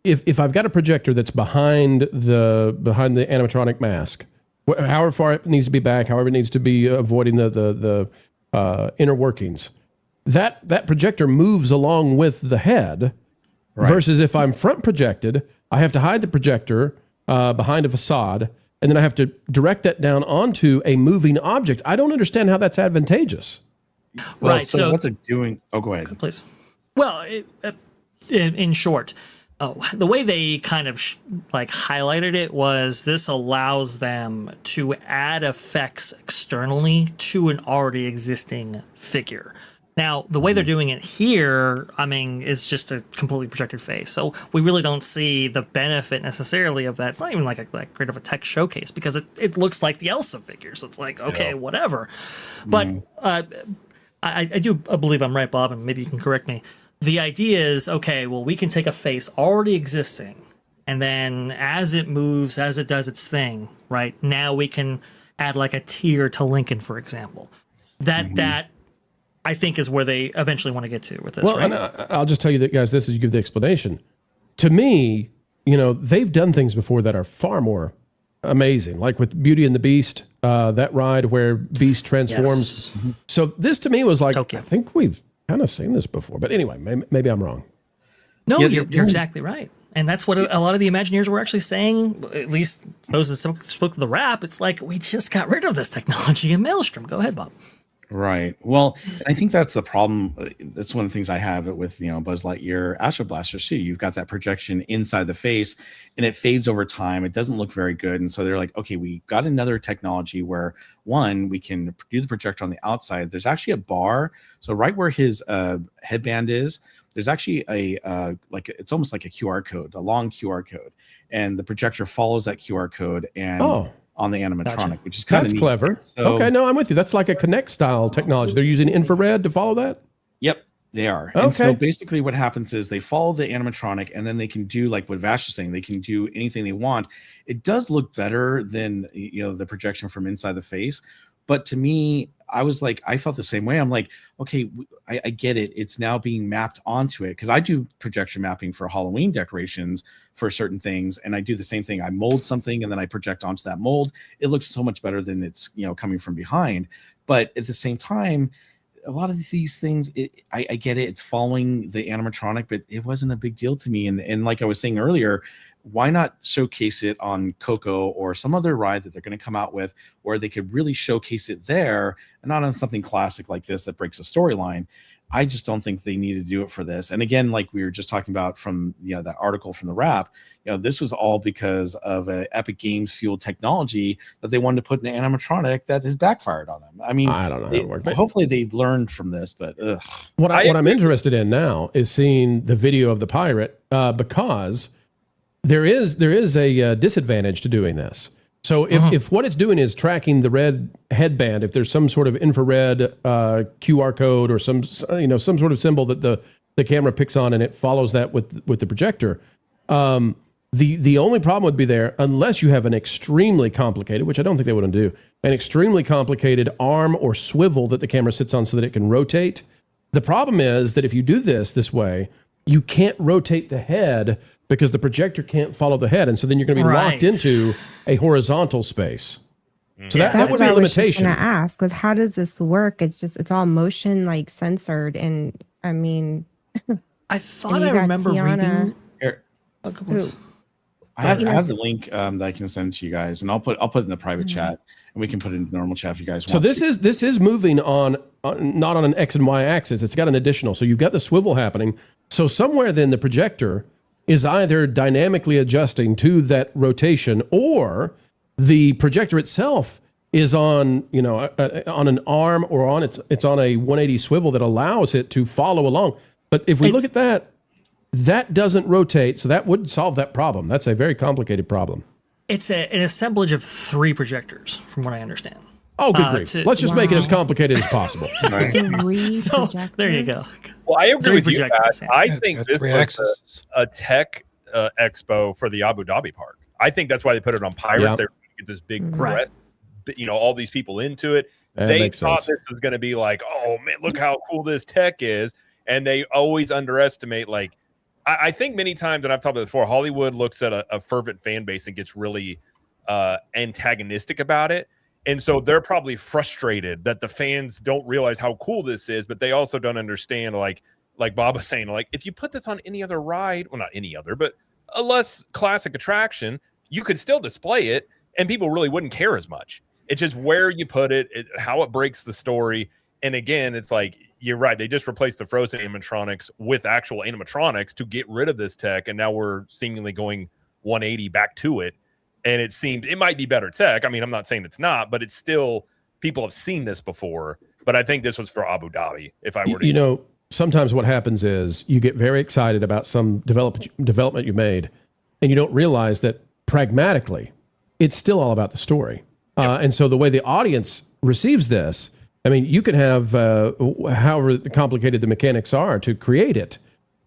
if I've got a projector that's behind the animatronic mask, however far it needs to be back, however it needs to be avoiding the inner workings, that projector moves along with the head. Versus if I'm front projected, I have to hide the projector behind a facade, and then I have to direct that down onto a moving object. I don't understand how that's advantageous. So what they're doing. Oh, go ahead, please. Well, in short. The way they kind of highlighted it was this allows them to add effects externally to an already existing figure. Now, the way they're doing it here, I mean, is just a completely projected face. So we really don't see the benefit necessarily of that. It's not even like that great of a tech showcase, because it looks like the Elsa figure. So it's like, okay, whatever. But I do believe I'm right, Bob, and maybe you can correct me. The idea is, okay, well, we can take a face already existing, and then as it moves, as it does its thing, right, now we can add like a tier to Lincoln, for example. That I think is where they eventually want to get to with this, right? And I'll just tell you that, guys, this is, you give the explanation. To me, they've done things before that are far more amazing, like with Beauty and the Beast, that ride where Beast transforms. Yes. So this to me was like, I think we've kind of seen this before, but anyway, maybe I'm wrong. No, you're exactly right. And that's what a lot of the Imagineers were actually saying, at least those that spoke to the rap. It's like, we just got rid of this technology in Maelstrom. Go ahead, Bob. Right. Well, I think that's the problem. That's one of the things I have with, Buzz Lightyear Astro Blaster too. You've got that projection inside the face, and it fades over time. It doesn't look very good. And so they're like, okay, we got another technology where, one, we can do the projector on the outside. There's actually a bar. So right where his headband is, there's actually it's almost like a QR code, a long QR code. And the projector follows that QR code and on the animatronic, which is kind of clever. So, okay, no, I'm with you. That's like a Kinect style technology. They're using infrared to follow that? Yep, they are. Okay. And so basically what happens is they follow the animatronic, and then they can do like what Vash is saying. They can do anything they want. It does look better than the projection from inside the face. But to me, I felt the same way. I'm like, okay, I get it. It's now being mapped onto it, because I do projection mapping for Halloween decorations for certain things, and I do the same thing. I mold something and then I project onto that mold. It looks so much better than it's coming from behind. But at the same time, a lot of these things, I get it. It's following the animatronic, but it wasn't a big deal to me. And like I was saying earlier, why not showcase it on Coco or some other ride that they're going to come out with, where they could really showcase it there and not on something classic like this that breaks a storyline? I just don't think they need to do it for this. And again, like we were just talking about from that article from the Wrap, this was all because of an Epic Games fueled technology that they wanted to put in an animatronic that has backfired on them. I mean, I don't know how it worked. Hopefully they learned from this, but what I'm interested in now is seeing the video of the pirate, because there is a disadvantage to doing this. So if what it's doing is tracking the red headband, if there's some sort of infrared QR code or some sort of symbol that the camera picks on and it follows that with the projector, The only problem would be there unless you have an extremely complicated, which I don't think they wouldn't do, an extremely complicated arm or swivel that the camera sits on so that it can rotate. The problem is that if you do this way, you can't rotate the head because the projector can't follow the head, and so then you're going to be locked into a horizontal space. So that would be a limitation. I was just going to ask was how does this work? It's all motion like censored, and I mean, I thought I remember reading a couple. I have the link that I can send to you guys, and I'll put it in the private chat, and we can put it in the normal chat if you guys want. So this is moving on not on an X and Y axis. It's got an additional. So you've got the swivel happening. So somewhere then the projector is either dynamically adjusting to that rotation, or the projector itself is on on an arm, or on it's on a 180 swivel that allows it to follow along. But if we look at that doesn't rotate, so that would solve that problem. That's a very complicated problem. It's an assemblage of 3 projectors, from what I understand. Oh, good grief. Let's just make it as complicated as possible. So there you go. Well, I agree with you, Vash. I think this was a tech expo for the Abu Dhabi park. I think that's why they put it on Pirates. Yep. They were going to get this big press, all these people into it. That They makes thought sense. this was going to be like, oh man, look how cool this tech is. And they always underestimate, like, I think many times, and I've talked about it before, Hollywood looks at a fervent fan base and gets really antagonistic about it. And so they're probably frustrated that the fans don't realize how cool this is, but they also don't understand, like Bob was saying, like, if you put this on any other ride, well, not any other, but a less classic attraction, you could still display it and people really wouldn't care as much. It's just where you put it, how it breaks the story. And again, it's like, you're right. They just replaced the Frozen animatronics with actual animatronics to get rid of this tech. And now we're seemingly going 180 back to it. And it might be better tech. I mean, I'm not saying it's not, but it's still, people have seen this before. But I think this was for Abu Dhabi, if I were to. Sometimes what happens is you get very excited about some development you made, and you don't realize that pragmatically, it's still all about the story. And so the way the audience receives this, I mean, you can have however complicated the mechanics are to create it.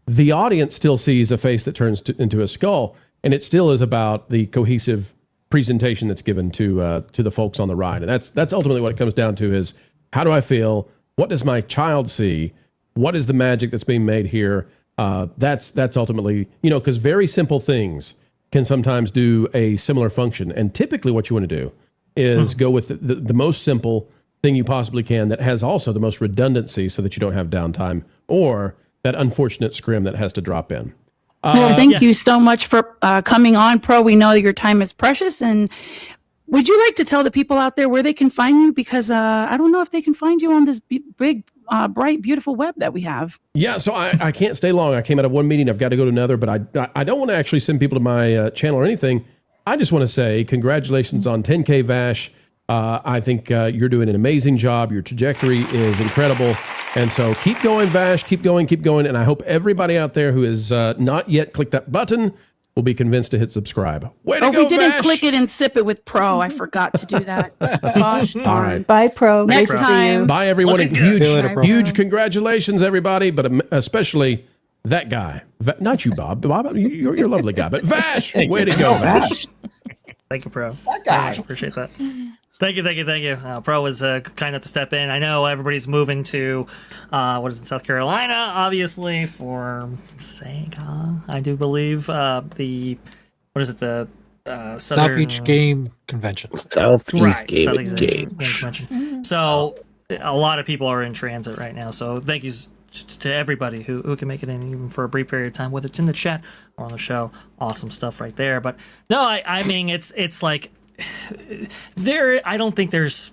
The audience still sees a face that turns into a skull, and it still is about the cohesive presentation that's given to the folks on the ride. And that's ultimately what it comes down to: is how do I feel? What does my child see? What is the magic that's being made here? That's ultimately, because very simple things can sometimes do a similar function. And typically, what you want to do is go with the most simple thing you possibly can that has also the most redundancy, so that you don't have downtime or that unfortunate scrim that has to drop in. Well, thank you so much for coming on, Pro. We know that your time is precious. And would you like to tell the people out there where they can find you? Because I don't know if they can find you on this big, bright, beautiful web that we have. Yeah, so I can't stay long. I came out of one meeting. I've got to go to another, but I don't want to actually send people to my channel or anything. I just want to say congratulations on 10K Vash. I think you're doing an amazing job. Your trajectory is incredible. And so keep going, Vash. Keep going, keep going. And I hope everybody out there who has not yet clicked that button will be convinced to hit subscribe. Way to go, we didn't Vash. click it and sip it with Pro. I forgot to do that. Gosh darn. All right. Bye, Pro. Next Nice to see time. you. Bye, everyone. Looking And good. See you later, bro. huge congratulations, everybody, but especially that guy. Not you, Bob. Bob, you're a lovely guy. But Vash, way to go, Vash. Thank you, Pro. That guy. Appreciate that. Thank you. Pro was kind enough to step in. I know everybody's moving to, South Carolina, obviously, for Sega, I do believe. The Southeast Game Convention. Southeast Game Convention. So a lot of people are in transit right now. So thank you to everybody who can make it in even for a brief period of time, whether it's in the chat or on the show. Awesome stuff right there. But no, I mean, it's like I don't think there's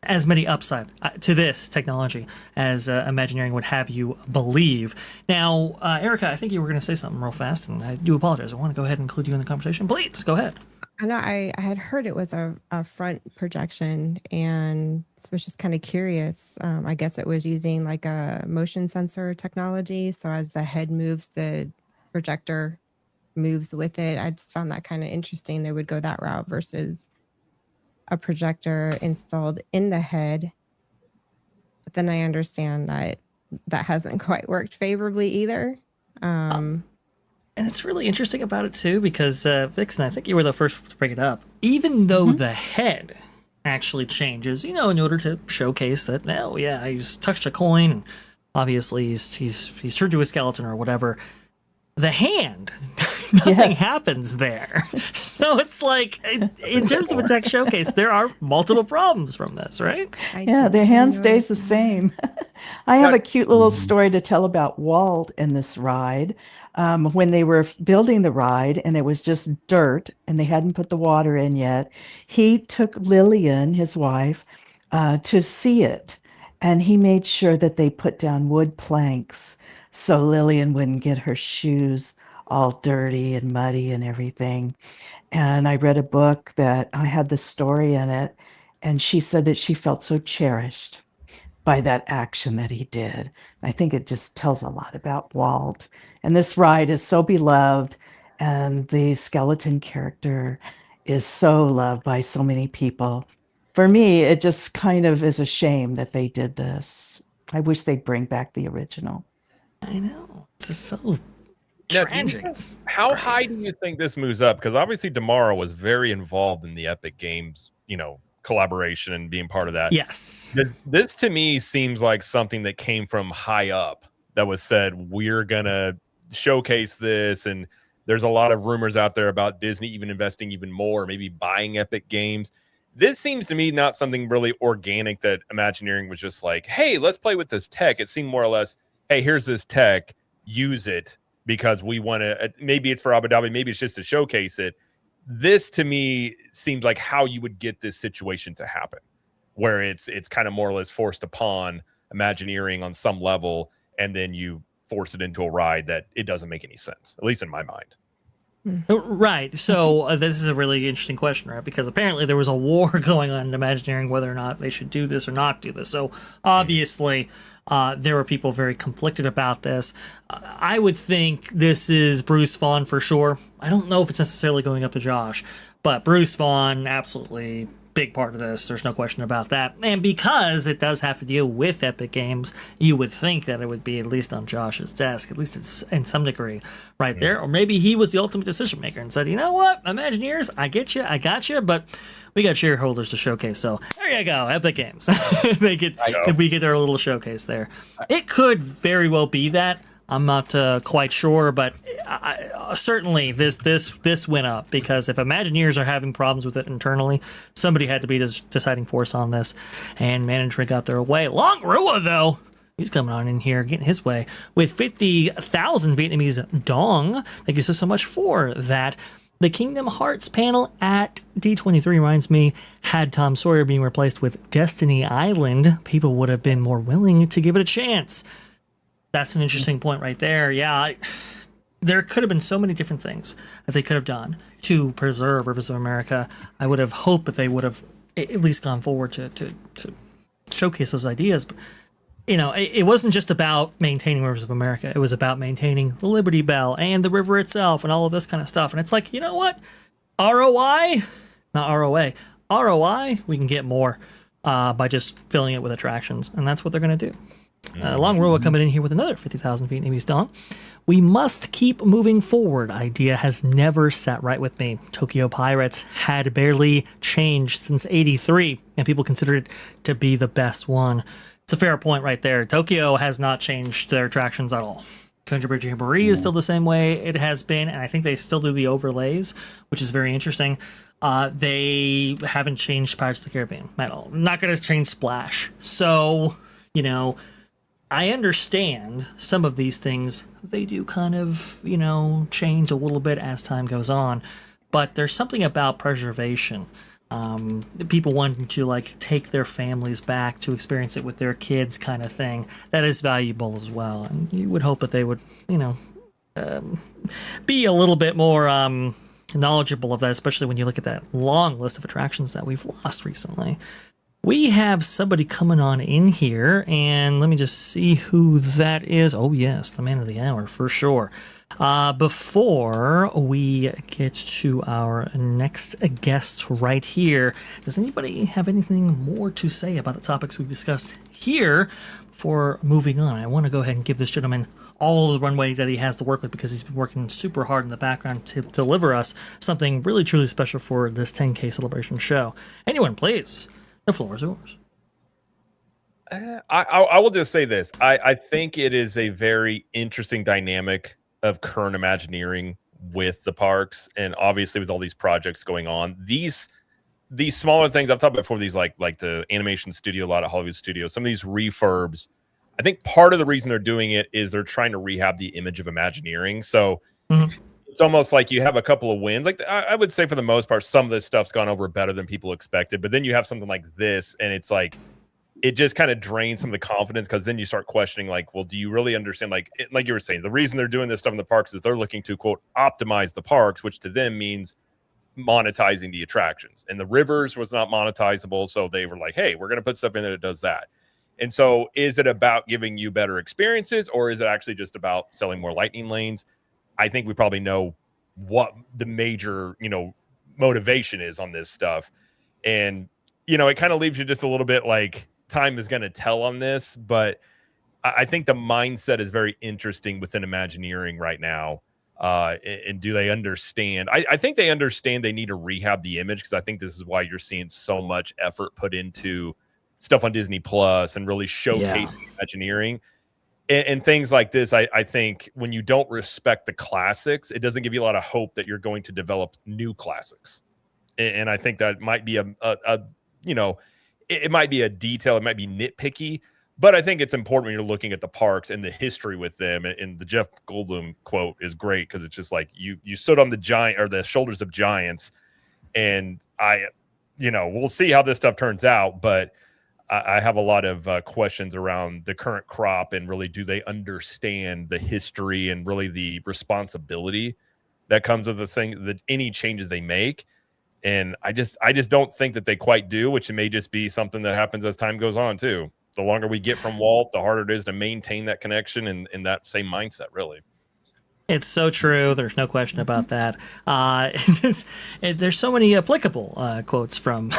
as many upside to this technology as Imagineering would have you believe. Now, Erika, I think you were going to say something real fast, and I do apologize. I want to go ahead and include you in the conversation. Please, go ahead. I know I had heard it was a front projection, and was just kind of curious. I guess it was using like a motion sensor technology. So as the head moves, the projector moves with it. I just found that kind of interesting. They would go that route versus a projector installed in the head. But then I understand that hasn't quite worked favorably either. And it's really interesting about it too, because Vixen, I think you were the first to bring it up. Even though the head actually changes, in order to showcase that, oh yeah, he's touched a coin, and obviously he's turned to a skeleton or whatever. The hand, nothing happens there. So it's like, in terms of a tech showcase, there are multiple problems from this, right? Yeah, the hand stays the same. I have a cute little story to tell about Walt in this ride. When they were building the ride and it was just dirt and they hadn't put the water in yet, he took Lillian, his wife, to see it. And he made sure that they put down wood planks so Lillian wouldn't get her shoes all dirty and muddy and everything. And I read a book that I had the story in it, and she said that she felt so cherished by that action that he did. I think it just tells a lot about Walt. And this ride is so beloved, and the skeleton character is so loved by so many people. For me, it just kind of is a shame that they did this. I wish they'd bring back the original. I know. It's just so tragic. How high do you think this moves up? Because obviously Tomorrow was very involved in the Epic Games, collaboration and being part of that. Yes. This to me seems like something that came from high up that was said, we're going to showcase this. And there's a lot of rumors out there about Disney even investing even more, maybe buying Epic Games. This seems to me not something really organic that Imagineering was just like, hey, let's play with this tech. It seemed more or less, hey, here's this tech, use it because we want to, maybe it's for Abu Dhabi, maybe it's just to showcase it. This to me seems like how you would get this situation to happen, where it's kind of more or less forced upon Imagineering on some level, and then you force it into a ride that it doesn't make any sense, at least in my mind. Right. So this is a really interesting question, right? Because apparently there was a war going on in Imagineering whether or not they should do this or not do this. So obviously there were people very conflicted about this. I would think this is Bruce Vaughn for sure. I don't know if it's necessarily going up to Josh, but Bruce Vaughn, absolutely big part of this. There's no question about that. And because it does have to deal with Epic Games, you would think that it would be at least on Josh's desk, at least it's in some degree right there. Or maybe he was the ultimate decision maker and said, you know what, Imagineers, I get you, I got you, but we got shareholders to showcase. So there you go, Epic Games. We get their little showcase there. It could very well be that. I'm not quite sure, but certainly this went up because if Imagineers are having problems with it internally, somebody had to be the deciding force on this, and management got their way. Long Rua, though, he's coming on in here, getting his way with 50,000 Vietnamese dong. Thank you so much for that. The Kingdom Hearts panel at D23 reminds me, had Tom Sawyer being replaced with Destiny Island, people would have been more willing to give it a chance. That's an interesting point right there. Yeah, there could have been so many different things that they could have done to preserve Rivers of America. I would have hoped that they would have at least gone forward to showcase those ideas. But, it wasn't just about maintaining Rivers of America. It was about maintaining the Liberty Bell and the river itself and all of this kind of stuff. And it's like, you know what? ROI, not ROA. ROI, we can get more by just filling it with attractions. And that's what they're going to do. Long Rua coming in here with another 50,000 Vietnamese dong. We must keep moving forward. Idea has never sat right with me. Tokyo Pirates had barely changed since '83, and people considered it to be the best one. It's a fair point right there. Tokyo has not changed their attractions at all. Country Bridge Jamboree is still the same way it has been, and I think they still do the overlays, which is very interesting. They haven't changed Pirates of the Caribbean at all. Not going to change Splash. So, I understand some of these things, they do kind of, change a little bit as time goes on, but there's something about preservation. People wanting to take their families back to experience it with their kids kind of thing, that is valuable as well. And you would hope that they would, be a little bit more knowledgeable of that, especially when you look at that long list of attractions that we've lost recently. We have somebody coming on in here, and let me just see who that is. Oh, yes, the man of the hour, for sure. Before we get to our next guest right here, does anybody have anything more to say about the topics we discussed here before moving on, I want to go ahead and give this gentleman all the runway that he has to work with, because he's been working super hard in the background to deliver us something really truly special for this 10K celebration show. Anyone, please, the floor is yours. I will just say this. I think it is a very interesting dynamic of current Imagineering with the parks, and obviously with all these projects going on. These smaller things I've talked about before, these like the animation studio, a lot of Hollywood studios, some of these refurbs, I think part of the reason they're doing it is they're trying to rehab the image of Imagineering. So it's almost like you have a couple of wins. Like I would say for the most part, some of this stuff's gone over better than people expected. But then you have something like this, and it's like it just kind of drains some of the confidence, because then you start questioning, like, well, do you really understand? Like you were saying, the reason they're doing this stuff in the parks is they're looking to, quote, optimize the parks, which to them means monetizing the attractions. And the rivers was not monetizable, so they were like, hey, we're going to put stuff in that does that. And so is it about giving you better experiences, or is it actually just about selling more lightning lanes? I think we probably know what the major, motivation is on this stuff. And, it kind of leaves you just a little bit like time is going to tell on this. But I think the mindset is very interesting within Imagineering right now. And do they understand? I think they understand they need to rehab the image, because I think this is why you're seeing so much effort put into stuff on Disney Plus and really showcasing Imagineering and things like this. I think when you don't respect the classics, it doesn't give you a lot of hope that you're going to develop new classics. And I think that might be it might be a detail, it might be nitpicky, but I think it's important when you're looking at the parks and the history with them. And the Jeff Goldblum quote is great, because it's just like you stood on the shoulders of giants, and we'll see how this stuff turns out, but I have a lot of questions around the current crop, and really, do they understand the history and really the responsibility that comes with the thing, that any changes they make. And I just don't think that they quite do, which may just be something that happens as time goes on too. The longer we get from Walt, the harder it is to maintain that connection and that same mindset, really. It's so true. There's no question about that. There's so many applicable quotes from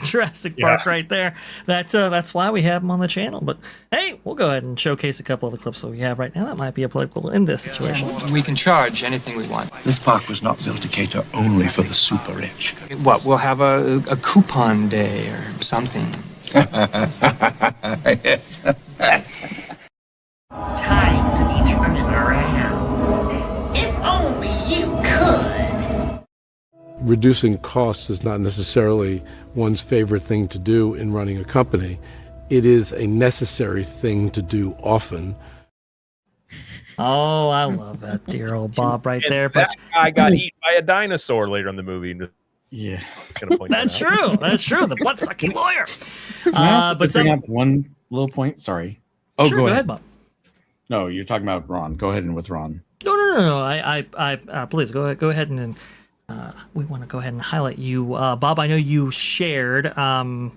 Jurassic Park right there. That's why we have them on the channel. But hey, we'll go ahead and showcase a couple of the clips that we have right now that might be applicable in this situation. We can charge anything we want. This park was not built to cater only for the super rich. What, we'll have a coupon day or something. Time to be turning around. If only you could. Reducing costs is not necessarily one's favorite thing to do in running a company. It is a necessary thing to do often. Oh, I love that dear old Bob right there. But that guy got eaten by a dinosaur later in the movie. Yeah, that's true. That's true. The blood-sucking lawyer. But bring up one little point. Sorry. Oh, sure, go ahead, Bob. No, you're talking about Ron. Go ahead and with Ron. No. I please go ahead and we want to go ahead and highlight you, Bob. I know you shared. A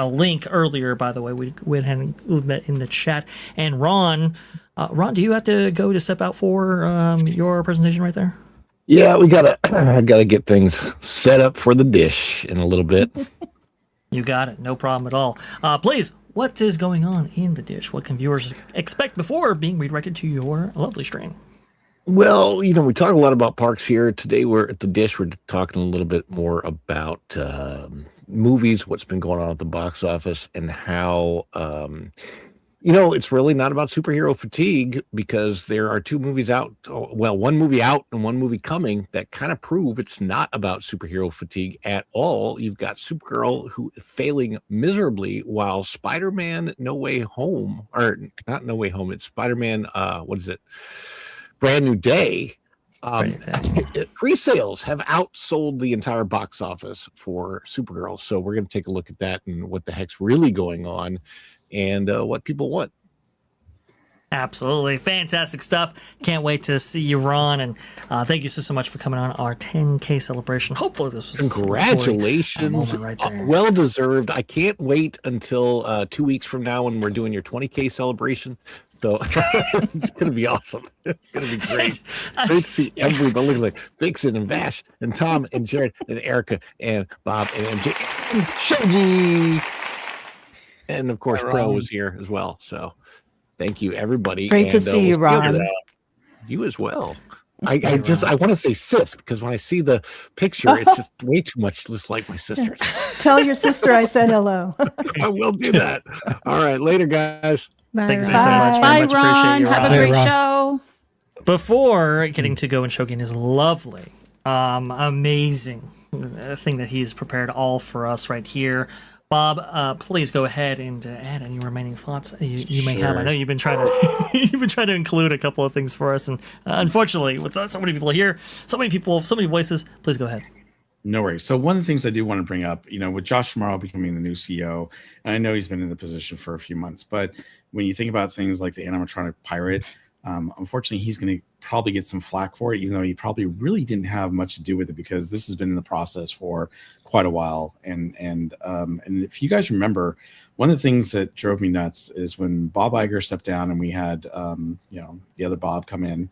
link earlier. By the way, we went ahead and moved that in the chat. And Ron, do you have to go to step out for your presentation right there? Yeah, I gotta get things set up for the dish in a little bit. You got it. No problem at all. Please, what is going on in the dish? What can viewers expect before being redirected to your lovely stream? Well, we talk a lot about parks here. Today we're at the dish. We're talking a little bit more about movies, what's been going on at the box office, and how it's really not about superhero fatigue, because there are two movies out. Well, one movie out and one movie coming that kind of prove it's not about superhero fatigue at all. You've got Supergirl who failing miserably, while Spider-Man No Way Home, or not No Way Home, it's Spider-Man, Brand New Day. Pre-sales have outsold the entire box office for Supergirl. So we're going to take a look at that and what the heck's really going on, and what people want. Absolutely. Fantastic stuff. Can't wait to see you, Ron. And thank you so much for coming on our 10K celebration. Hopefully this was congratulations. Right there. Well deserved. I can't wait until 2 weeks from now when we're doing your 20K celebration. So it's going to be awesome. It's going to be great. Great to see everybody. Look like Vixen and Vash and Tom and Jared and Erika and Bob and MJ and Shogi. And of course, Pro was here as well. So thank you, everybody. Great to And, see you, we'll Ron. You as well. I want to say sis because when I see the picture, it's just way too much just like my sister's. Tell your sister I said hello. I will do that. All right, later, guys. Thanks so Ron. much. Bye, Very much appreciate Ron. you, Have a Ron. great show. Before getting to go and Shogi and his lovely, amazing thing that he's prepared all for us right here, Bob, please go ahead and add any remaining thoughts you may have. I know you've been trying to include a couple of things for us, and unfortunately, with so many people here, so many people, so many voices, please go ahead. No worries. So one of the things I do want to bring up, with Josh Tomorrow becoming the new CEO, and I know he's been in the position for a few months, but when you think about things like the animatronic pirate, unfortunately, he's going to probably get some flack for it, even though he probably really didn't have much to do with it because this has been in the process for quite a while. And if you guys remember, one of the things that drove me nuts is when Bob Iger stepped down and we had, the other Bob come in.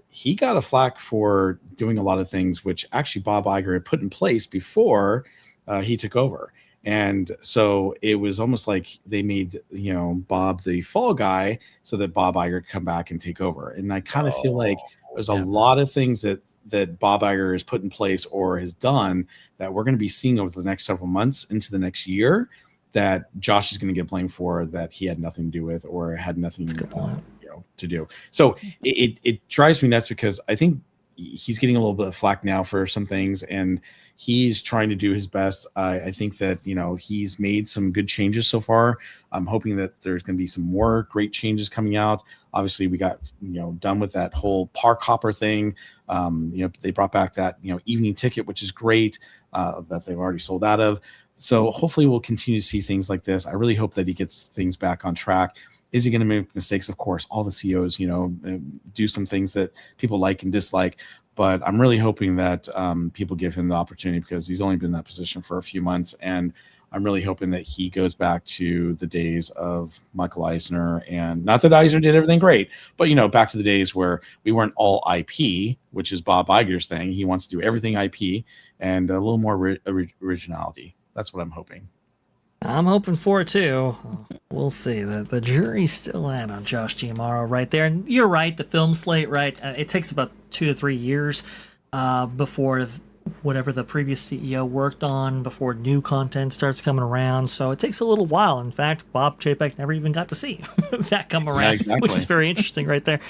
He got a flack for doing a lot of things which actually Bob Iger had put in place before he took over. And so it was almost like they made, Bob the fall guy so that Bob Iger could come back and take over. And I kind of feel like there's a lot of things that Bob Iger has put in place or has done that we're going to be seeing over the next several months into the next year that Josh is going to get blamed for that he had nothing to do with or had nothing to do. So it drives me nuts because I think he's getting a little bit of flack now for some things and he's trying to do his best. I think that, he's made some good changes so far. I'm hoping that there's going to be some more great changes coming out. Obviously, we got, done with that whole park hopper thing. They brought back that, evening ticket, which is great, that they've already sold out of. So hopefully we'll continue to see things like this. I really hope that he gets things back on track. Is he going to make mistakes? Of course, all the CEOs, do some things that people like and dislike. But I'm really hoping that people give him the opportunity because he's only been in that position for a few months. And I'm really hoping that he goes back to the days of Michael Eisner. And not that Eisner did everything great, but, back to the days where we weren't all IP, which is Bob Iger's thing. He wants to do everything IP and a little more originality. That's what I'm hoping. I'm hoping for it too. We'll see. The jury's still out on Josh Giamaro right there. And you're right, the film slate, right? It takes about 2 to 3 years before whatever the previous CEO worked on, before new content starts coming around. So it takes a little while. In fact, Bob Chapek never even got to see that come around, yeah, exactly. Which is very interesting right there.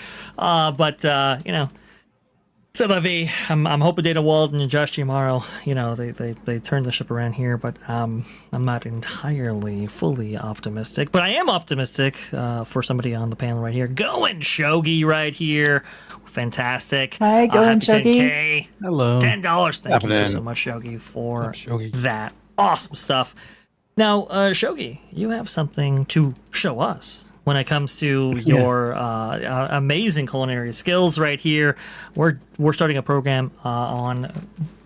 So Levy, I'm hoping Dana Walden and Josh Giamaro, they turn the ship around here, but I'm not entirely fully optimistic. But I am optimistic for somebody on the panel right here. Going Shogi right here. Fantastic. Hi, going happy Shogi. 10K. Hello. $10. Thank you Happening. so much, Shogi, for that awesome stuff. Now, Shogi, you have something to show us. When it comes to your amazing culinary skills right here, we're starting a program on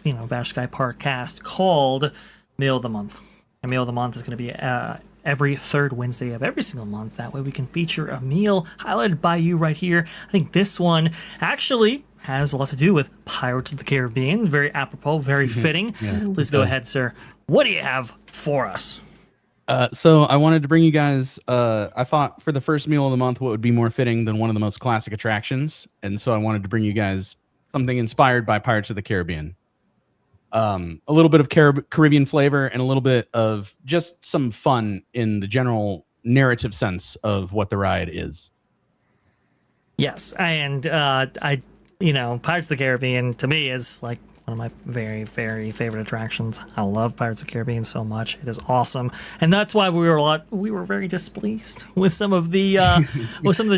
Vash Sky ParkCast called Meal of the Month. And Meal of the Month is going to be every third Wednesday of every single month. That way we can feature a meal highlighted by you right here. I think this one actually has a lot to do with Pirates of the Caribbean. Very apropos, very fitting. Please go ahead, sir. What do you have for us? So I wanted to bring you guys, I thought for the first meal of the month, what would be more fitting than one of the most classic attractions. And so I wanted to bring you guys something inspired by Pirates of the Caribbean. A little bit of Caribbean flavor and a little bit of just some fun in the general narrative sense of what the ride is. Yes, and Pirates of the Caribbean to me is like one of my very, very favorite attractions. I love Pirates of the Caribbean so much; it is awesome, and that's why we were very displeased with some of the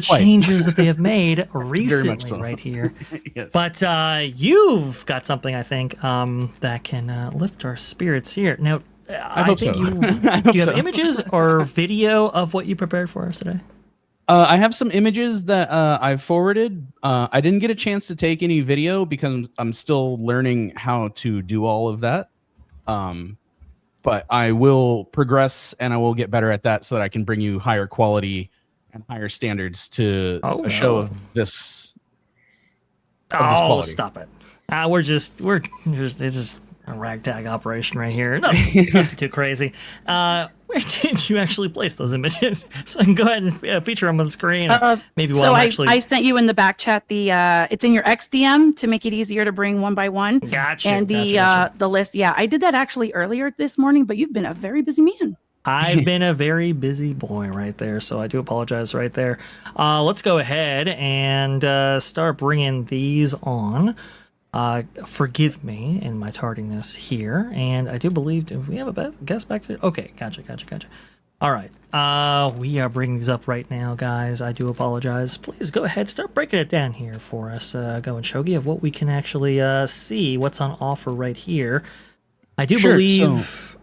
changes that they have made recently right here. Yes. But you've got something I think that can lift our spirits here. Now, I think so. do you have images or video of what you prepared for us today? I have some images that I've forwarded. I didn't get a chance to take any video because I'm still learning how to do all of that. But I will progress and I will get better at that so that I can bring you higher quality and higher standards to a show of this. Stop it. It's just a ragtag operation right here. Nothing too crazy. Where did you actually place those images? So I can go ahead and feature them on the screen. Maybe while So I'm actually. I sent you in the back chat the it's in your XDM to make it easier to bring one by one. Gotcha. And the list. Yeah, I did that actually earlier this morning, but you've been a very busy man. I've been a very busy boy right there, so I do apologize right there. Let's go ahead and start bringing these on. Forgive me in my tardiness here, and I do believe, do we have a guest back there? Okay, gotcha. All right, we are bringing these up right now, guys. I do apologize. Please go ahead, start breaking it down here for us, going Shogi, of what we can actually see, what's on offer right here. I do believe...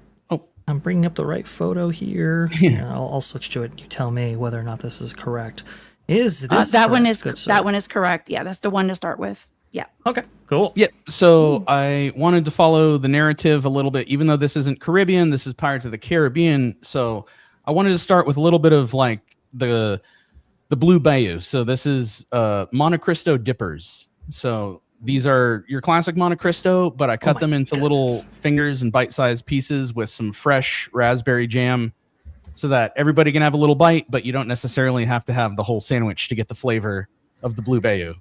I'm bringing up the right photo here. Yeah. I'll switch to it. You tell me whether or not this is correct. Is this that one correct? is that one is correct? Yeah, that's the one to start with. Yeah. Okay. Cool. Yeah. So I wanted to follow the narrative a little bit, even though this isn't Caribbean. This is Pirates of the Caribbean. So I wanted to start with a little bit of like the Blue Bayou. So this is Monte Cristo dippers. So these are your classic Monte Cristo, but I cut them into little fingers and bite-sized pieces with some fresh raspberry jam so that everybody can have a little bite, but you don't necessarily have to have the whole sandwich to get the flavor of the Blue Bayou.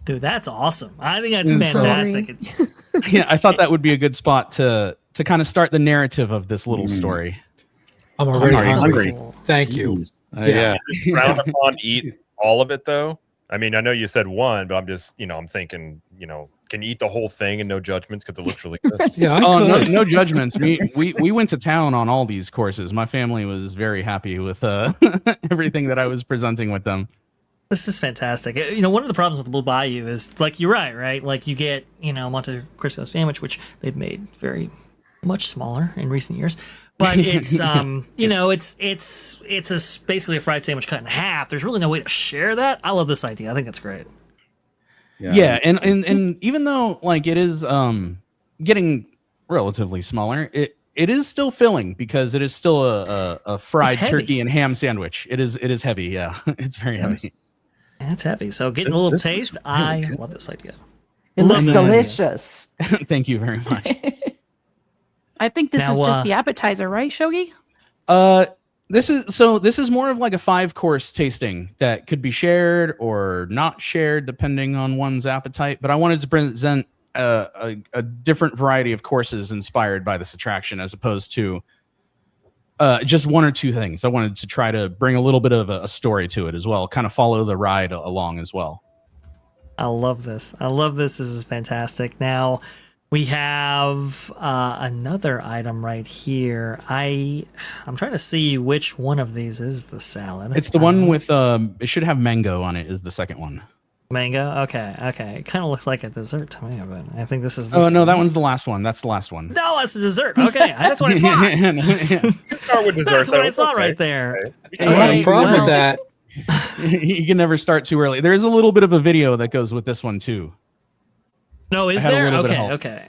Dude, that's awesome. I think that's fantastic. Yeah, I thought that would be a good spot to kind of start the narrative of this little story. I'm already hungry. Cool. Thank you. Yeah. Frowned upon eat all of it, though? I mean, I know you said one, but I'm just, I'm thinking, can you eat the whole thing and no judgments because it looks really good? Yeah. No judgments. We went to town on all these courses. My family was very happy with everything that I was presenting with them. This is fantastic. One of the problems with the Blue Bayou is, like, you're right? Like, you get, Monte Cristo sandwich, which they've made very much smaller in recent years. But it's, it's basically a fried sandwich cut in half. There's really no way to share that. I love this idea. I think that's great. Yeah, and even though like it is getting relatively smaller, it is still filling because it is still a fried turkey and ham sandwich. It is heavy. Yeah, it's very heavy. It's heavy. So getting a little taste. I love this idea. It looks delicious. Thank you very much. I think this is just the appetizer, right, Shogi? This is more of like a 5-course tasting that could be shared or not shared depending on one's appetite. But I wanted to present a different variety of courses inspired by this attraction as opposed to just one or two things. I wanted to try to bring a little bit of a story to it as well, kind of follow the ride along as well. I love this. This is fantastic. Now, we have another item right here. I'm trying to see which one of these is the salad. It's the one with it should have mango on it. Is the second one. Mango? Okay. It kind of looks like a dessert to me, but I think this is. Oh no, that one's the last one. That's the last one. No, that's a dessert. Okay, that's what I thought. Start with dessert. That's what I thought right there. I have a problem with that. You can never start too early. There is a little bit of a video that goes with this one too. No, is there? Okay.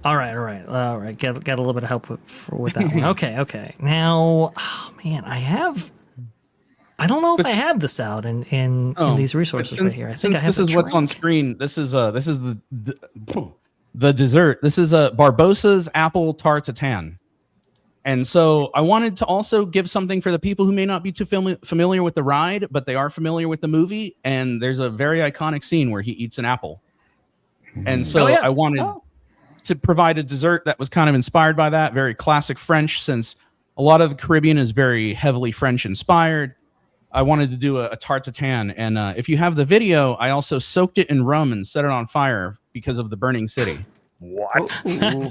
All right. Got a little bit of help with that one. Okay. Now, man, I don't know if I have this out in these resources right here. I think I have. This is what's on screen. This is the dessert. This is Barbossa's apple tartatan. And so I wanted to also give something for the people who may not be too familiar with the ride, but they are familiar with the movie. And there's a very iconic scene where he eats an apple. And so I wanted to provide a dessert that was kind of inspired by that, very classic French, since a lot of the Caribbean is very heavily French inspired. I wanted to do a tartatan. And if you have the video, I also soaked it in rum and set it on fire because of the burning city. What?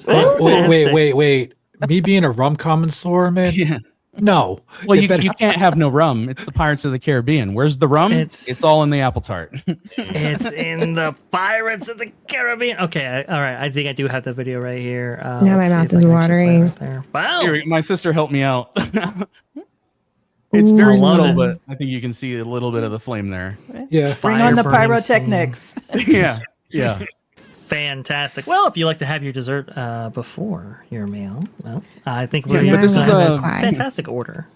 Wait. Me being a rum connoisseur, man? Yeah. No. Well, you can't have no rum. It's the Pirates of the Caribbean. Where's the rum? It's all in the apple tart. It's in the Pirates of the Caribbean. Okay, all right. I think I do have the video right here. Now my mouth is watering. Wow. Here, my sister helped me out. It's very little, but I think you can see a little bit of the flame there. Yeah. Bring on the pyrotechnics. Yeah. Fantastic. Well, if you like to have your dessert before your meal, well, I think but this is a fantastic order.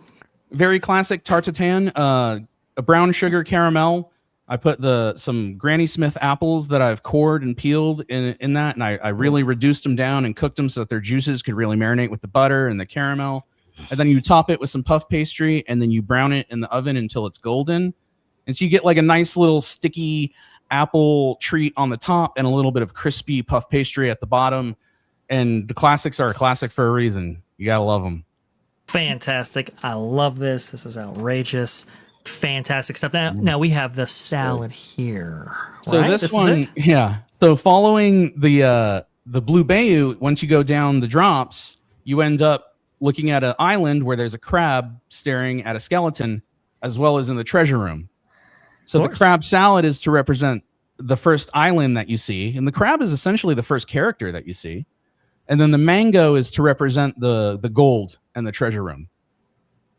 Very classic tartatan, a brown sugar caramel, I put some Granny Smith apples that I've cored and peeled in that, and I really reduced them down and cooked them so that their juices could really marinate with the butter and the caramel. And then you top it with some puff pastry, and then you brown it in the oven until it's golden. And so you get like a nice little sticky apple treat on the top and a little bit of crispy puff pastry at the bottom. And the classics are a classic for a reason. You gotta love them. Fantastic. I love this. This is outrageous. Fantastic stuff. Now we have the salad here. So right? this one, yeah. So following the Blue Bayou, once you go down the drops, you end up looking at an island where there's a crab staring at a skeleton, as well as in the treasure room. So the crab salad is to represent the first island that you see, and the crab is essentially the first character that you see. And then the mango is to represent the gold and the treasure room.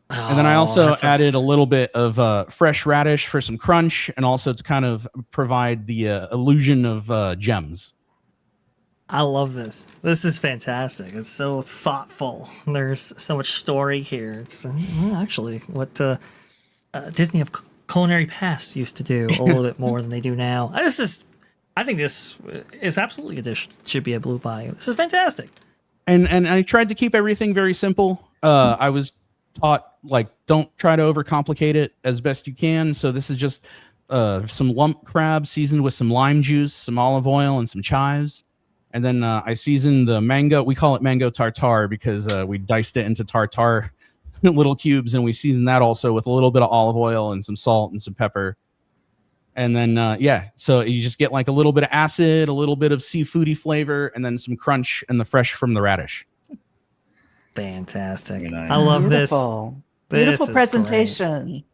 And then I also added a little bit of fresh radish for some crunch, and also to kind of provide the illusion of gems. I love this. This is fantastic. It's so thoughtful. There's so much story here. It's actually what Disney of Culinary Past used to do a little bit more than they do now. I think this is absolutely a dish should be a Blue Bayou. This is fantastic. And I tried to keep everything very simple. I was taught, like, don't try to overcomplicate it as best you can. So this is just some lump crab seasoned with some lime juice, some olive oil, and some chives. And then I seasoned the mango. We call it mango tartare because we diced it into tartare little cubes, and we seasoned that also with a little bit of olive oil and some salt and some pepper. And then, so you just get like a little bit of acid, a little bit of seafoody flavor, and then some crunch and the fresh from the radish. Fantastic. Nice. I love Beautiful. this. Beautiful presentation.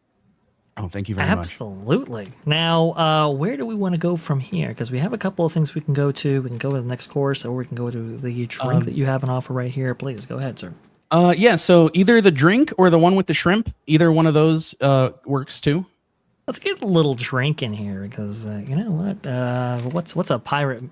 Oh, thank you very much. Absolutely. Now, where do we want to go from here? Because we have a couple of things we can go to. We can go to the next course, or we can go to the drink that you have on offer right here. Please go ahead, sir. So either the drink or the one with the shrimp, either one of those works too. Let's get a little drink in here because you know what? What's a Pirates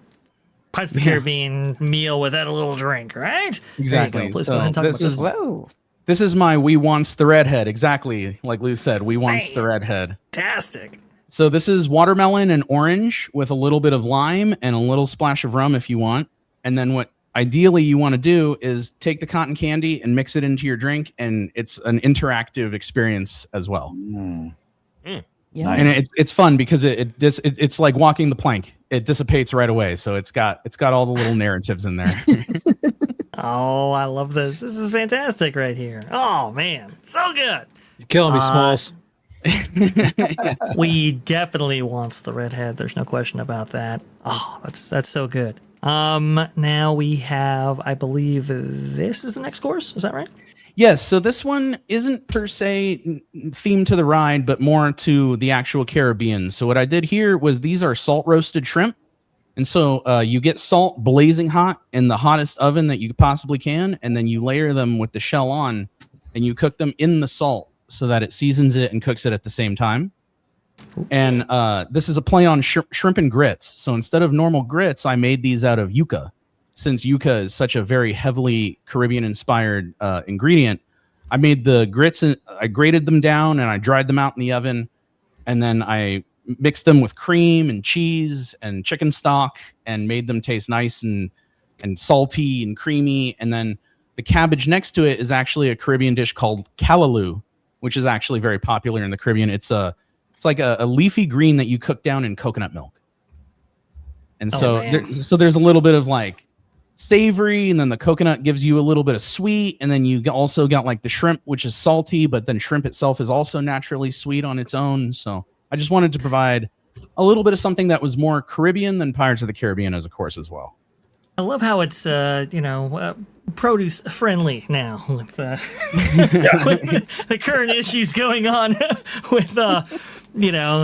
of the Caribbean meal without a little drink, right? Exactly. There you go. Please go ahead and talk about this. Whoa. This is my We Wants the Redhead. Exactly like Lou said, We Wants the Redhead. Fantastic. So this is watermelon and orange with a little bit of lime and a little splash of rum if you want. And then what ideally you want to do is take the cotton candy and mix it into your drink, and it's an interactive experience as well. Yeah. And it's fun because it's like walking the plank. It dissipates right away. So it's got all the little narratives in there. Oh, I love this. This is fantastic right here. Oh man, so good. You're killing me, Smalls. We definitely wants the redhead. There's no question about that. Oh, that's so good. Now we have, I believe this is the next course. Is that right? Yes. So this one isn't per se themed to the ride, but more to the actual Caribbean. So what I did here was these are salt roasted shrimp. And so you get salt blazing hot in the hottest oven that you possibly can. And then you layer them with the shell on and you cook them in the salt so that it seasons it and cooks it at the same time. And this is a play on shrimp and grits. So instead of normal grits, I made these out of yuca. Since yuca is such a very heavily Caribbean-inspired ingredient, I made the grits and I grated them down and I dried them out in the oven. And then I mixed them with cream and cheese and chicken stock and made them taste nice and salty and creamy. And then the cabbage next to it is actually a Caribbean dish called callaloo, which is actually very popular in the Caribbean. It's like a leafy green that you cook down in coconut milk. And so there's a little bit of like savory, and then the coconut gives you a little bit of sweet, and then you also got like the shrimp, which is salty, but then shrimp itself is also naturally sweet on its own. So I just wanted to provide a little bit of something that was more Caribbean than Pirates of the Caribbean as a course as well. I love how it's produce friendly now with, with the current issues going on with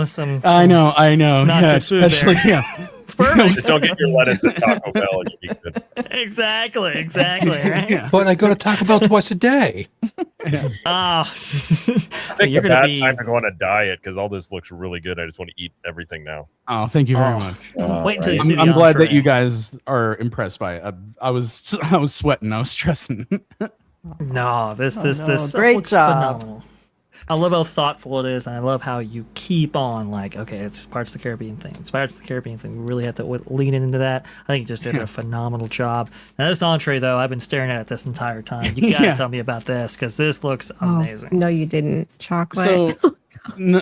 some I know not yeah, good food especially there. yeah. It's perfect. Just don't get your lettuce at Taco Bell and you'll be good. Exactly, right? Yeah. But I go to Taco Bell twice a day. I think you're a gonna bad be time to go on a diet because all this looks really good. I just want to eat everything now. Oh, thank you very much. Wait until you see the I'm glad that entree. you guys are impressed by it. I was sweating. I was stressing. No, this Great looks job. phenomenal. I love how thoughtful it is, and I love how you keep on like, okay, it's Pirates of the Caribbean thing. It's Pirates of the Caribbean thing. We really have to lean into that. I think you just did a phenomenal job. Now this entree, though, I've been staring at it this entire time. You gotta tell me about this because this looks amazing. No, you didn't. Chocolate.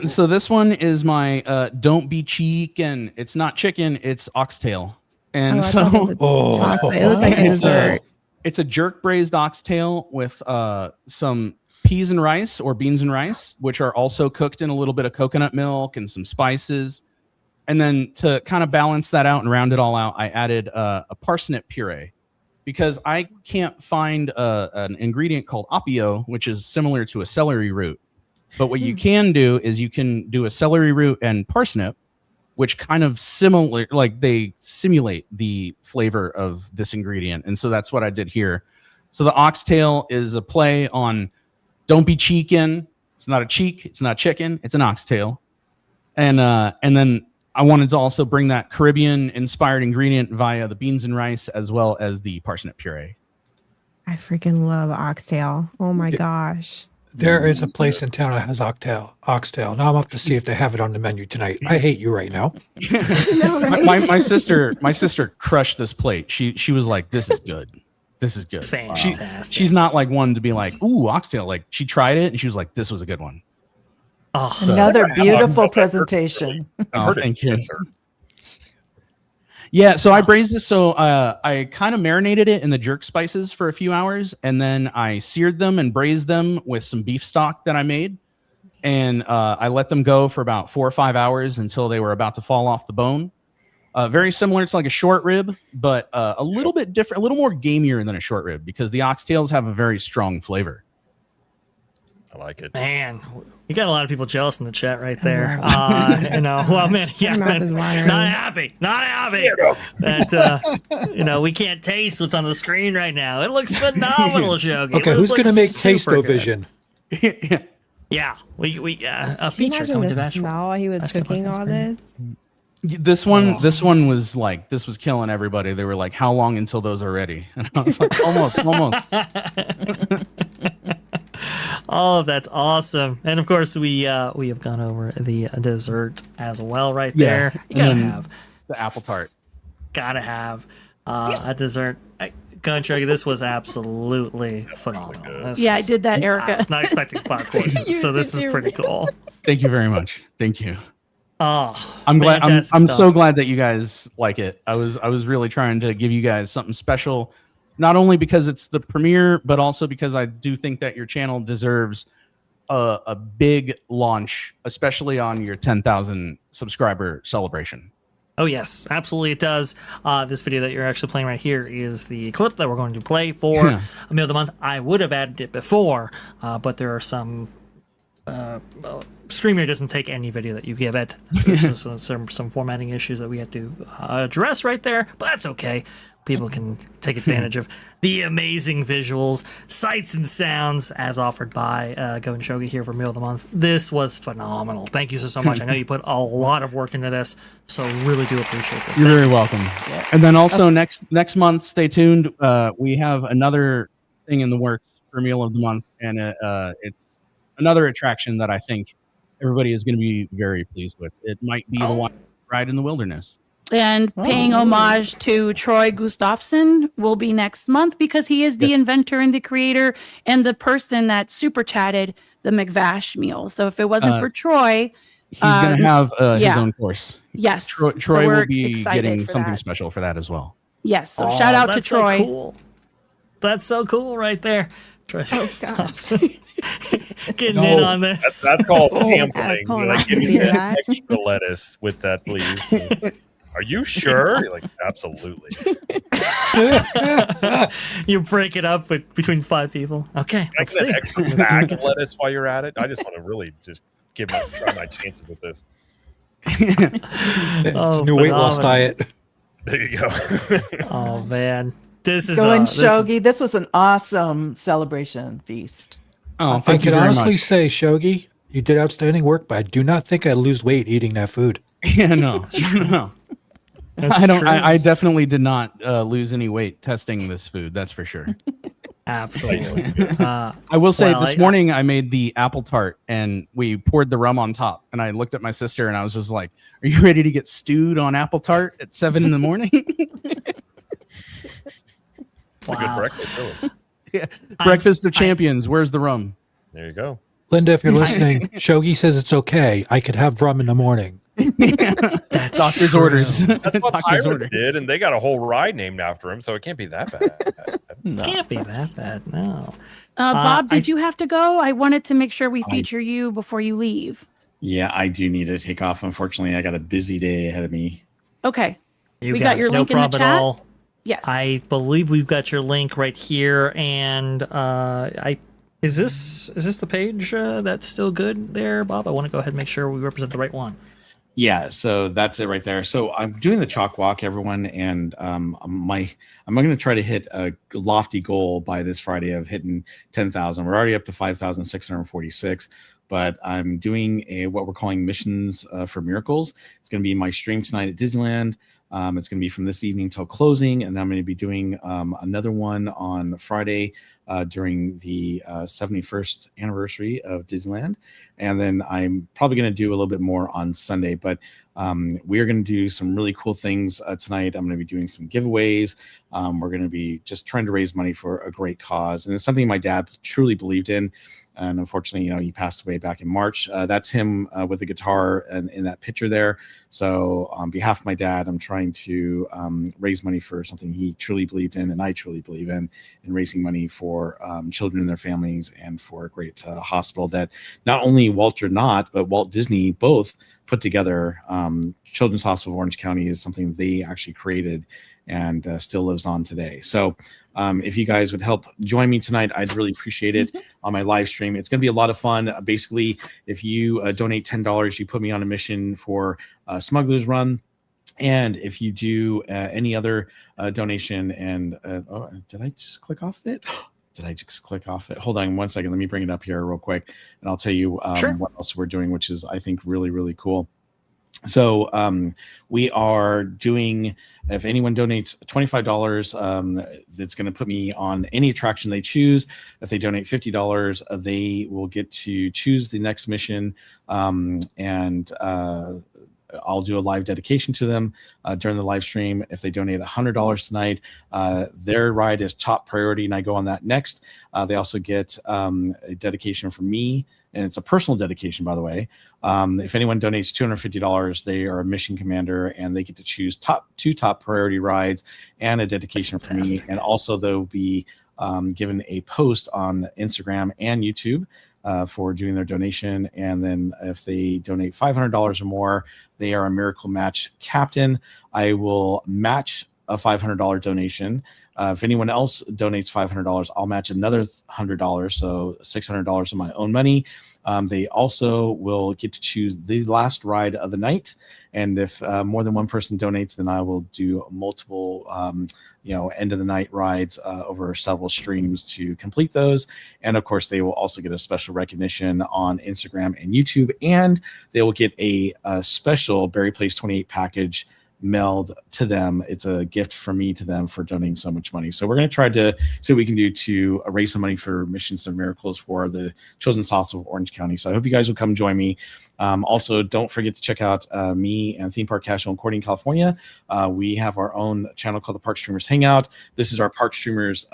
So this one is my don't be chicken. It's not chicken, it's oxtail. And chocolate. It looks like a dessert. It's a jerk braised oxtail with some peas and rice or beans and rice, which are also cooked in a little bit of coconut milk and some spices. And then to kind of balance that out and round it all out, I added a parsnip puree because I can't find an ingredient called apio, which is similar to a celery root. But what you can do is you can do a celery root and parsnip, which kind of similar, like they simulate the flavor of this ingredient. And so that's what I did here. So the oxtail is a play on don't be chicken. It's not a cheek. It's not chicken. It's an oxtail. And then I wanted to also bring that Caribbean inspired ingredient via the beans and rice as well as the parsnip puree. I freaking love oxtail. Oh my gosh. There is a place in town that has oxtail. Now I'm up to see if they have it on the menu tonight. I hate you right now. my sister crushed this plate. She was like, "This is good. This is good." Fantastic. She's not like one to be like, "Ooh, oxtail." Like she tried it and she was like, "This was a good one." Oh, another beautiful presentation. Oh, thank you. Yeah, so I braised this. So I kind of marinated it in the jerk spices for a few hours, and then I seared them and braised them with some beef stock that I made, and I let them go for about 4 or 5 hours until they were about to fall off the bone. Very similar to like a short rib, but a little bit different, a little more gamier than a short rib because the oxtails have a very strong flavor. I like it. Man, you got a lot of people jealous in the chat right there. Well, man, yeah, man, not happy that we can't taste what's on the screen right now. It looks phenomenal, Shogi. Okay, who's gonna make Taste-O-Vision? Yeah, we a Can you feature imagine coming to the Vash. smell while he was cooking all this? This one was like, this was killing everybody. They were like, "How long until those are ready?" And I was like, almost. Oh, that's awesome. And of course, we have gone over the dessert as well right there. You gotta have the apple tart. Gotta have a dessert. Shogi, this was absolutely phenomenal. I did that, Erika. I was not expecting 5 courses, so this is pretty cool. Thank you very much. Thank you. Oh, I'm glad. I'm stuff. so glad that you guys like it. I was really trying to give you guys something special, not only because it's the premiere, but also because I do think that your channel deserves a big launch, especially on your 10,000 subscriber celebration. Oh, yes, absolutely it does. This video that you're actually playing right here is the clip that we're going to play for a Meal of the Month. I would have added it before, but there are some... Streamer doesn't take any video that you give it. There's some formatting issues that we had to address right there, but that's okay. People can take advantage of the amazing visuals, sights, and sounds as offered by Shogi here for Meal of the Month. This was phenomenal. Thank you so much. I know you put a lot of work into this, so really do appreciate this. You're very welcome. Yeah. And then also next month, stay tuned. We have another thing in the works for Meal of the Month, and it's another attraction that I think everybody is going to be very pleased with. It might be the one ride in the wilderness. And paying homage to Troy Gustafson will be next month because he is the inventor and the creator and the person that super chatted the McVash meal. So if it wasn't for Troy, he's going to have his own course. Yes. Troy will be getting something special for that as well. Yes. So shout out to Troy. So cool. That's so cool right there. Troy Gustafson. Getting in on this. That's called sampling. Like, give me that extra lettuce with that, please. Are you sure? You're like, absolutely. You break it up between 5 people. Okay, Can I get an extra bag of lettuce while you're at it? I just want to really just try my chances at this. New weight loss diet. There you go. Oh man, this is Shogi. This was an awesome celebration feast. Oh, I can honestly say, Shogi, you did outstanding work, but I do not think I lose weight eating that food. Yeah, no. I definitely did not lose any weight testing this food. That's for sure. Absolutely. I will say well, this morning I made the apple tart and we poured the rum on top. And I looked at my sister and I was just like, "Are you ready to get stewed on apple tart at 7 in the morning?" It's a good breakfast, really. Yeah. Breakfast of champions. Where's the rum? There you go. Linda, if you're listening, Shogi says it's okay. I could have rum in the morning. That's doctor's true. orders. That's what Doctor's Pirates order. did, and they got a whole ride named after him, so it can't be that bad. Can't be that bad, no. Bob, did you have to go? I wanted to make sure we feature you before you leave. Yeah, I do need to take off. Unfortunately, I got a busy day ahead of me. Okay. You We got your link in the problem at chat? all. Yes. I believe we've got your link right here, and is this the page that's still good there, Bob? I want to go ahead and make sure we represent the right one. Yeah, so that's it right there. So I'm doing the chalk walk, everyone, and I'm going to try to hit a lofty goal by this Friday of hitting 10,000. We're already up to 5,646, but I'm doing what we're calling missions for miracles. It's going to be my stream tonight at Disneyland. It's going to be from this evening till closing, and I'm going to be doing another one on Friday during the 71st anniversary of Disneyland. And then I'm probably going to do a little bit more on Sunday, but we are going to do some really cool things tonight. I'm going to be doing some giveaways. We're going to be just trying to raise money for a great cause. And it's something my dad truly believed in. And unfortunately, he passed away back in March. That's him with the guitar and in that picture there. So on behalf of my dad, I'm trying to raise money for something he truly believed in, and I truly believe in raising money for children and their families, and for a great hospital that not only Walter Knott, but Walt Disney both put together. Children's Hospital of Orange County is something they actually created and still lives on today. So if you guys would help join me tonight, I'd really appreciate it on my live stream. It's going to be a lot of fun. Basically, if you donate $10, you put me on a mission for Smuggler's Run. And if you do any other donation, and did I just click off it? Did I just click off it? Hold on 1 second. Let me bring it up here real quick, and I'll tell you what else we're doing, which is, I think, really, really cool. So we are doing, if anyone donates $25, that's going to put me on any attraction they choose. If they donate $50, they will get to choose the next mission, and I'll do a live dedication to them during the live stream. If they donate $100 tonight, their ride is top priority, and I go on that next. They also get a dedication from me, and it's a personal dedication, by the way. If anyone donates $250, they are a mission commander, and they get to choose two top priority rides and a dedication from me. And also they'll be given a post on Instagram and YouTube for doing their donation. And then if they donate $500 or more, they are a Miracle Match captain. I will match a $500 donation. If anyone else donates $500, I'll match another $100, so $600 of my own money. They also will get to choose the last ride of the night. And if more than one person donates, then I will do multiple end of the night rides over several streams to complete those. And of course, they will also get a special recognition on Instagram and YouTube, and they will get a special Berry Place 28 package mailed to them. It's a gift from me to them for donating so much money. So we're going to try to see what we can do to raise some money for Missions and Miracles for the Children's Hospital of Orange County. So I hope you guys will come join me. Also, don't forget to check out me and Theme Park Casual in Corning, California. We have our own channel called the Park Streamers Hangout. This is our Park Streamers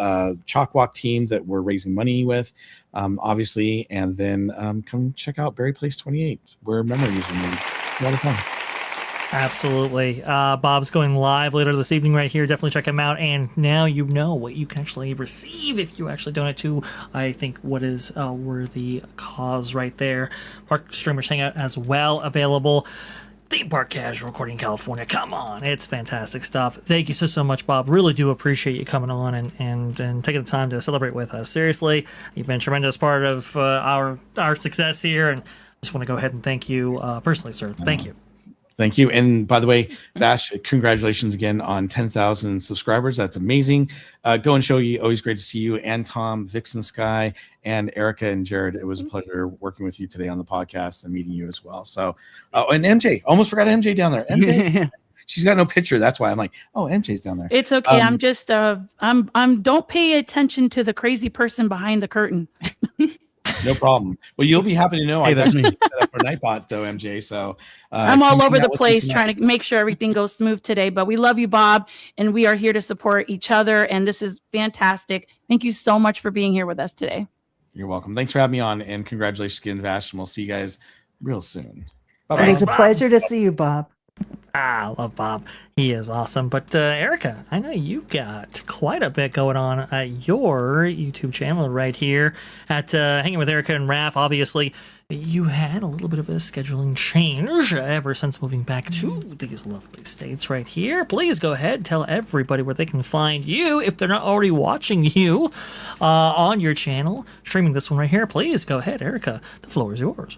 Chalk Walk team that we're raising money with, obviously. And then come check out Berry Place 28, where memories are made. A lot of fun. Absolutely. Bob's going live later this evening right here. Definitely check him out. And now you know what you can actually receive if you actually donate to, I think, what is a worthy cause right there. Park Streamers Hangout as well available. Theme Park Casual, Recording California. Come on. It's fantastic stuff. Thank you so much, Bob. Really do appreciate you coming on and taking the time to celebrate with us. Seriously, you've been a tremendous part of our success here. And I just want to go ahead and thank you personally, sir. Thank you. Thank you. And by the way, Vash, congratulations again on 10,000 subscribers. That's amazing. Go and Shogi. Always great to see you. And Tom, Vixen Sky, and Erika and Jared. It was a pleasure working with you today on the podcast and meeting you as well. So, and MJ, almost forgot MJ down there. MJ. she's got no picture. That's why I'm like, oh, MJ's down there. It's okay. I'm just I'm don't pay attention to the crazy person behind the curtain. No problem. Well, you'll be happy to know Hey, I that's got me. you set up for Nightbot though, MJ. So I'm all come over hang the out with us place tonight. trying to make sure everything goes smooth today, but we love you, Bob, and we are here to support each other, and this is fantastic. Thank you so much for being here with us today. You're welcome. Thanks for having me on, and congratulations again, Vash, and we'll see you guys real soon. It Bye-bye. was a pleasure to see you, Bob. I love Bob. He is awesome. But Erika, I know you've got quite a bit going on at your YouTube channel right here at Hanging with Erika and Raph. Obviously, you had a little bit of a scheduling change ever since moving back to these lovely states right here. Please go ahead, tell everybody where they can find you if they're not already watching you on your channel, streaming this one right here. Please go ahead, Erika. The floor is yours.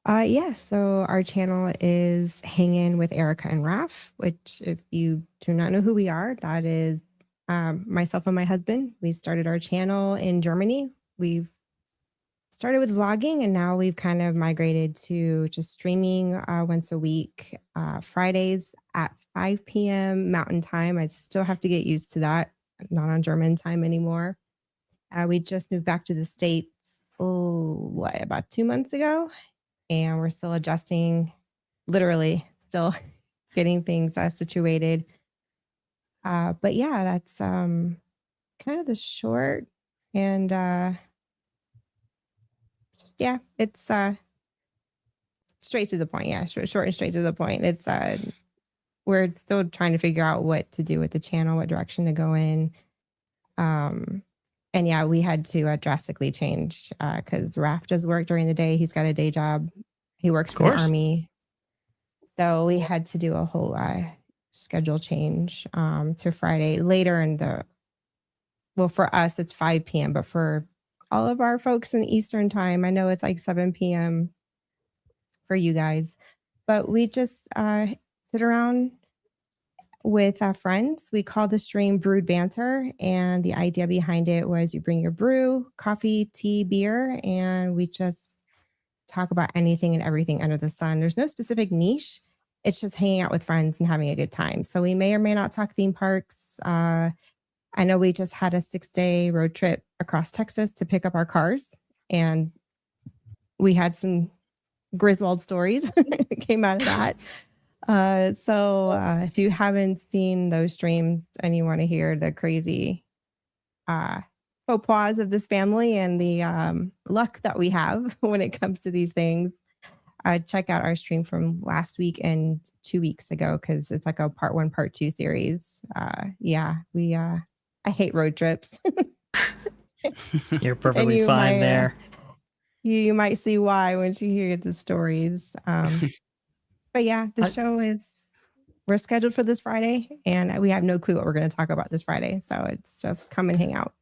Yeah, so our channel is Hanging with Erika and Raph, which if you do not know who we are, that is myself and my husband. We started our channel in Germany. We've started with vlogging and now we've kind of migrated to just streaming once a week, Fridays at 5 p.m. Mountain Time. I still have to get used to that, not on German time anymore. We just moved back to the States, about 2 months ago? And we're still adjusting, literally still getting things situated. But yeah, that's kind of the short and yeah, it's straight to the point. Yeah, short and straight to the point. It's we're still trying to figure out what to do with the channel, what direction to go in. And yeah, we had to drastically change because Raph does work during the day. He's got a day job. He works for the Army. So we had to do a whole schedule change to Friday later in well, for us, it's 5 p.m. But for all of our folks in Eastern time, I know it's like 7 p.m. for you guys. But we just sit around with friends. We call the stream Brewed Banter, and the idea behind it was you bring your brew, coffee, tea, beer, and we just talk about anything and everything under the sun. There's no specific niche. It's just hanging out with friends and having a good time. So we may or may not talk theme parks. I know we just had a 6-day road trip across Texas to pick up our cars, and we had some Griswold stories that came out of that. So if you haven't seen those streams and you want to hear the crazy faux pas of this family and the luck that we have when it comes to these things, check out our stream from last week and 2 weeks ago because it's like a part 1, part 2 series. Yeah, I hate road trips. You're perfectly fine there. You might see why once you hear the stories. But yeah, the show we're scheduled for this Friday and we have no clue what we're going to talk about this Friday. So it's just come and hang out.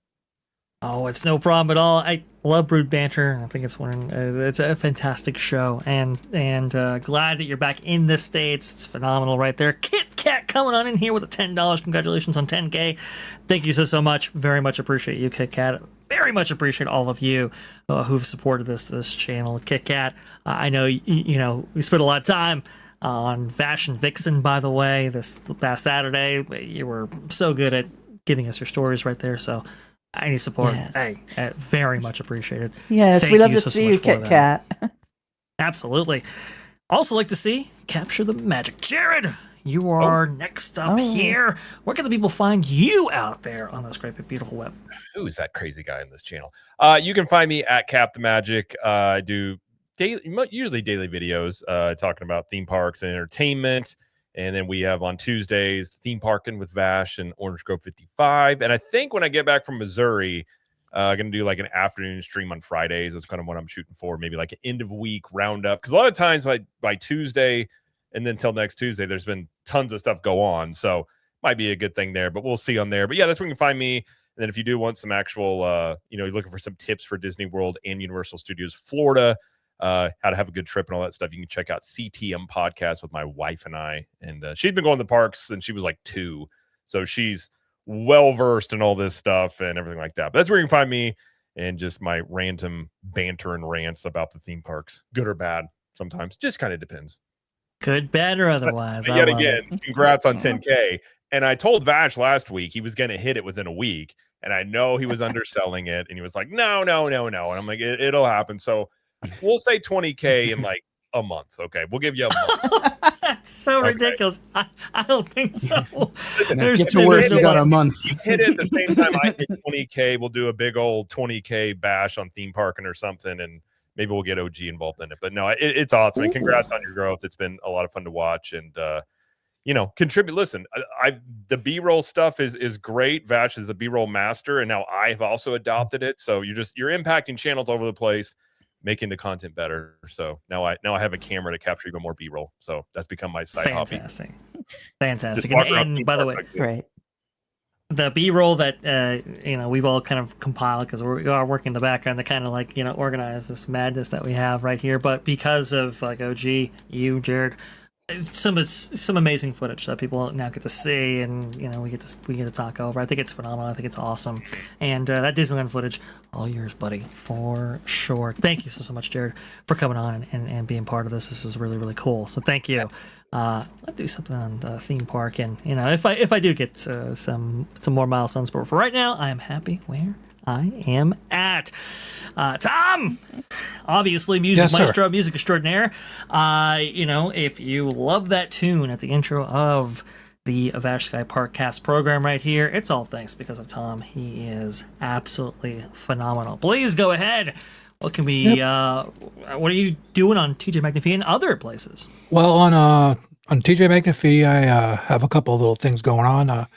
Oh, it's no problem at all. I love Brewed Banter. I think it's a fantastic show, and glad that you're back in the States. It's phenomenal right there. Kit Kat coming on in here with a $10. Congratulations on 10K. Thank you so much. Very much appreciate you, Kit Kat. Very much appreciate all of you who've supported this channel. Kit Kat, I know you know we spent a lot of time on Vash and Vixen, by the way, this past Saturday. You were so good at giving us your stories right there, so any support, Yes. hey, very much appreciated. Yes, Thank we love you to so see much you, for Kit that. Kat. Absolutely. Also like to see Capture the Magic. Jared, you are next up here. Where can the people find you out there on this great big beautiful web? Who is that crazy guy in this channel? You can find me at Cap the Magic. I do usually daily videos talking about theme parks and entertainment. And then we have on Tuesdays, Theme Parking with Vash and Orange Grove 55. And I think when I get back from Missouri, I'm going to do like an afternoon stream on Fridays. That's kind of what I'm shooting for. Maybe like an end of week roundup. Because a lot of times by Tuesday and then till next Tuesday, there's been tons of stuff go on. So might be a good thing there, but we'll see on there. But yeah, that's where you can find me. And then if you do want some actual, you're looking for some tips for Disney World and Universal Studios Florida, how to have a good trip and all that stuff, you can check out CTM Podcast with my wife and I. And she's been going to the parks since she was like 2. So she's well-versed in all this stuff and everything like that. But that's where you can find me and just my random banter and rants about the theme parks, good or bad sometimes. Just kind of depends. Good, bad, or otherwise. I Yet love again, it. congrats on 10K. And I told Vash last week he was going to hit it within a week. And I know he was underselling it. And he was like, no. And I'm like, it'll happen. So we'll say 20K in like a month. Okay. We'll give you a month. That's so ridiculous. I don't think so. Listen, Get to work, you got a month. You hit it at the same time I hit 20K. We'll do a big old 20K bash on theme parking or something. And maybe we'll get OG involved in it. But no, it's awesome. And congrats on your growth. It's been a lot of fun to watch. And, contribute. Listen, the B-roll stuff is great. Vash is the B-roll master, and now I've also adopted it. So you're impacting channels all over the place, making the content better. So now I have a camera to capture even more B-roll. So that's become my side hobby. Fantastic. And by the way, great. The B-roll that we've all kind of compiled because we are working in the background to kind of like organize this madness that we have right here. But because of like OG, you, Jared, some amazing footage that people now get to see, and we get to talk over. I think it's phenomenal. I think it's awesome, and that Disneyland footage, all yours, buddy, for sure. Thank you so much, Jared, for coming on and being part of this. This is really, really cool. So thank you. I'll do something on the theme park, and if I do get some more milestones, but for right now, I am happy where I am at. Tom, obviously music maestro, music extraordinaire. If you love that tune at the intro of the Vash Sky ParkCast program right here, it's all thanks because of Tom. He is absolutely phenomenal. Please go ahead. What can we? What are you doing on TJ McNafee and other places? Well, on TJ McNafee, I have a couple of little things going on.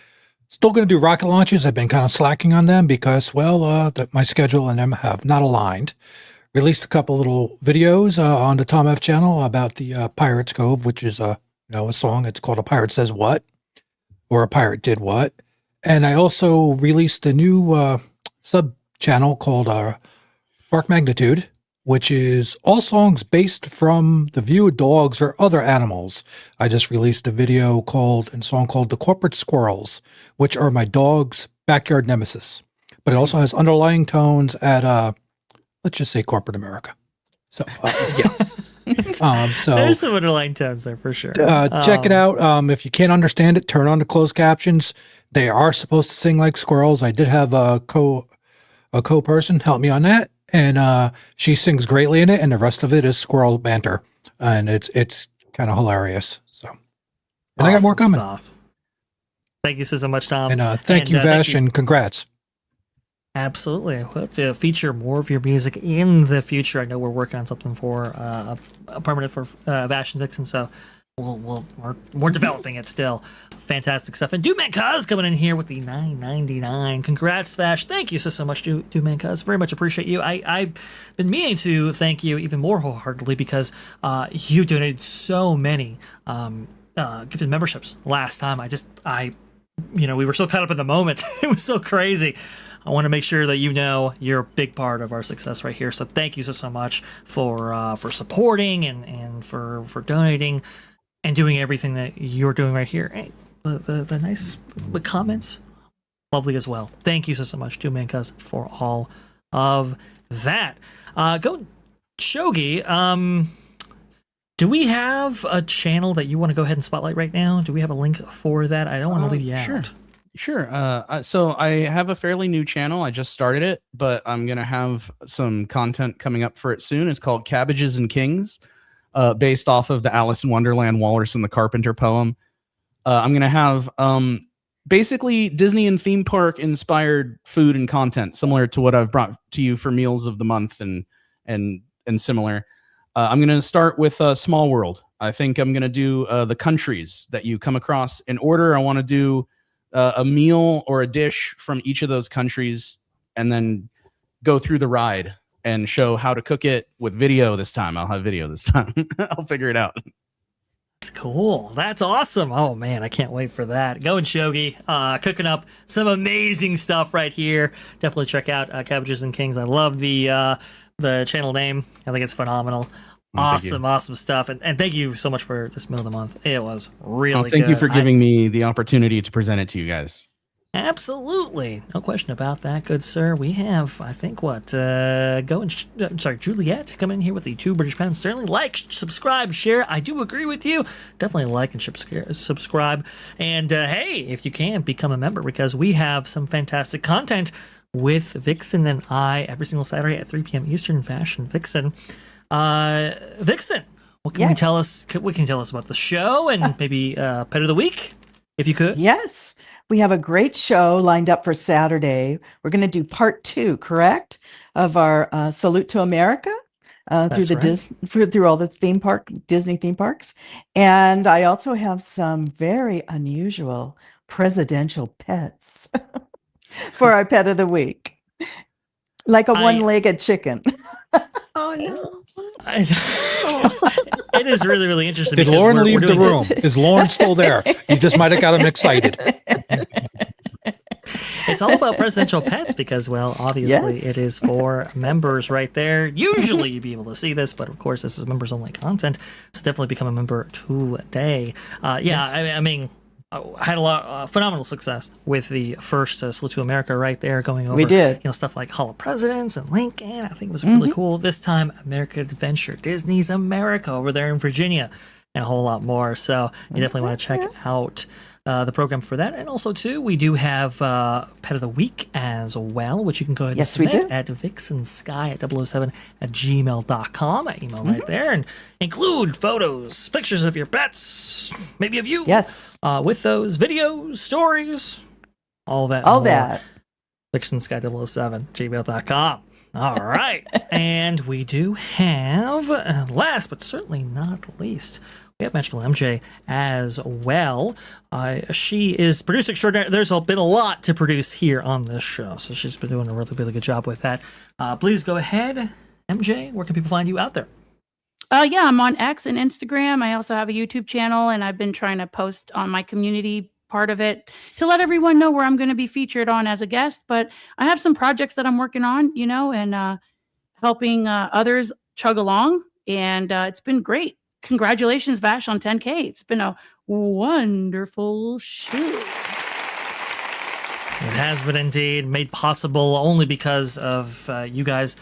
Still going to do rocket launches. I've been kind of slacking on them because, my schedule and them have not aligned. Released a couple little videos on the Tom F channel about the Pirate's Cove, which is a song. It's called "A Pirate Says What," or "A Pirate Did What." And I also released a new sub channel called Bark Magnitude, which is all songs based from the view of dogs or other animals. I just released a video and song called "The Corporate Squirrels," which are my dog's backyard nemesis. But it also has underlying tones at, let's just say, corporate America. So, yeah. There's some underlying tones there for sure. Check it out. If you can't understand it, turn on the closed captions. They are supposed to sing like squirrels. I did have a co-person help me on that. And she sings greatly in it, and the rest of it is squirrel banter, and it's kind of hilarious. So, and I got more coming. Stuff. Thank you so much, Tom. And thank you, Vash, and congrats. Absolutely. We'll have to feature more of your music in the future. I know we're working on something for a permanent for Vash and Vixen, so we're developing it still. Fantastic stuff. And Dude Man Cuz coming in here with the $9.99. Congrats, Vash. Thank you so much, Dude Man Cuz. Very much appreciate you. I've been meaning to thank you even more wholeheartedly because you donated so many gifted memberships last time. We were so caught up in the moment. It was so crazy. I want to make sure that you're a big part of our success right here. So thank you so much for supporting and for donating and doing everything that you're doing right here. Hey, the nice comments, lovely as well. Thank you so much, Two Man Cuz, for all of that. Go Shogi. Do we have a channel that you want to go ahead and spotlight right now? Do we have a link for that? I don't want to leave you out. Sure. So I have a fairly new channel. I just started it, but I'm going to have some content coming up for it soon. It's called Cabbages and Kings, based off of the Alice in Wonderland Walrus and the Carpenter poem. I'm going to have basically Disney and theme park inspired food and content, similar to what I've brought to you for Meals of the Month and similar. I'm going to start with Small World. I think I'm going to do the countries that you come across in order. I want to do a meal or a dish from each of those countries and then go through the ride and show how to cook it with video this time. I'll have video this time. I'll figure it out. That's cool. That's awesome. Oh, man, I can't wait for that. Going Shogi, cooking up some amazing stuff right here. Definitely check out Cabbages and Kings. I love the channel name. I think it's phenomenal. Awesome stuff. And thank you so much for this Meal of the Month. It was really good. Thank you for giving me the opportunity to present it to you guys. Absolutely. No question about that, good sir. We have, I think, Juliet come in here with the 2 British pounds sterling. Like, subscribe, share. I do agree with you. Definitely like and subscribe. And hey, if you can, become a member because we have some fantastic content with Vixen and I every single Saturday at 3 p.m. Eastern. Vash and Vixen. Vixen, what can you tell us? What can you tell us about the show and maybe pet of the week, if you could? Yes, we have a great show lined up for Saturday. We're going to do part 2, correct, of our Salute to America through all the Disney theme parks, and I also have some very unusual presidential pets for our pet of the week, like a one-legged chicken. Oh no. It is really, really interesting. Did Lauren leave the room? Is Lauren still there? You just might have got him excited. It's all about presidential pets because, well, obviously it is for members right there. Usually you'd be able to see this, but of course this is members only content. So definitely become a member today. I mean, I had a lot phenomenal success with the first Salute to America right there, going over stuff like Hall of Presidents and Lincoln. I think it was really cool. This time, American Adventure, Disney's America over there in Virginia, and a whole lot more. So you definitely want to check out the program for that. And also, too, we do have Pet of the Week as well, which you can go ahead and submit at vixensky007@gmail.com. That email right there. And include photos, pictures of your pets, maybe of you. Yes. With those videos, stories, all that. vixensky007@gmail.com. All right. And we do have, last but certainly not least, we have MagicalyMJ as well. She is producer extraordinary. There's been a lot to produce here on this show, so she's been doing a really, really good job with that. Please go ahead, MJ. Where can people find you out there? Yeah, I'm on X and Instagram. I also have a YouTube channel, and I've been trying to post on my community part of it to let everyone know where I'm going to be featured on as a guest. But I have some projects that I'm working on, and helping others chug along, and it's been great. Congratulations, Vash, on 10K. It's been a wonderful show. It has been indeed made possible only because of you guys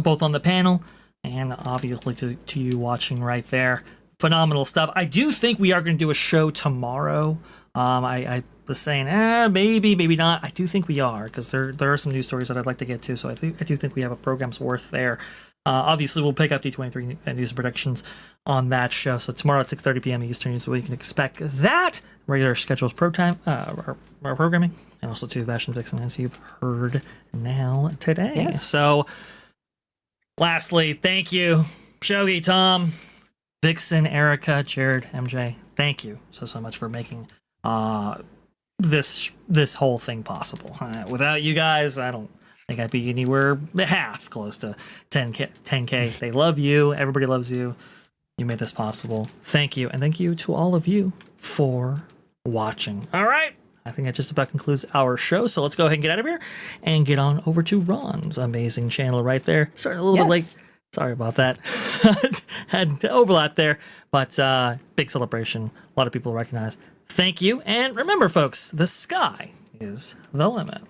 both on the panel and obviously to you watching right there. Phenomenal stuff. I do think we are going to do a show tomorrow. I was saying, maybe not. I do think we are because there are some news stories that I'd like to get to. So I do think we have a program's worth there. Obviously, we'll pick up D23 news and predictions on that show. So tomorrow at 6:30 p.m. Eastern is where you can expect that. Regular scheduled our programming. And also to Vash and Vixen, as you've heard now today. Yes. So lastly, thank you, Shogi, Tom, Vixen, Erika, Jared, MJ. Thank you so much for making this whole thing possible. Without you guys, I don't think I'd be anywhere half close to 10K. They love you. Everybody loves you. You made this possible. Thank you. And thank you to all of you for watching. All right. I think that just about concludes our show. So let's go ahead and get out of here and get on over to Ron's amazing channel right there. Started a little bit late. Sorry about that. Had overlap there, but big celebration. A lot of people recognize. Thank you. And remember, folks, the sky is the limit.